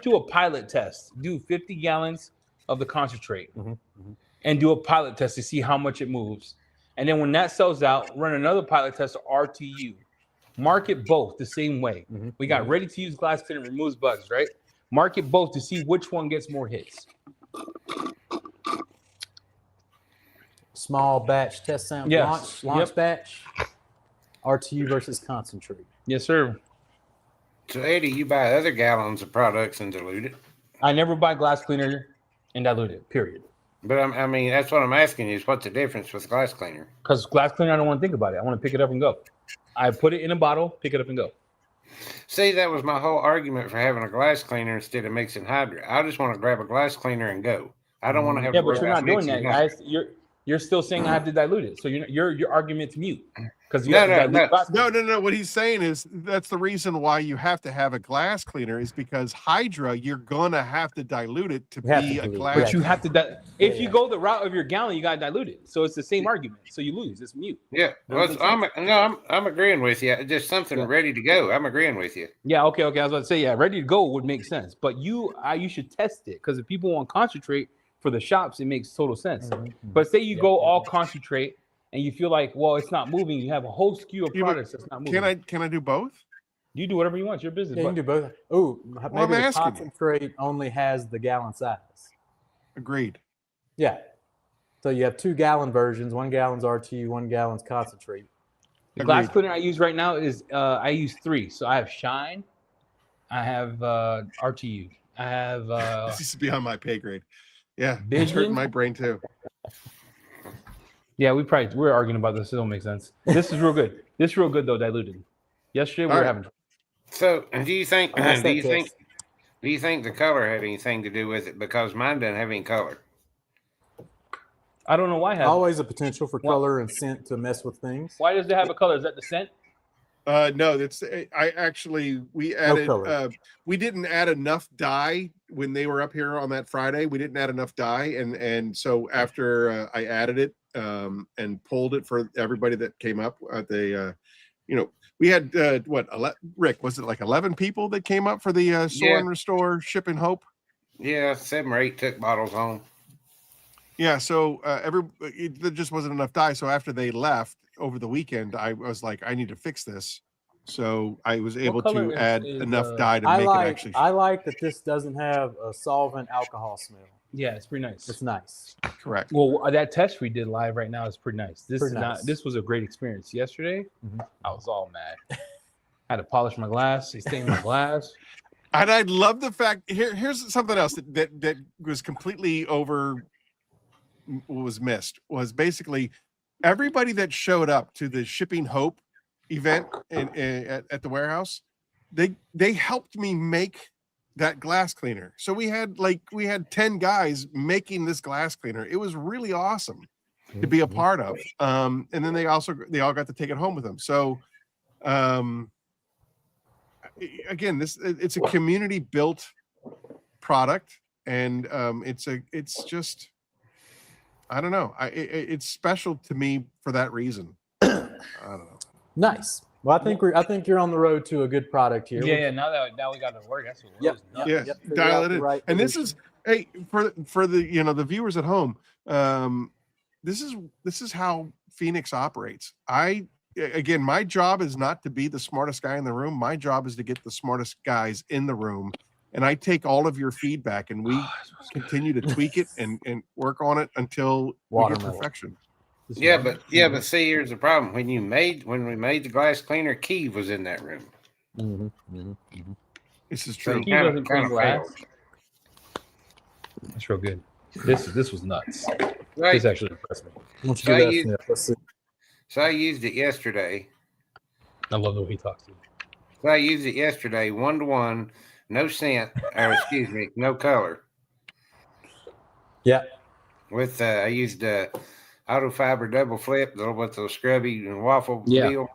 Speaker 2: do a pilot test? Do 50 gallons of the concentrate
Speaker 3: Mhm, mhm.
Speaker 2: and do a pilot test to see how much it moves. And then when that sells out, run another pilot test of RTU. Market both the same way.
Speaker 3: Mhm,
Speaker 2: We got ready to use glass cleaner removes bugs, right? Market both to see which one gets more hits.
Speaker 3: Small batch test sample
Speaker 2: Yes,
Speaker 3: launch
Speaker 2: yep.
Speaker 3: batch. RTU versus concentrate.
Speaker 2: Yes, sir.
Speaker 4: So, Eddie, you buy other gallons of products and dilute it.
Speaker 2: I never buy glass cleaner and dilute it, period.
Speaker 4: But I mean, that's what I'm asking you is what's the difference with glass cleaner?
Speaker 2: Because glass cleaner, I don't want to think about it. I want to pick it up and go. I put it in a bottle, pick it up and go.
Speaker 4: See, that was my whole argument for having a glass cleaner instead of mixing Hydra. I just want to grab a glass cleaner and go. I don't want to have
Speaker 2: Yeah,
Speaker 4: to worry
Speaker 2: but you're
Speaker 4: about
Speaker 2: not doing
Speaker 4: mixing
Speaker 2: that.
Speaker 4: nothing.
Speaker 2: You're still saying I have to dilute it. So your argument's mute because you
Speaker 4: No,
Speaker 2: have to
Speaker 4: no,
Speaker 2: dilute
Speaker 4: no.
Speaker 2: glass.
Speaker 1: No. What he's saying is that's the reason why you have to have a glass cleaner is because Hydra, you're gonna have to dilute it to
Speaker 3: You have
Speaker 1: be
Speaker 3: to
Speaker 1: a
Speaker 3: dilute it,
Speaker 1: glass.
Speaker 2: But you have to. If
Speaker 3: Yeah.
Speaker 2: you go the route of your gallon, you gotta dilute it. So it's the same argument. So you lose. It's mute.
Speaker 4: Yeah, well,
Speaker 2: Does that make
Speaker 4: I'm agreeing with you. Just something
Speaker 2: Yeah.
Speaker 4: ready to go. I'm agreeing with you.
Speaker 2: Yeah. Okay. I was about to say ready to go would make sense. But you should test it because if people want concentrate for the shops, it makes total sense. But say you go all concentrate and you feel like, well, it's not moving. You have a whole skew of
Speaker 1: Yeah, but
Speaker 2: products that's not moving.
Speaker 1: Can I do both?
Speaker 2: You do whatever you want. It's your business.
Speaker 3: Yeah, you can do both. Oh, maybe
Speaker 1: I'm
Speaker 3: the
Speaker 1: asking you.
Speaker 3: concentrate only has the gallon size.
Speaker 1: Agreed.
Speaker 3: Yeah. So you have 2 gallon versions. 1 gallon's RTU, 1 gallon's concentrate.
Speaker 2: The glass
Speaker 1: Agreed.
Speaker 2: cleaner I use right now is I use 3. So I have Shine, I have RTU, I have
Speaker 1: This is beyond my pay grade. Yeah, it's
Speaker 2: Vision?
Speaker 1: hurting my brain too.
Speaker 2: yeah. We're arguing about this. It don't make sense. This is real good. This is real good though. Diluted. Yesterday we were
Speaker 1: All right.
Speaker 2: having.
Speaker 4: So, do you think?
Speaker 3: That's
Speaker 4: Do
Speaker 3: that
Speaker 4: you think?
Speaker 3: test.
Speaker 4: Do you think the color had anything to do with it? Because mine doesn't have any color.
Speaker 2: I don't know why it has.
Speaker 3: Always a potential for color and scent to mess with things.
Speaker 2: Why does it have a color? Is that the scent?
Speaker 1: No, that's we added
Speaker 3: color.
Speaker 1: we didn't add enough dye when they were up here on that Friday. We didn't add enough dye, and so after I added it and pulled it for everybody that came up, we had Rick, was it like 11 people that came up for the Soar
Speaker 4: Yeah.
Speaker 1: and Restore Ship and Hope?
Speaker 4: Yeah, 7 or 8 took bottles home.
Speaker 1: Yeah, so there just wasn't enough dye. So after they left over the weekend, I was like, I need to fix this. So I was able
Speaker 2: color
Speaker 1: to
Speaker 2: is-
Speaker 1: add
Speaker 2: is,
Speaker 1: enough dye to
Speaker 3: I
Speaker 1: make
Speaker 3: like
Speaker 1: it actually
Speaker 3: I like that this doesn't have a solvent alcohol smell.
Speaker 2: Yeah, it's pretty nice.
Speaker 3: It's nice.
Speaker 1: correct.
Speaker 2: Well, that test we did live right now is pretty nice. This
Speaker 3: Pretty
Speaker 2: is not.
Speaker 3: nice.
Speaker 2: This was a great experience. Yesterday,
Speaker 3: Mhm.
Speaker 2: I was all mad. I had to polish my glass. They stained my glass.
Speaker 1: And I love the fact here's something else that was completely was missed was basically everybody that showed up to the Shipping Hope event at the warehouse, they helped me make that glass cleaner. So we had 10 guys making this glass cleaner. It was really awesome to be a part of. And then they all got to take it home with them. So again, it's a community built product, and it's just, I don't know. It's special to me for that reason. I don't know.
Speaker 3: Nice. Well, I think you're on the road to a good product here.
Speaker 2: Yeah. Now we got to work. That's what it
Speaker 3: Yep.
Speaker 2: was. nuts.
Speaker 1: Yeah,
Speaker 3: Figure
Speaker 1: dial
Speaker 3: out
Speaker 1: it
Speaker 3: the
Speaker 1: in.
Speaker 3: right
Speaker 1: And this
Speaker 3: solution.
Speaker 1: is for the the viewers at home. This is how Phoenix operates. Again, my job is not to be the smartest guy in the room. My job is to get the smartest guys in the room, and I take all of your feedback, and we continue to tweak it and work on it until we get
Speaker 3: Watermelon.
Speaker 1: perfection.
Speaker 4: Yeah, but see, here's the problem. When we made the glass cleaner, Keeve was in that room.
Speaker 1: This is
Speaker 4: So
Speaker 1: true.
Speaker 4: he
Speaker 2: He
Speaker 4: kind
Speaker 2: doesn't
Speaker 4: of
Speaker 2: clean glass.
Speaker 4: failed.
Speaker 2: That's real good. This was nuts.
Speaker 4: Right.
Speaker 2: This actually impressed me.
Speaker 3: Why don't you
Speaker 4: So
Speaker 3: do that,
Speaker 4: you-
Speaker 3: Smith? Let's see.
Speaker 4: So I used it yesterday.
Speaker 2: I love the way he talks to you.
Speaker 4: So I used it yesterday, 1-to-1, no scent, or excuse me, no color.
Speaker 3: Yeah.
Speaker 4: With I used auto fiber double flip with the scrubby and waffle
Speaker 2: Yeah.
Speaker 4: deal,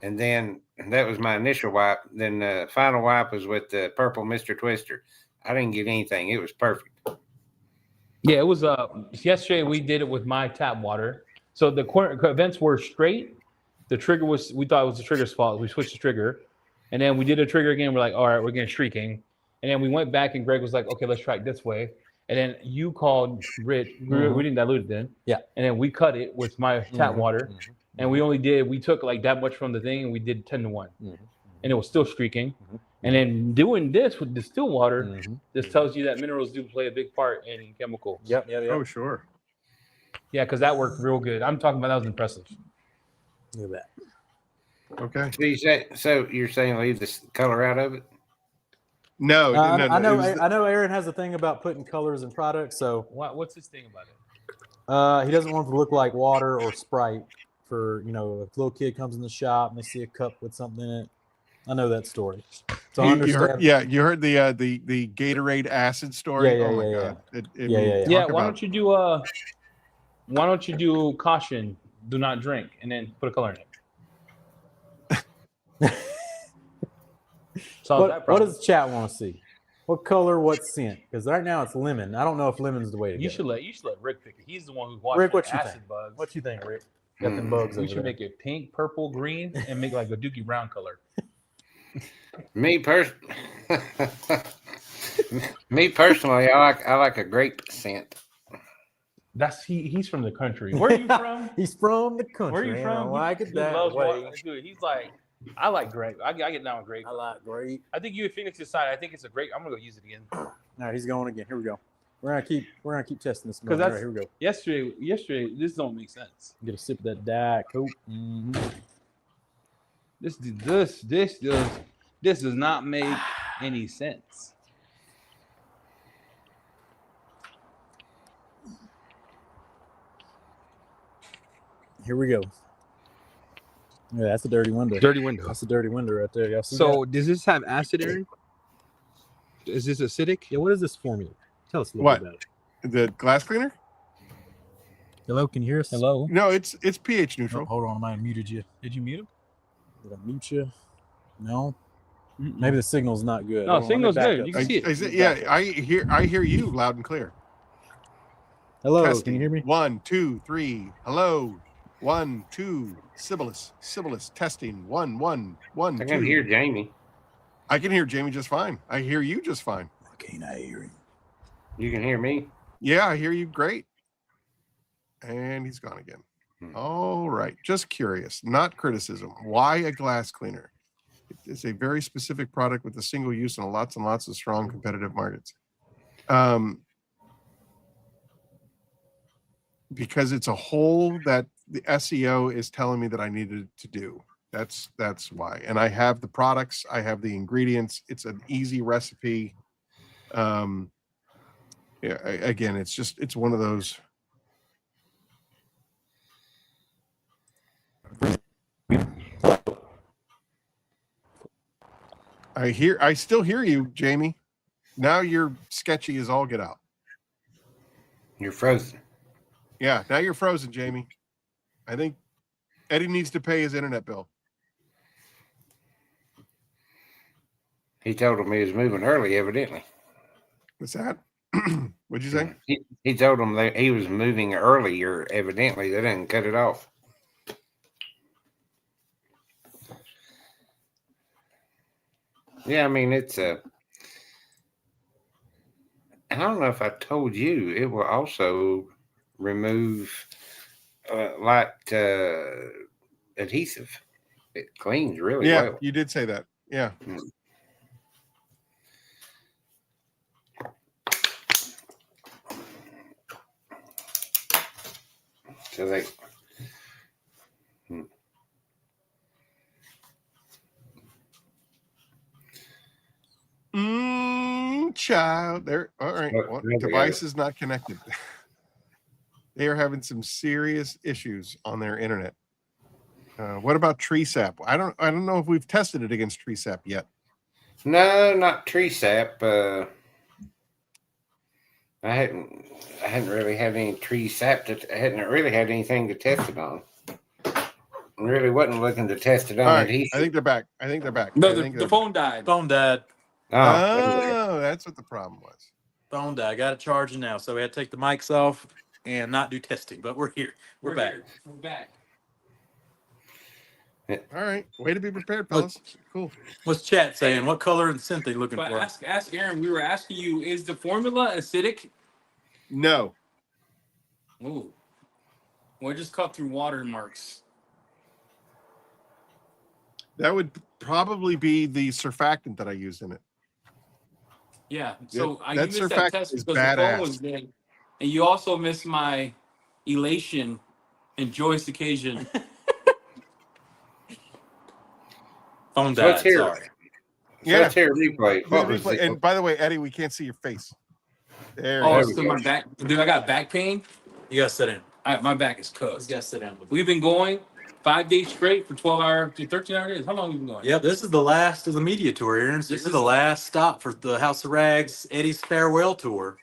Speaker 4: and then that was my initial wipe. Then the final wipe was with the purple Mr. Twister. I didn't get anything. It was perfect.
Speaker 2: Yeah, it was. Yesterday we did it with my tap water. So the vents were straight. The trigger we thought it was the trigger's fault. We switched the trigger, and then we did a trigger again. We're like, all right, we're getting streaking, and then we went back and Greg was like, okay, let's try it this way. And then you called Rich. We didn't dilute it then.
Speaker 3: Yeah.
Speaker 2: And then we cut it with my tap water, and we took like that much from the thing, and we did 10-to-1, and it was still streaking. And then doing this with distilled water, this tells you that minerals do play a big part in chemical.
Speaker 3: Yep.
Speaker 1: Oh, sure.
Speaker 2: Yeah, because that worked real good. I'm talking about that was impressive.
Speaker 3: Look at that.
Speaker 1: Okay.
Speaker 4: So you're saying leave the color out of it?
Speaker 1: No,
Speaker 3: I know.
Speaker 1: it was
Speaker 3: I know. Aaron has a thing about putting colors in products, so
Speaker 2: What's this thing about it?
Speaker 3: he doesn't want it to look like water or Sprite. For if a little kid comes in the shop and they see a cup with something in it, I know that story. So I
Speaker 1: You
Speaker 3: understand.
Speaker 1: heard, yeah, you heard the Gatorade acid story.
Speaker 3: Yeah,
Speaker 1: Oh my
Speaker 3: yeah,
Speaker 1: god!
Speaker 2: Yeah.
Speaker 1: talk
Speaker 2: Why
Speaker 1: about-
Speaker 2: don't you do caution, do not drink, and then put a color in it. Solve that
Speaker 3: What
Speaker 2: problem.
Speaker 3: does chat want to see? What color? What scent? Because right now it's lemon. I don't know if lemon's the way to go.
Speaker 2: You should let Rick pick it. He's the one who's watching
Speaker 3: Rick, what you
Speaker 2: acid
Speaker 3: think?
Speaker 2: bugs.
Speaker 3: What you think, Rick? Got them bugs
Speaker 2: We
Speaker 3: over
Speaker 2: should
Speaker 3: there.
Speaker 2: make it pink, purple, green, and make like a Dookie Brown color.
Speaker 4: Me personally, I like a grape scent.
Speaker 2: He's from the country. Where are you from?
Speaker 3: He's from the country.
Speaker 2: Where are you
Speaker 3: and I
Speaker 2: from?
Speaker 3: like it
Speaker 2: He
Speaker 3: that
Speaker 2: loves
Speaker 3: way.
Speaker 2: dude, he's like, I like grape. I get down with grape.
Speaker 3: I like grape.
Speaker 2: I think you at Phoenix decide. I think it's a grape. I'm gonna go use it again.
Speaker 3: All right, he's going again. Here we go. We're gonna keep testing this.
Speaker 2: Because
Speaker 3: All right, here we go.
Speaker 2: yesterday, this don't make sense.
Speaker 3: Get a sip of that Diet Coke.
Speaker 2: This does not make any sense.
Speaker 3: Here we go. Yeah, that's a dirty window.
Speaker 2: Dirty window.
Speaker 3: That's a dirty window right there. Y'all see
Speaker 2: So does this have acid, Aaron? Is this acidic?
Speaker 3: that? Yeah, what is this formula? Tell us a little
Speaker 1: What?
Speaker 3: bit about it.
Speaker 1: the glass cleaner.
Speaker 3: Hello, can you hear us?
Speaker 2: Hello.
Speaker 1: No, it's pH
Speaker 3: Oh,
Speaker 1: neutral.
Speaker 3: hold on, I might have muted you. Did you mute him? Did I mute you? No. Maybe the signal's not good.
Speaker 2: No,
Speaker 3: Hold on, let me
Speaker 2: signal's
Speaker 3: back
Speaker 2: good.
Speaker 3: up.
Speaker 2: You can see it.
Speaker 1: Yeah, I hear you loud and clear.
Speaker 3: Hello,
Speaker 1: Testing.
Speaker 3: can you hear me?
Speaker 1: 1, 2, 3. Hello. 1, 2. Sibilus. Testing. 1, 1, 1,
Speaker 4: I
Speaker 1: 2.
Speaker 4: can hear Jamie.
Speaker 1: I can hear Jamie just fine. I hear you just fine.
Speaker 3: Can't I hear him?
Speaker 4: You can hear me.
Speaker 1: Yeah, I hear you great. And he's gone again. All right. Just curious, not criticism. Why a glass cleaner? It's a very specific product with a single use and lots of strong competitive markets. Because it's a hole that the SEO is telling me that I needed to do. That's why. And I have the products, I have the ingredients. It's an easy recipe. Yeah, again, it's one of those. I still hear you, Jamie. Now you're sketchy as all get out.
Speaker 4: You're frozen.
Speaker 1: Yeah, now you're frozen, Jamie. I think Eddie needs to pay his internet bill.
Speaker 4: He told him he was moving early, evidently.
Speaker 1: What's that? What'd you say?
Speaker 4: He told him that he was moving earlier, evidently. They didn't cut it off. Yeah, I mean, it's a. I don't know if I told you, it will also remove adhesive. It cleans really
Speaker 1: Yeah,
Speaker 4: well.
Speaker 1: you did say that. Yeah.
Speaker 4: So they.
Speaker 1: Child, there. All right.
Speaker 4: Oh, there we
Speaker 1: Device
Speaker 4: go.
Speaker 1: is not connected. They are having some serious issues on their internet. What about tree sap? I don't know if we've tested it against tree sap yet.
Speaker 4: No, not tree sap. I hadn't really had any tree sap. I hadn't really had anything to test it on. Really wasn't looking to test it on.
Speaker 1: All right,
Speaker 4: adhesive.
Speaker 1: I think they're back. I think they're back.
Speaker 5: No,
Speaker 1: I think
Speaker 5: the
Speaker 1: they're
Speaker 5: phone died.
Speaker 3: Phone died.
Speaker 1: Oh, that's what the problem was.
Speaker 3: Phone died. Got it charging now, so we had to take the mics off and not do testing. But we're here. We're back.
Speaker 5: Here. We're back.
Speaker 1: All right. Way to be prepared, fellas. Cool.
Speaker 3: What's chat saying? What color and scent they looking
Speaker 5: But
Speaker 3: for?
Speaker 5: ask Aaron. We were asking you: is the formula acidic?
Speaker 1: No.
Speaker 5: Ooh, we're just cut through watermarks.
Speaker 1: That would probably be the surfactant that I used in it.
Speaker 5: Yeah. So
Speaker 1: Yeah,
Speaker 5: I
Speaker 1: that
Speaker 5: missed that
Speaker 1: surfactant
Speaker 5: test
Speaker 1: is
Speaker 5: because the phone
Speaker 1: badass.
Speaker 5: was dead, and you also missed my elation and joyous occasion.
Speaker 3: Phone
Speaker 4: So
Speaker 3: died.
Speaker 4: let's hear
Speaker 3: Sorry.
Speaker 4: it.
Speaker 1: Yeah.
Speaker 4: Let's hear a replay. What was
Speaker 1: And
Speaker 4: it?
Speaker 1: by the way, Eddie, we can't see your face. There.
Speaker 5: Oh,
Speaker 1: you
Speaker 4: we
Speaker 5: so
Speaker 4: go.
Speaker 5: my back. Dude, I got back pain.
Speaker 3: You gotta sit in.
Speaker 5: My back is
Speaker 3: You
Speaker 5: cooked.
Speaker 3: gotta sit down.
Speaker 5: We've been going 5 days straight for 12-hour to 13-hour days. How long have you been going?
Speaker 6: Yeah, this is the last of the media tour, Aaron. This is the last stop for the House of Rags Eddie's farewell tour.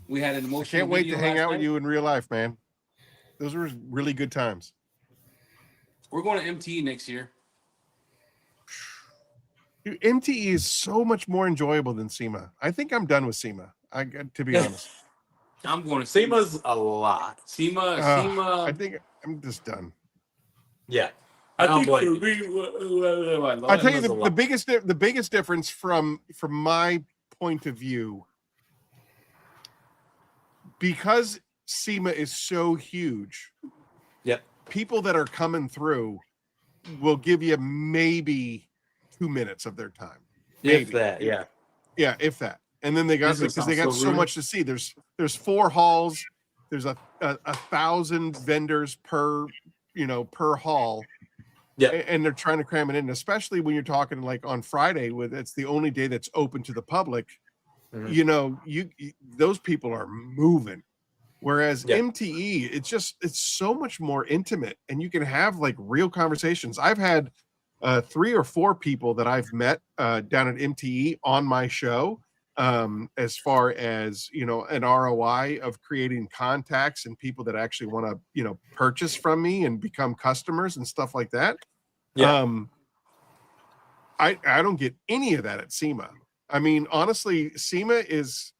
Speaker 5: We had an
Speaker 1: I
Speaker 5: emotional
Speaker 1: can't wait to
Speaker 5: video
Speaker 1: hang
Speaker 5: last
Speaker 1: out with
Speaker 5: night.
Speaker 1: you in real life, man. Those were really good times.
Speaker 5: We're going to MTE next year.
Speaker 1: Dude, MTE is so much more enjoyable than SEMA. I think I'm done with SEMA. To be honest.
Speaker 5: I'm going to
Speaker 6: SEMA's a lot.
Speaker 5: SEMA.
Speaker 1: I think I'm just done.
Speaker 6: Yeah.
Speaker 5: I
Speaker 6: don't
Speaker 5: think
Speaker 6: blame
Speaker 5: for
Speaker 6: you.
Speaker 5: me,
Speaker 1: I tell you
Speaker 6: SEMA's a
Speaker 1: the
Speaker 6: lot.
Speaker 1: biggest difference from my point of view, because SEMA is so huge.
Speaker 6: Yep.
Speaker 1: People that are coming through will give you maybe 2 minutes of their time. Maybe.
Speaker 6: If that, yeah.
Speaker 1: Yeah, if that. And then they got
Speaker 5: This
Speaker 1: because they got
Speaker 5: sounds so
Speaker 1: so
Speaker 5: rude.
Speaker 1: much to see. There's 4 halls. There's a 1,000 vendors per hall.
Speaker 6: Yeah.
Speaker 1: And they're trying to cram it in, especially when you're talking like on Friday, with it's the only day that's open to the public.
Speaker 6: Mhm.
Speaker 1: You know, you those people are moving. Whereas
Speaker 6: Yeah.
Speaker 1: MTE, it's so much more intimate, and you can have like real conversations. I've had 3 or 4 people that I've met down at MTE on my show, as far as an ROI of creating contacts and people that actually want to purchase from me and become customers and stuff like that.
Speaker 6: Yeah.
Speaker 1: I don't get any of that at SEMA. I mean, honestly, SEMA is,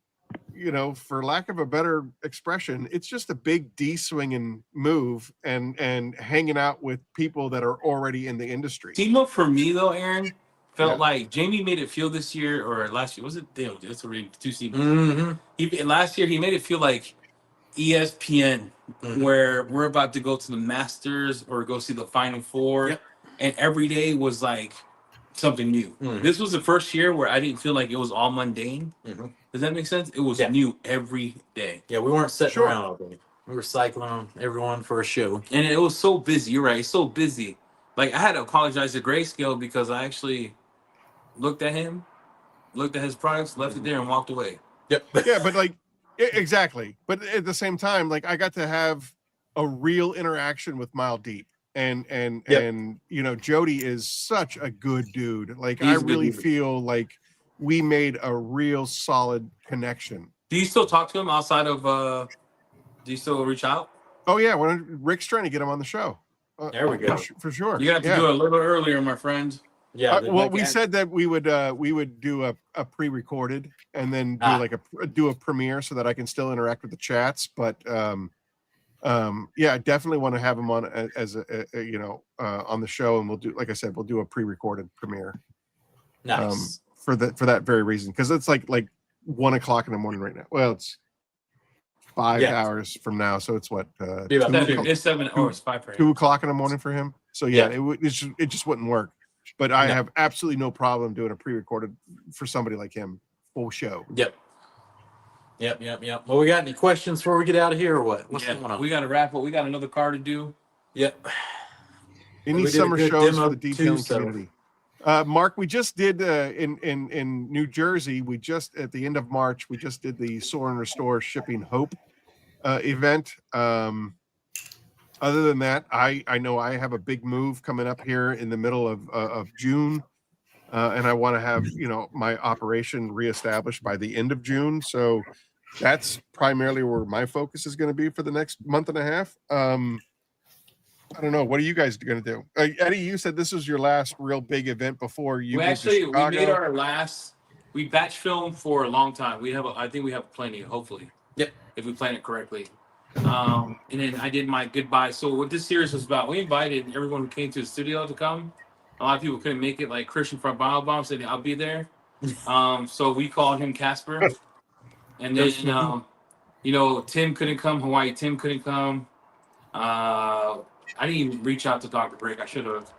Speaker 1: for lack of a better expression, it's just a big D-swinging move and hanging out with people that are already in the industry.
Speaker 5: SEMA for me though, Aaron, felt
Speaker 1: Yeah.
Speaker 5: like Jamie made it feel this year or last year. Was it? Damn, that's already 2 SEMAs.
Speaker 6: Mm-hmm.
Speaker 5: Last year he made it feel like ESPN, where we're about to go to the Masters or go see the Final Four,
Speaker 6: Yep.
Speaker 5: and every day was like something new. This was the first year where I didn't feel like it was all mundane. Does that make sense? It was new every day.
Speaker 6: Yeah, we weren't sitting
Speaker 1: Sure.
Speaker 6: around all day. We were cycling on everyone for a show.
Speaker 5: And it was so busy. You're right. It's so busy. Like I had to apologize to Grayscale because I actually looked at him, looked at his products, left it there, and walked away.
Speaker 6: Yep.
Speaker 1: Yeah, but like exactly. But at the same time, like I got to have a real interaction with Mile Deep. And Jody is such a good dude. Like
Speaker 5: He's
Speaker 1: I
Speaker 5: a good
Speaker 1: really
Speaker 5: dude.
Speaker 1: feel like we made a real solid connection.
Speaker 5: Do you still talk to him outside of? Do you still reach out?
Speaker 1: Oh yeah, Rick's trying to get him on the show.
Speaker 6: There we go.
Speaker 1: for sure.
Speaker 5: You're gonna have to do it a little bit earlier, my friend.
Speaker 6: Yeah.
Speaker 1: Well, we said that we would do a pre-recorded and then do a premiere so that I can still interact with the chats. But I definitely want to have him on as on the show, and we'll do, like I said, we'll do a pre-recorded premiere.
Speaker 6: Nice.
Speaker 1: For that very reason, because it's like 1 o'clock in the morning right now. Well, it's 5 hours from now, so it's what
Speaker 6: Be about
Speaker 1: 2
Speaker 5: It's 7 hours, 5 for him.
Speaker 1: 2 o'clock in the morning for him. So it just wouldn't work. But I have absolutely no problem doing a pre-recorded for somebody like him. Full show.
Speaker 6: Yep. Well, we got any questions before we get out of here or what? What's going on?
Speaker 5: We got to wrap up. We got another car to do.
Speaker 6: Yep.
Speaker 1: Any
Speaker 6: We did a
Speaker 1: summer
Speaker 6: good
Speaker 1: shows
Speaker 6: demo
Speaker 1: for the detailing
Speaker 6: too, so-
Speaker 1: community? Mark, we just did in New Jersey. We just at the end of March, we just did the Soar and Restore Shipping Hope event. Other than that, I know I have a big move coming up here in the middle of June, and I want to have my operation reestablished by the end of June. So that's primarily where my focus is going to be for the next month and a half. I don't know. What are you guys going to do? Eddie, you said this was your last real big event before you moved to
Speaker 5: we
Speaker 1: Chicago.
Speaker 5: made our last. We batch filmed for a long time. I think we have plenty. Hopefully, if we plan it correctly. And then I did my goodbye. So what this series was about, we invited everyone who came to the studio to come. A lot of people couldn't make it. Like Christian from Bomb said, "I'll be there." So we called him Casper. And then Tim couldn't come. Hawaii Tim couldn't come. I didn't even reach out to Dr. Break. I should have.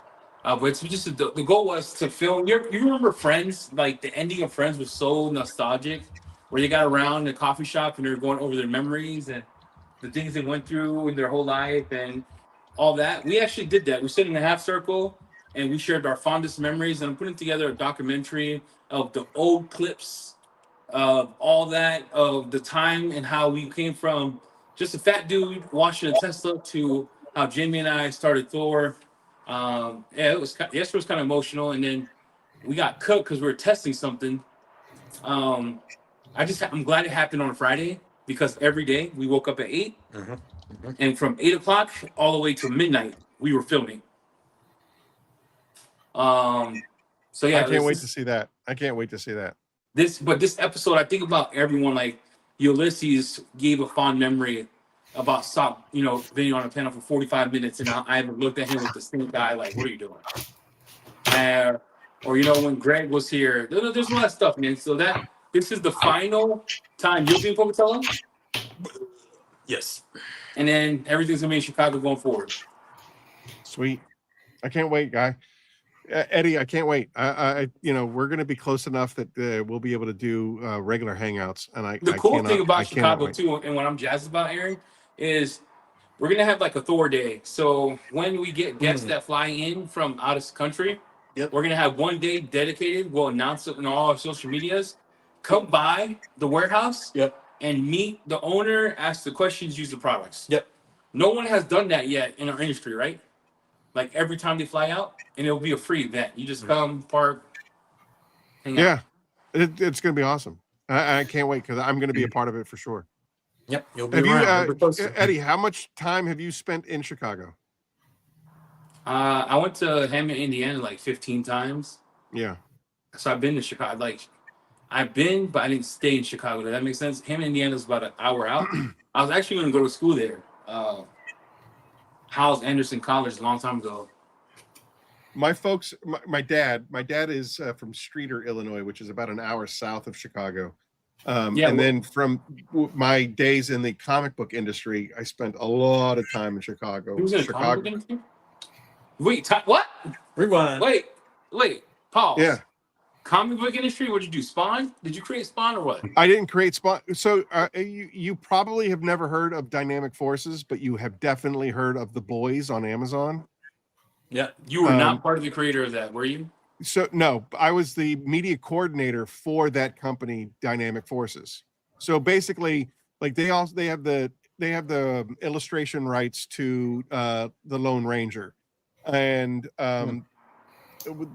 Speaker 5: But it's just the goal was to film. You remember Friends? Like the ending of Friends was so nostalgic, where they got around the coffee shop and they were going over their memories and the things they went through in their whole life and all that. We actually did that. We stood in a half circle and we shared our fondest memories. And I'm putting together a documentary of the old clips of all that, of the time and how we came from just a fat dude washing a Tesla to how Jimmy and I started Thor. Yeah, yesterday was kind of emotional, and then we got cooked because we were testing something. I'm glad it happened on a Friday because every day we woke up at 8, and from 8 o'clock all the way to midnight we were filming. So yeah,
Speaker 1: I can't wait to see that. I can't wait to see that.
Speaker 5: This episode, I think about everyone. Like Ulysses gave a fond memory about being on a panel for 45 minutes, and I haven't looked at him with the same guy. Like, what are you doing? Or when Greg was here, there's a lot of stuff, man. So this is the final time you'll be in Pocatello.
Speaker 6: Yes.
Speaker 5: And then everything's gonna be in Chicago going forward.
Speaker 1: Sweet. I can't wait, guy. Eddie, I can't wait. We're going to be close enough that we'll be able to do regular hangouts. And
Speaker 5: The cool thing about Chicago too, and what I'm jazzed about, Aaron, is we're gonna have like a Thor day. So when we get guests that fly in from out of country, we're gonna have one day dedicated. We'll announce it on all our social medias. Come by the warehouse and meet the owner, ask the questions, use the products. No one has done that yet in our industry, right? Like every time they fly out, and it'll be a free event. You just come, park, hang out.
Speaker 1: It's going to be awesome. I can't wait because I'm going to be a part of it for sure.
Speaker 6: Yep, you'll be around.
Speaker 1: Eddie, how much time have you spent in Chicago?
Speaker 5: I went to Hammond, Indiana, like 15 times.
Speaker 1: Yeah.
Speaker 5: So I've been to Chicago. Like I've been, but I didn't stay in Chicago. Does that make sense? Hammond, Indiana is about an hour out. I was actually going to go to school there. Howes Anderson College a long time ago.
Speaker 1: My folks, my dad is from Streeter, Illinois, which is about an hour south of Chicago. Then from my days in the comic book industry, I spent a lot of time in Chicago.
Speaker 5: He was in
Speaker 1: Chicago.
Speaker 5: comic book industry? Wait, what?
Speaker 6: Rewind.
Speaker 5: Wait, pause.
Speaker 1: Yeah.
Speaker 5: Comic book industry? What'd you do? Spawn? Did you create Spawn or what?
Speaker 1: I didn't create Spawn. So you probably have never heard of Dynamic Forces, but you have definitely heard of The Boys on Amazon.
Speaker 5: Yeah. You were not part of the creator of that, were you?
Speaker 1: So no, I was the media coordinator for that company, Dynamic Forces. So basically, like they have the illustration rights to the Lone Ranger, and the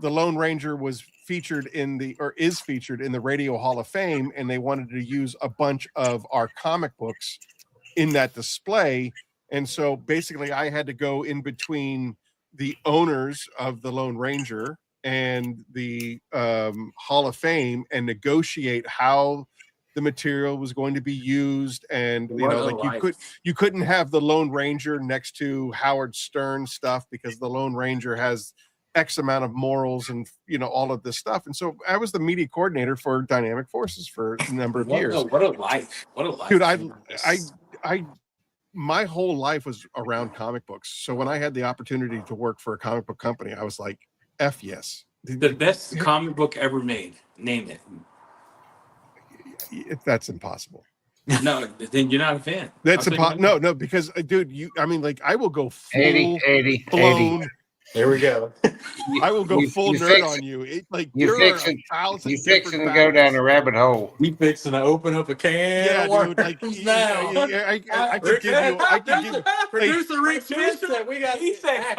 Speaker 1: Lone Ranger was featured is featured in the Radio Hall of Fame, and they wanted to use a bunch of our comic books in that display. And so basically I had to go in between the owners of the Lone Ranger and the Hall of Fame and negotiate how the material was going to be used. And you couldn't have the Lone Ranger next to Howard Stern stuff because the Lone Ranger has X amount of morals and all of this stuff. And so I was the media coordinator for Dynamic Forces for a number of years.
Speaker 5: What a life.
Speaker 1: Dude, I my whole life was around comic books. So when I had the opportunity to work for a comic book company, I was like, F yes.
Speaker 5: The best comic book ever made. Name it.
Speaker 1: That's impossible.
Speaker 5: No, then you're not a fan.
Speaker 1: That's impossible. No, because dude, I will go full
Speaker 4: Eddie.
Speaker 6: There we go.
Speaker 1: I will go full nerd on you.
Speaker 4: You fixing to go down a rabbit hole.
Speaker 6: We fixing to open up a can of worms now.
Speaker 1: I could give you.
Speaker 6: Producer Rick Fisher.
Speaker 5: He said,
Speaker 1: I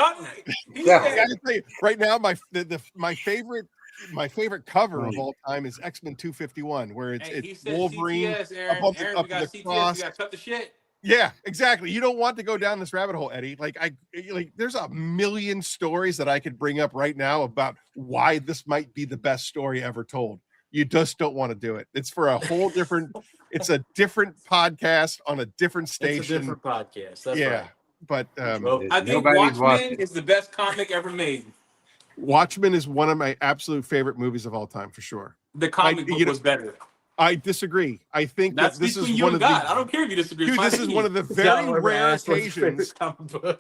Speaker 1: gotta tell you, right now, my favorite cover of all time is X-Men 251, where it's Wolverine
Speaker 5: CTS,
Speaker 1: up
Speaker 5: Aaron,
Speaker 1: the
Speaker 5: CTS,
Speaker 1: cross.
Speaker 5: you gotta cut the shit.
Speaker 1: Yeah, exactly. You don't want to go down this rabbit hole, Eddie. There's a million stories that I could bring up right now about why this might be the best story ever told. You just don't want to do it. It's for a whole different. It's a different podcast on a different station.
Speaker 6: It's a different podcast. That's
Speaker 1: yeah,
Speaker 6: right.
Speaker 1: But
Speaker 5: I think Watchmen is the best comic ever made.
Speaker 1: Watchmen is one of my absolute favorite movies of all time, for sure.
Speaker 5: The comic book was better.
Speaker 1: I disagree. I think
Speaker 5: that's
Speaker 1: this is
Speaker 5: you
Speaker 1: one
Speaker 5: and
Speaker 1: of
Speaker 5: God. I don't care if you disagree.
Speaker 1: Dude, this is one of the very rare occasions.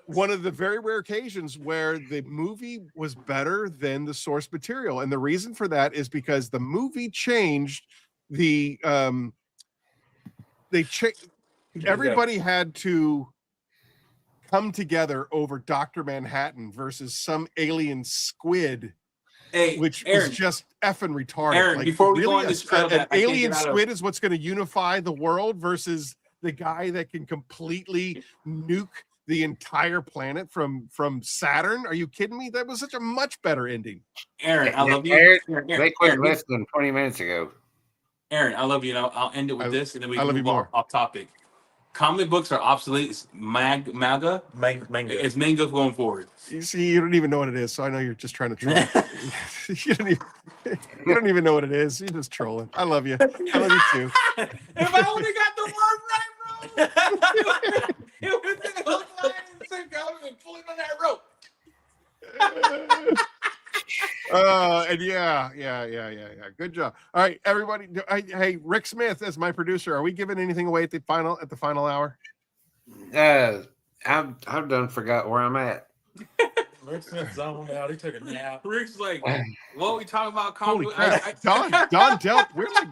Speaker 1: One of the very rare occasions where the movie was better than the source material, and the reason for that is because the movie changed the. Everybody had to come together over Dr. Manhattan versus some alien squid. Which Aaron, was just effing retarded.
Speaker 5: Aaron, before we go on this trail,
Speaker 1: an alien squid is what's going to unify the world versus the guy that can completely nuke the entire planet from Saturn. Are you kidding me? That was such a much better ending.
Speaker 5: Aaron, I love you.
Speaker 4: Aaron, they quit
Speaker 5: Aaron,
Speaker 4: less than 20 minutes ago.
Speaker 5: Aaron, I love you. And I'll end it with this, and then we
Speaker 1: I
Speaker 5: can
Speaker 1: love you
Speaker 5: move
Speaker 1: more.
Speaker 5: off topic. Comic books are obsolete. It's manga.
Speaker 6: Manga.
Speaker 5: It's manga going forward.
Speaker 1: You see, you don't even know what it is, so I know you're just trying to troll. you don't even know what it is. You're just trolling. I love you. I love you too.
Speaker 5: If I only got the word right, bro, it would have been a hook, line, and sinker. I would have been pulling on that rope.
Speaker 1: And yeah. Good job. All right, everybody. Hey, Rick Smith, as my producer, are we giving anything away at the final hour?
Speaker 4: I've done forgot where I'm at.
Speaker 6: Rick Smith zoned out. He took a nap.
Speaker 5: Rick's like, what we talking about?
Speaker 1: Holy crap, Don Delp. We're like,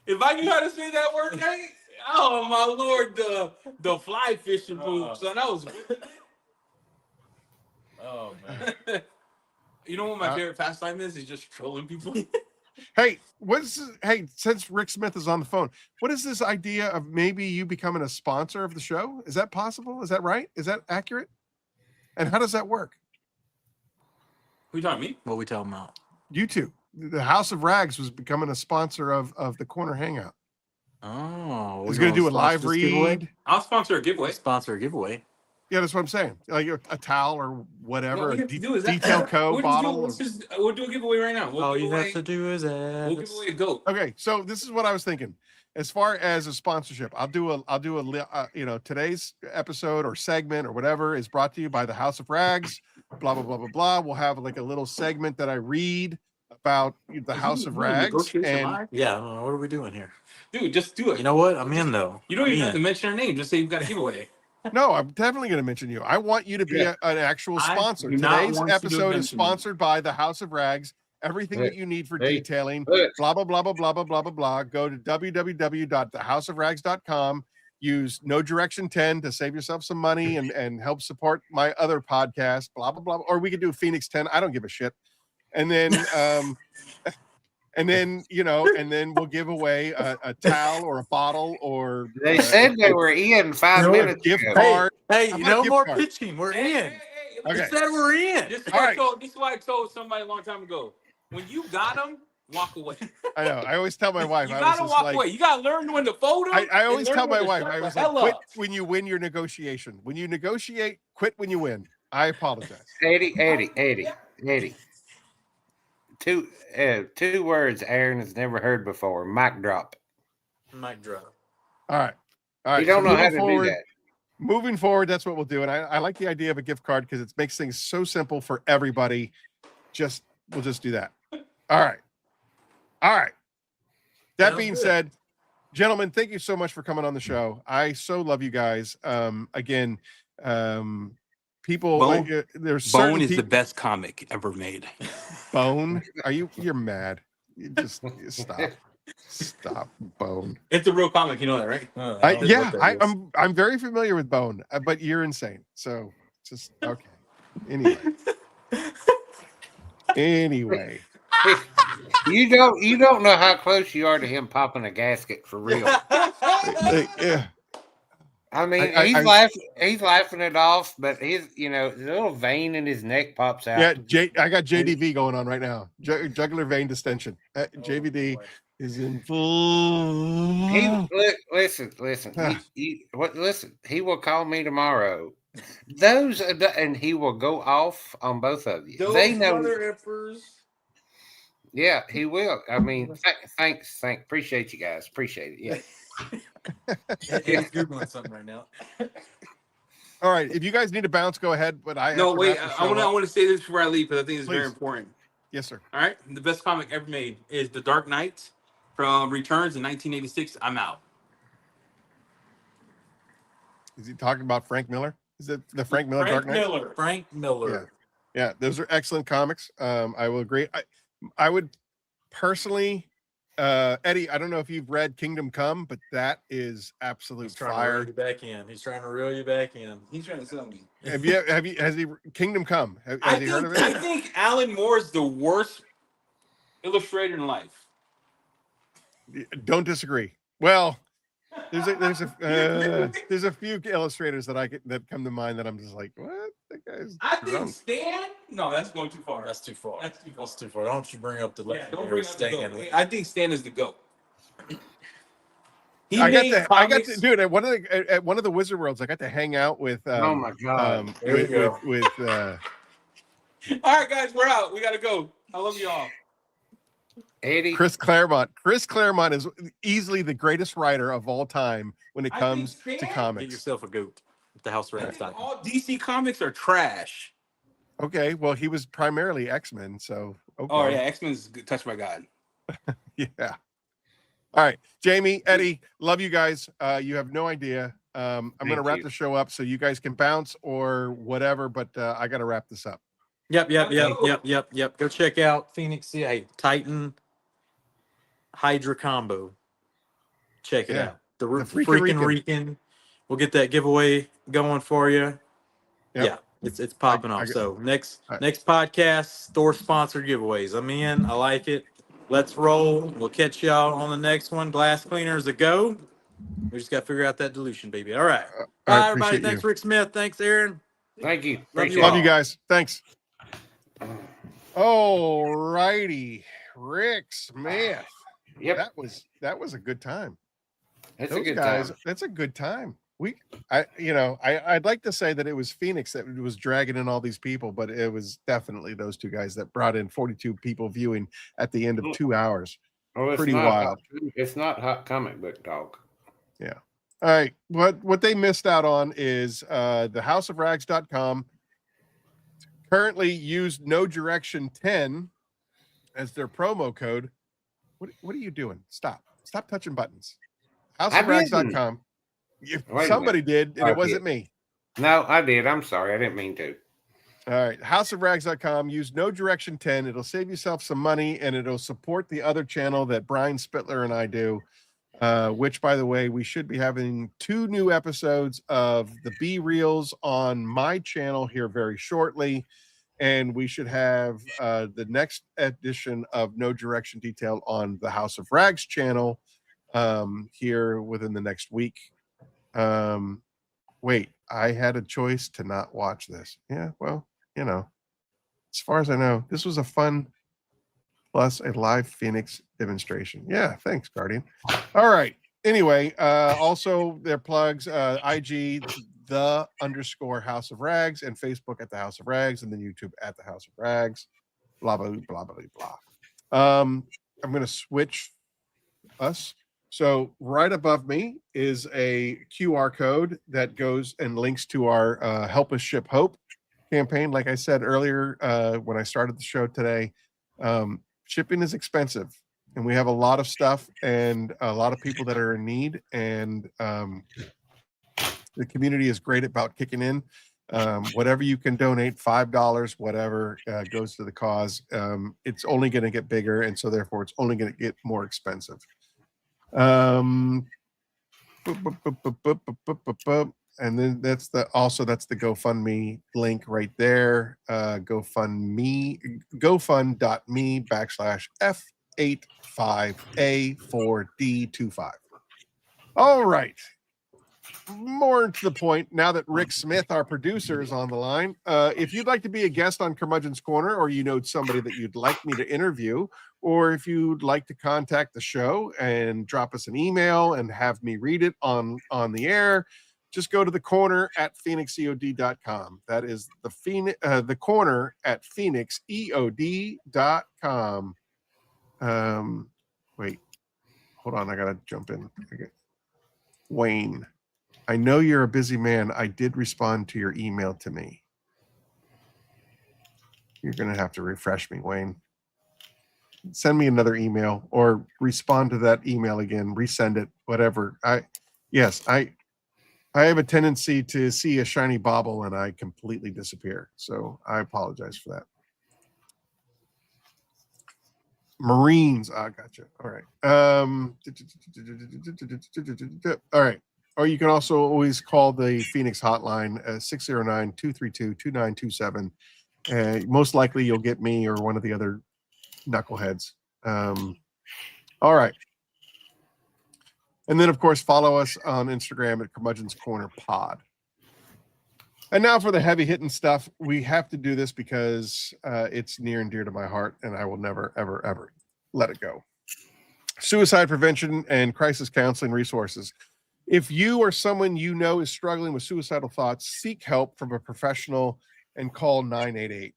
Speaker 5: if I knew how to say that word right, oh my lord, the fly fishing poop. So that was.
Speaker 6: Oh man.
Speaker 5: You know what my favorite pastime is? Is just trolling people.
Speaker 1: hey, since Rick Smith is on the phone, what is this idea of maybe you becoming a sponsor of the show? Is that possible? Is that right? Is that accurate? And how does that work?
Speaker 5: Who you talking to me?
Speaker 6: What we talking about?
Speaker 1: You two. The House of Rags was becoming a sponsor of the Corner Hangout.
Speaker 6: Oh,
Speaker 1: He's going to do a live read.
Speaker 5: I'll sponsor a giveaway.
Speaker 6: Sponsor a giveaway.
Speaker 1: Yeah, that's what I'm saying. Like a towel or whatever,
Speaker 5: What we
Speaker 1: a
Speaker 5: have to do is that-
Speaker 1: Detail Co. bottle.
Speaker 5: We'll do a giveaway right now.
Speaker 6: All you have to do is ask.
Speaker 5: We'll give away a goat.
Speaker 1: Okay, so this is what I was thinking. As far as a sponsorship, I'll do a today's episode or segment or whatever is brought to you by the House of Rags. Blah blah blah blah blah. We'll have like a little segment that I read about the House of Rags. And
Speaker 6: yeah, what are we doing here,
Speaker 5: dude? Just do it.
Speaker 6: You know what? I'm in though.
Speaker 5: You don't even have to mention our name. Just say you've got a giveaway.
Speaker 1: no, I'm definitely going to mention you. I want you to be an actual sponsor. Today's episode is sponsored by the House of Rags. Everything that you need for detailing, blah, blah, blah, blah, blah, blah, blah, blah, blah. Go to www.thehouseofrags.com. Use No Direction 10 to save yourself some money and help support my other podcast, blah, blah, blah. Or we could do Phoenix 10. I don't give a shit. And then, and then we'll give away a towel or a bottle or.
Speaker 4: They said they were in 5 minutes.
Speaker 1: Gift card.
Speaker 6: Hey, no more
Speaker 1: card?
Speaker 6: pitching. We're in.
Speaker 5: Okay.
Speaker 6: They said we're in.
Speaker 5: This is why I told somebody a long time ago. When you got them, walk away.
Speaker 1: I know. I always tell my wife.
Speaker 5: You gotta walk away. You gotta learn when to fold them.
Speaker 1: I always tell my wife. I was like, quit when you win your negotiation. When you negotiate, quit when you win. I apologize.
Speaker 4: Eddie. Two words Aaron has never heard before. Mic drop.
Speaker 6: Mic drop.
Speaker 1: All right.
Speaker 4: You don't know how to do that.
Speaker 1: Moving forward, that's what we'll do. And I like the idea of a gift card because it makes things so simple for everybody. We'll just do that. All right. That being said, gentlemen, thank you so much for coming on the show. I so love you guys. Again, people there's
Speaker 5: Bone is the best comic ever made.
Speaker 1: Bone? You're mad. You just stop Bone.
Speaker 5: It's a real comic, you know that, right?
Speaker 1: I'm very familiar with Bone, but you're insane. So just okay. Anyway.
Speaker 4: You don't know how close you are to him popping a gasket for real.
Speaker 1: Yeah.
Speaker 4: I mean, he's laughing it off, but his the little vein in his neck pops out.
Speaker 1: Yeah, I got JDV going on right now. Jugular vein distension. JVD is in full.
Speaker 4: Listen. Listen. He will call me tomorrow. And he will go off on both of you. They know. Yeah, he will. I mean, thanks. Appreciate you guys. Appreciate it. Yeah.
Speaker 6: He's Googling something right now.
Speaker 1: All right. If you guys need to bounce, go ahead. But I
Speaker 5: want to say this before I leave because I think it's very important.
Speaker 1: Yes, sir.
Speaker 5: All right. The best comic ever made is The Dark Knight from Returns in 1986. I'm out.
Speaker 1: Is he talking about Frank Miller? Is it the Frank Miller Dark Knight?
Speaker 6: Frank Miller.
Speaker 1: Yeah, those are excellent comics. I will agree. I would personally, Eddie, I don't know if you've read Kingdom Come, but that is absolute fire.
Speaker 6: He's trying to reel you back in.
Speaker 5: He's trying to sell me.
Speaker 1: Has he Kingdom Come? Has he heard of it?
Speaker 5: I think Alan Moore is the worst illustrator in life.
Speaker 1: Don't disagree. Well, there's a few illustrators that come to mind that I'm just like, what? That guy's
Speaker 5: I think
Speaker 1: drunk.
Speaker 5: Stan. No, that's going too far.
Speaker 6: That's too far.
Speaker 5: That's too far.
Speaker 6: That's too far. Don't you bring up the
Speaker 5: Yeah, don't
Speaker 6: legendary
Speaker 5: bring up the
Speaker 6: Stan.
Speaker 5: GOAT. I think Stan is the GOAT. He
Speaker 1: I
Speaker 5: made
Speaker 1: got
Speaker 5: comics.
Speaker 1: to, dude, at one of the Wizard Worlds, I got to hang out with
Speaker 4: Oh my God.
Speaker 6: There you go.
Speaker 1: with
Speaker 5: All right, guys, we're out. We gotta go. I love y'all.
Speaker 4: Eddie.
Speaker 1: Chris Claremont. Chris Claremont is easily the greatest writer of all time when it
Speaker 5: I
Speaker 1: comes
Speaker 5: think
Speaker 1: to
Speaker 5: Stan-
Speaker 6: Get
Speaker 1: comics.
Speaker 6: yourself a goat. The house
Speaker 5: I
Speaker 6: rats.
Speaker 5: think all DC comics are trash.
Speaker 1: Okay, well, he was primarily X-Men, so okay.
Speaker 5: Oh yeah, X-Men's touched by God.
Speaker 1: Yeah. All right, Jamie, Eddie, love you guys. You have no idea. I'm going to
Speaker 4: Thank
Speaker 1: wrap
Speaker 4: you.
Speaker 1: the show up so you guys can bounce or whatever, but I got to wrap this up.
Speaker 6: Yep. Go check out Phoenix E.O.D. Titan Hydra combo. Check it
Speaker 1: Yeah.
Speaker 6: out. The
Speaker 1: Freakin'
Speaker 6: freaking Rican. We'll get that giveaway going for you.
Speaker 1: Yep.
Speaker 6: Yeah, it's popping off. So next podcast, THOR sponsored giveaways. I'm in. I like it. Let's roll. We'll catch y'all on the next one. Glass cleaners a go. We just got to figure out that dilution, baby. All right. Bye, everybody.
Speaker 1: appreciate
Speaker 6: Thanks,
Speaker 1: you.
Speaker 6: Rick Smith. Thanks, Aaron.
Speaker 4: Thank you.
Speaker 6: Love you
Speaker 4: Appreciate
Speaker 1: Love
Speaker 6: all.
Speaker 1: you guys. Thanks. All righty, Rick Smith.
Speaker 4: Yep.
Speaker 1: That was a good time.
Speaker 4: It's
Speaker 1: Those
Speaker 4: a good
Speaker 1: guys,
Speaker 4: time.
Speaker 1: that's a good time. I'd like to say that it was Phoenix that was dragging in all these people, but it was definitely those two guys that brought in 42 people viewing at the end of 2 hours.
Speaker 4: Oh, it's
Speaker 1: Pretty
Speaker 4: not
Speaker 1: wild.
Speaker 4: It's not hot comic book talk.
Speaker 1: Yeah. All right. What they missed out on is the houseofrags.com currently used No Direction 10 as their promo code. What are you doing? Stop touching buttons. Houseofrags.com. Somebody did, and it wasn't me.
Speaker 4: No, I did. I'm sorry. I didn't mean to.
Speaker 1: All right. Houseofrags.com. Use No Direction 10. It'll save yourself some money, and it'll support the other channel that Brian Spittler and I do, which, by the way, we should be having 2 new episodes of the B-Reels on my channel here very shortly. And we should have the next edition of No Direction Detail on the House of Rags channel here within the next week. Wait, I had a choice to not watch this. Yeah, well, as far as I know, this was a fun plus a live Phoenix demonstration. Yeah, thanks, Guardian. All right. Anyway, also their plugs, IG, _the House of Rags, and Facebook at the House of Rags, and then YouTube at the House of Rags. Blah blah blah blah blah. I'm gonna switch us. So right above me is a QR code that goes and links to our Help Us Ship Hope campaign. Like I said earlier, when I started the show today, shipping is expensive, and we have a lot of stuff and a lot of people that are in need, and the community is great about kicking in. Whatever you can donate, $5, whatever, goes to the cause. It's only going to get bigger, and so therefore it's only going to get more expensive. And then that's the GoFundMe link right there. GoFundMe.com/F85A4D25. All right. More to the point, now that Rick Smith, our producer, is on the line, if you'd like to be a guest on Curmudgeon's Corner, or you know somebody that you'd like me to interview, or if you'd like to contact the show and drop us an email and have me read it on the air, just go to the corner at phoenixeod.com. That is the corner at phoenixeod.com. Wait, hold on, I gotta jump in. Wayne, I know you're a busy man. I did respond to your email to me. You're going to have to refresh me, Wayne. Send me another email or respond to that email again, resend it, whatever. I have a tendency to see a shiny bauble and I completely disappear. So I apologize for that. Marines. I gotcha. All right. All right. Or you can also always call the Phoenix hotline, 609-232-2927. Most likely you'll get me or one of the other knuckleheads. All right. And then, of course, follow us on Instagram at Curmudgeon's Corner Pod. And now for the heavy hitting stuff. We have to do this because it's near and dear to my heart, and I will never, ever, ever let it go. Suicide prevention and crisis counseling resources. If you or someone you know is struggling with suicidal thoughts, seek help from a professional and call 988.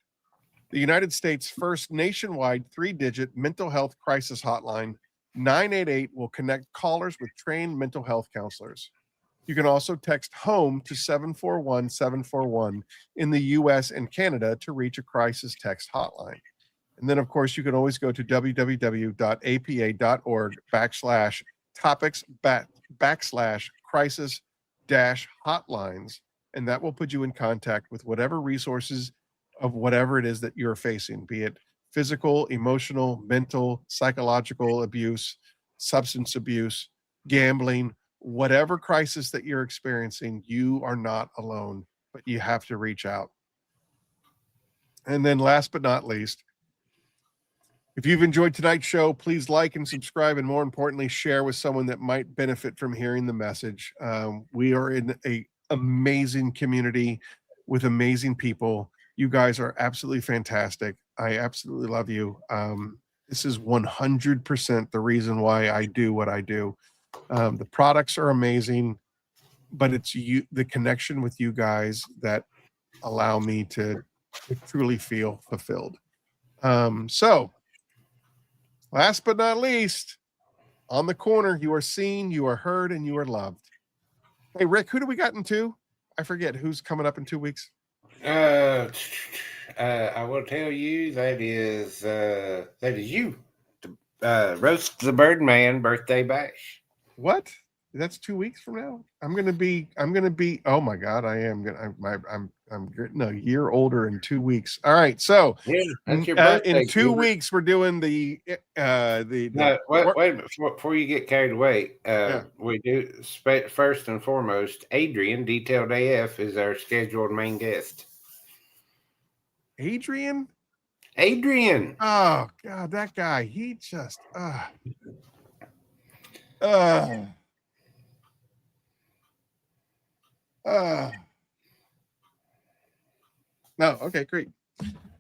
Speaker 1: The United States' first nationwide 3-digit mental health crisis hotline, 988 will connect callers with trained mental health counselors. You can also text HOME to 741-741 in the US and Canada to reach a crisis text hotline. And then, of course, you can always go to www.apa.org/topics/crisis-hotlines, and that will put you in contact with whatever resources of whatever it is that you're facing, be it physical, emotional, mental, psychological abuse, substance abuse, gambling, whatever crisis that you're experiencing. You are not alone, but you have to reach out. And then last but not least, if you've enjoyed tonight's show, please like and subscribe, and more importantly, share with someone that might benefit from hearing the message. We are in an amazing community with amazing people. You guys are absolutely fantastic. I absolutely love you. This is 100% the reason why I do what I do. The products are amazing, but it's you, the connection with you guys, that allow me to truly feel fulfilled. So last but not least, on the corner, you are seen, you are heard, and you are loved. Hey, Rick, who do we got in 2? I forget who's coming up in 2 weeks.
Speaker 4: I will tell you that is you. Roast the Birdman birthday bash.
Speaker 1: What? That's 2 weeks from now. I'm gonna be. Oh my God, I am gonna. I'm getting a year older in 2 weeks. All right, so
Speaker 4: Yeah, that's your birthday.
Speaker 1: In 2 weeks, we're doing the.
Speaker 4: No, wait a minute. Before you get carried away, we do first and foremost. Adrian, Detailed AF, is our scheduled main guest.
Speaker 1: Adrian.
Speaker 4: Oh
Speaker 1: God, that guy. He just. No, okay, great.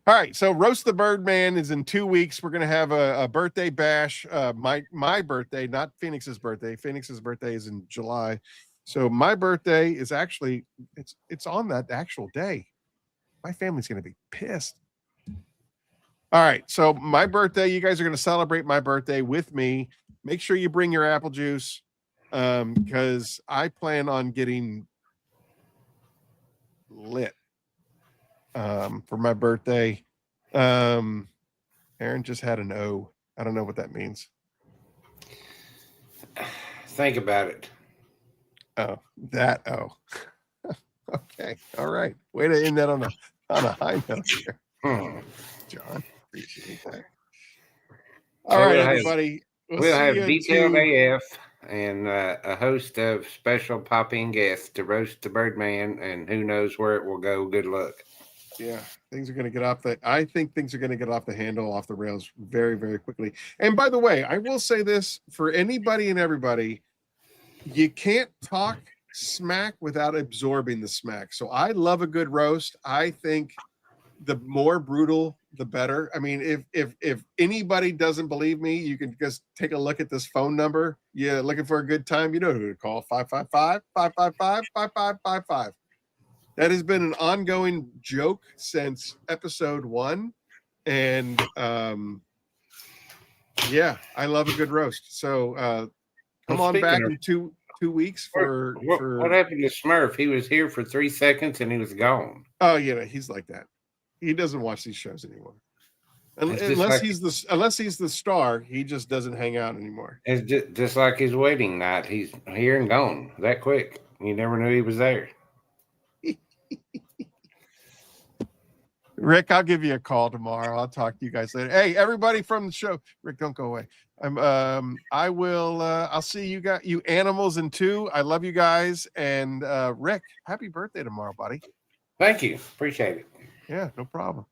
Speaker 1: All right, so Roast the Birdman is in 2 weeks. We're gonna have a birthday bash. My birthday, not Phoenix's birthday. Phoenix's birthday is in July, so my birthday is actually it's on that actual day. My family's gonna be pissed. All right, so my birthday, you guys are gonna celebrate my birthday with me. Make sure you bring your apple juice, because I plan on getting lit for my birthday. Aaron just had an O. I don't know what that means.
Speaker 4: Think about it.
Speaker 1: Oh, that O. Okay, all right. Way to end that on a high note here, John. Appreciate that. All right, everybody.
Speaker 4: We'll have Detailed AF and a host of special pop-in guests to Roast the Birdman, and who knows where it will go. Good luck.
Speaker 1: Yeah, things are going to get off the. I think things are going to get off the handle, off the rails very, very quickly. And by the way, I will say this for anybody and everybody: you can't talk smack without absorbing the smack. So I love a good roast. I think the more brutal, the better. I mean, if anybody doesn't believe me, you can just take a look at this phone number. Yeah, looking for a good time, you know who to call: 555-555-5555. That has been an ongoing joke since episode 1. And yeah, I love a good roast. So come on back in two weeks for
Speaker 4: what happened to Smurf? He was here for 3 seconds and he was gone.
Speaker 1: Oh yeah, he's like that. He doesn't watch these shows anymore. Unless he's the star, he just doesn't hang out anymore.
Speaker 4: It's just like his wedding night. He's here and gone that quick. You never knew he was there.
Speaker 1: Rick, I'll give you a call tomorrow. I'll talk to you guys later. Hey, everybody from the show. Rick, don't go away. I will. I'll see you animals in 2. I love you guys. And Rick, happy birthday tomorrow, buddy.
Speaker 4: Thank you. Appreciate it.
Speaker 1: Yeah, no problem.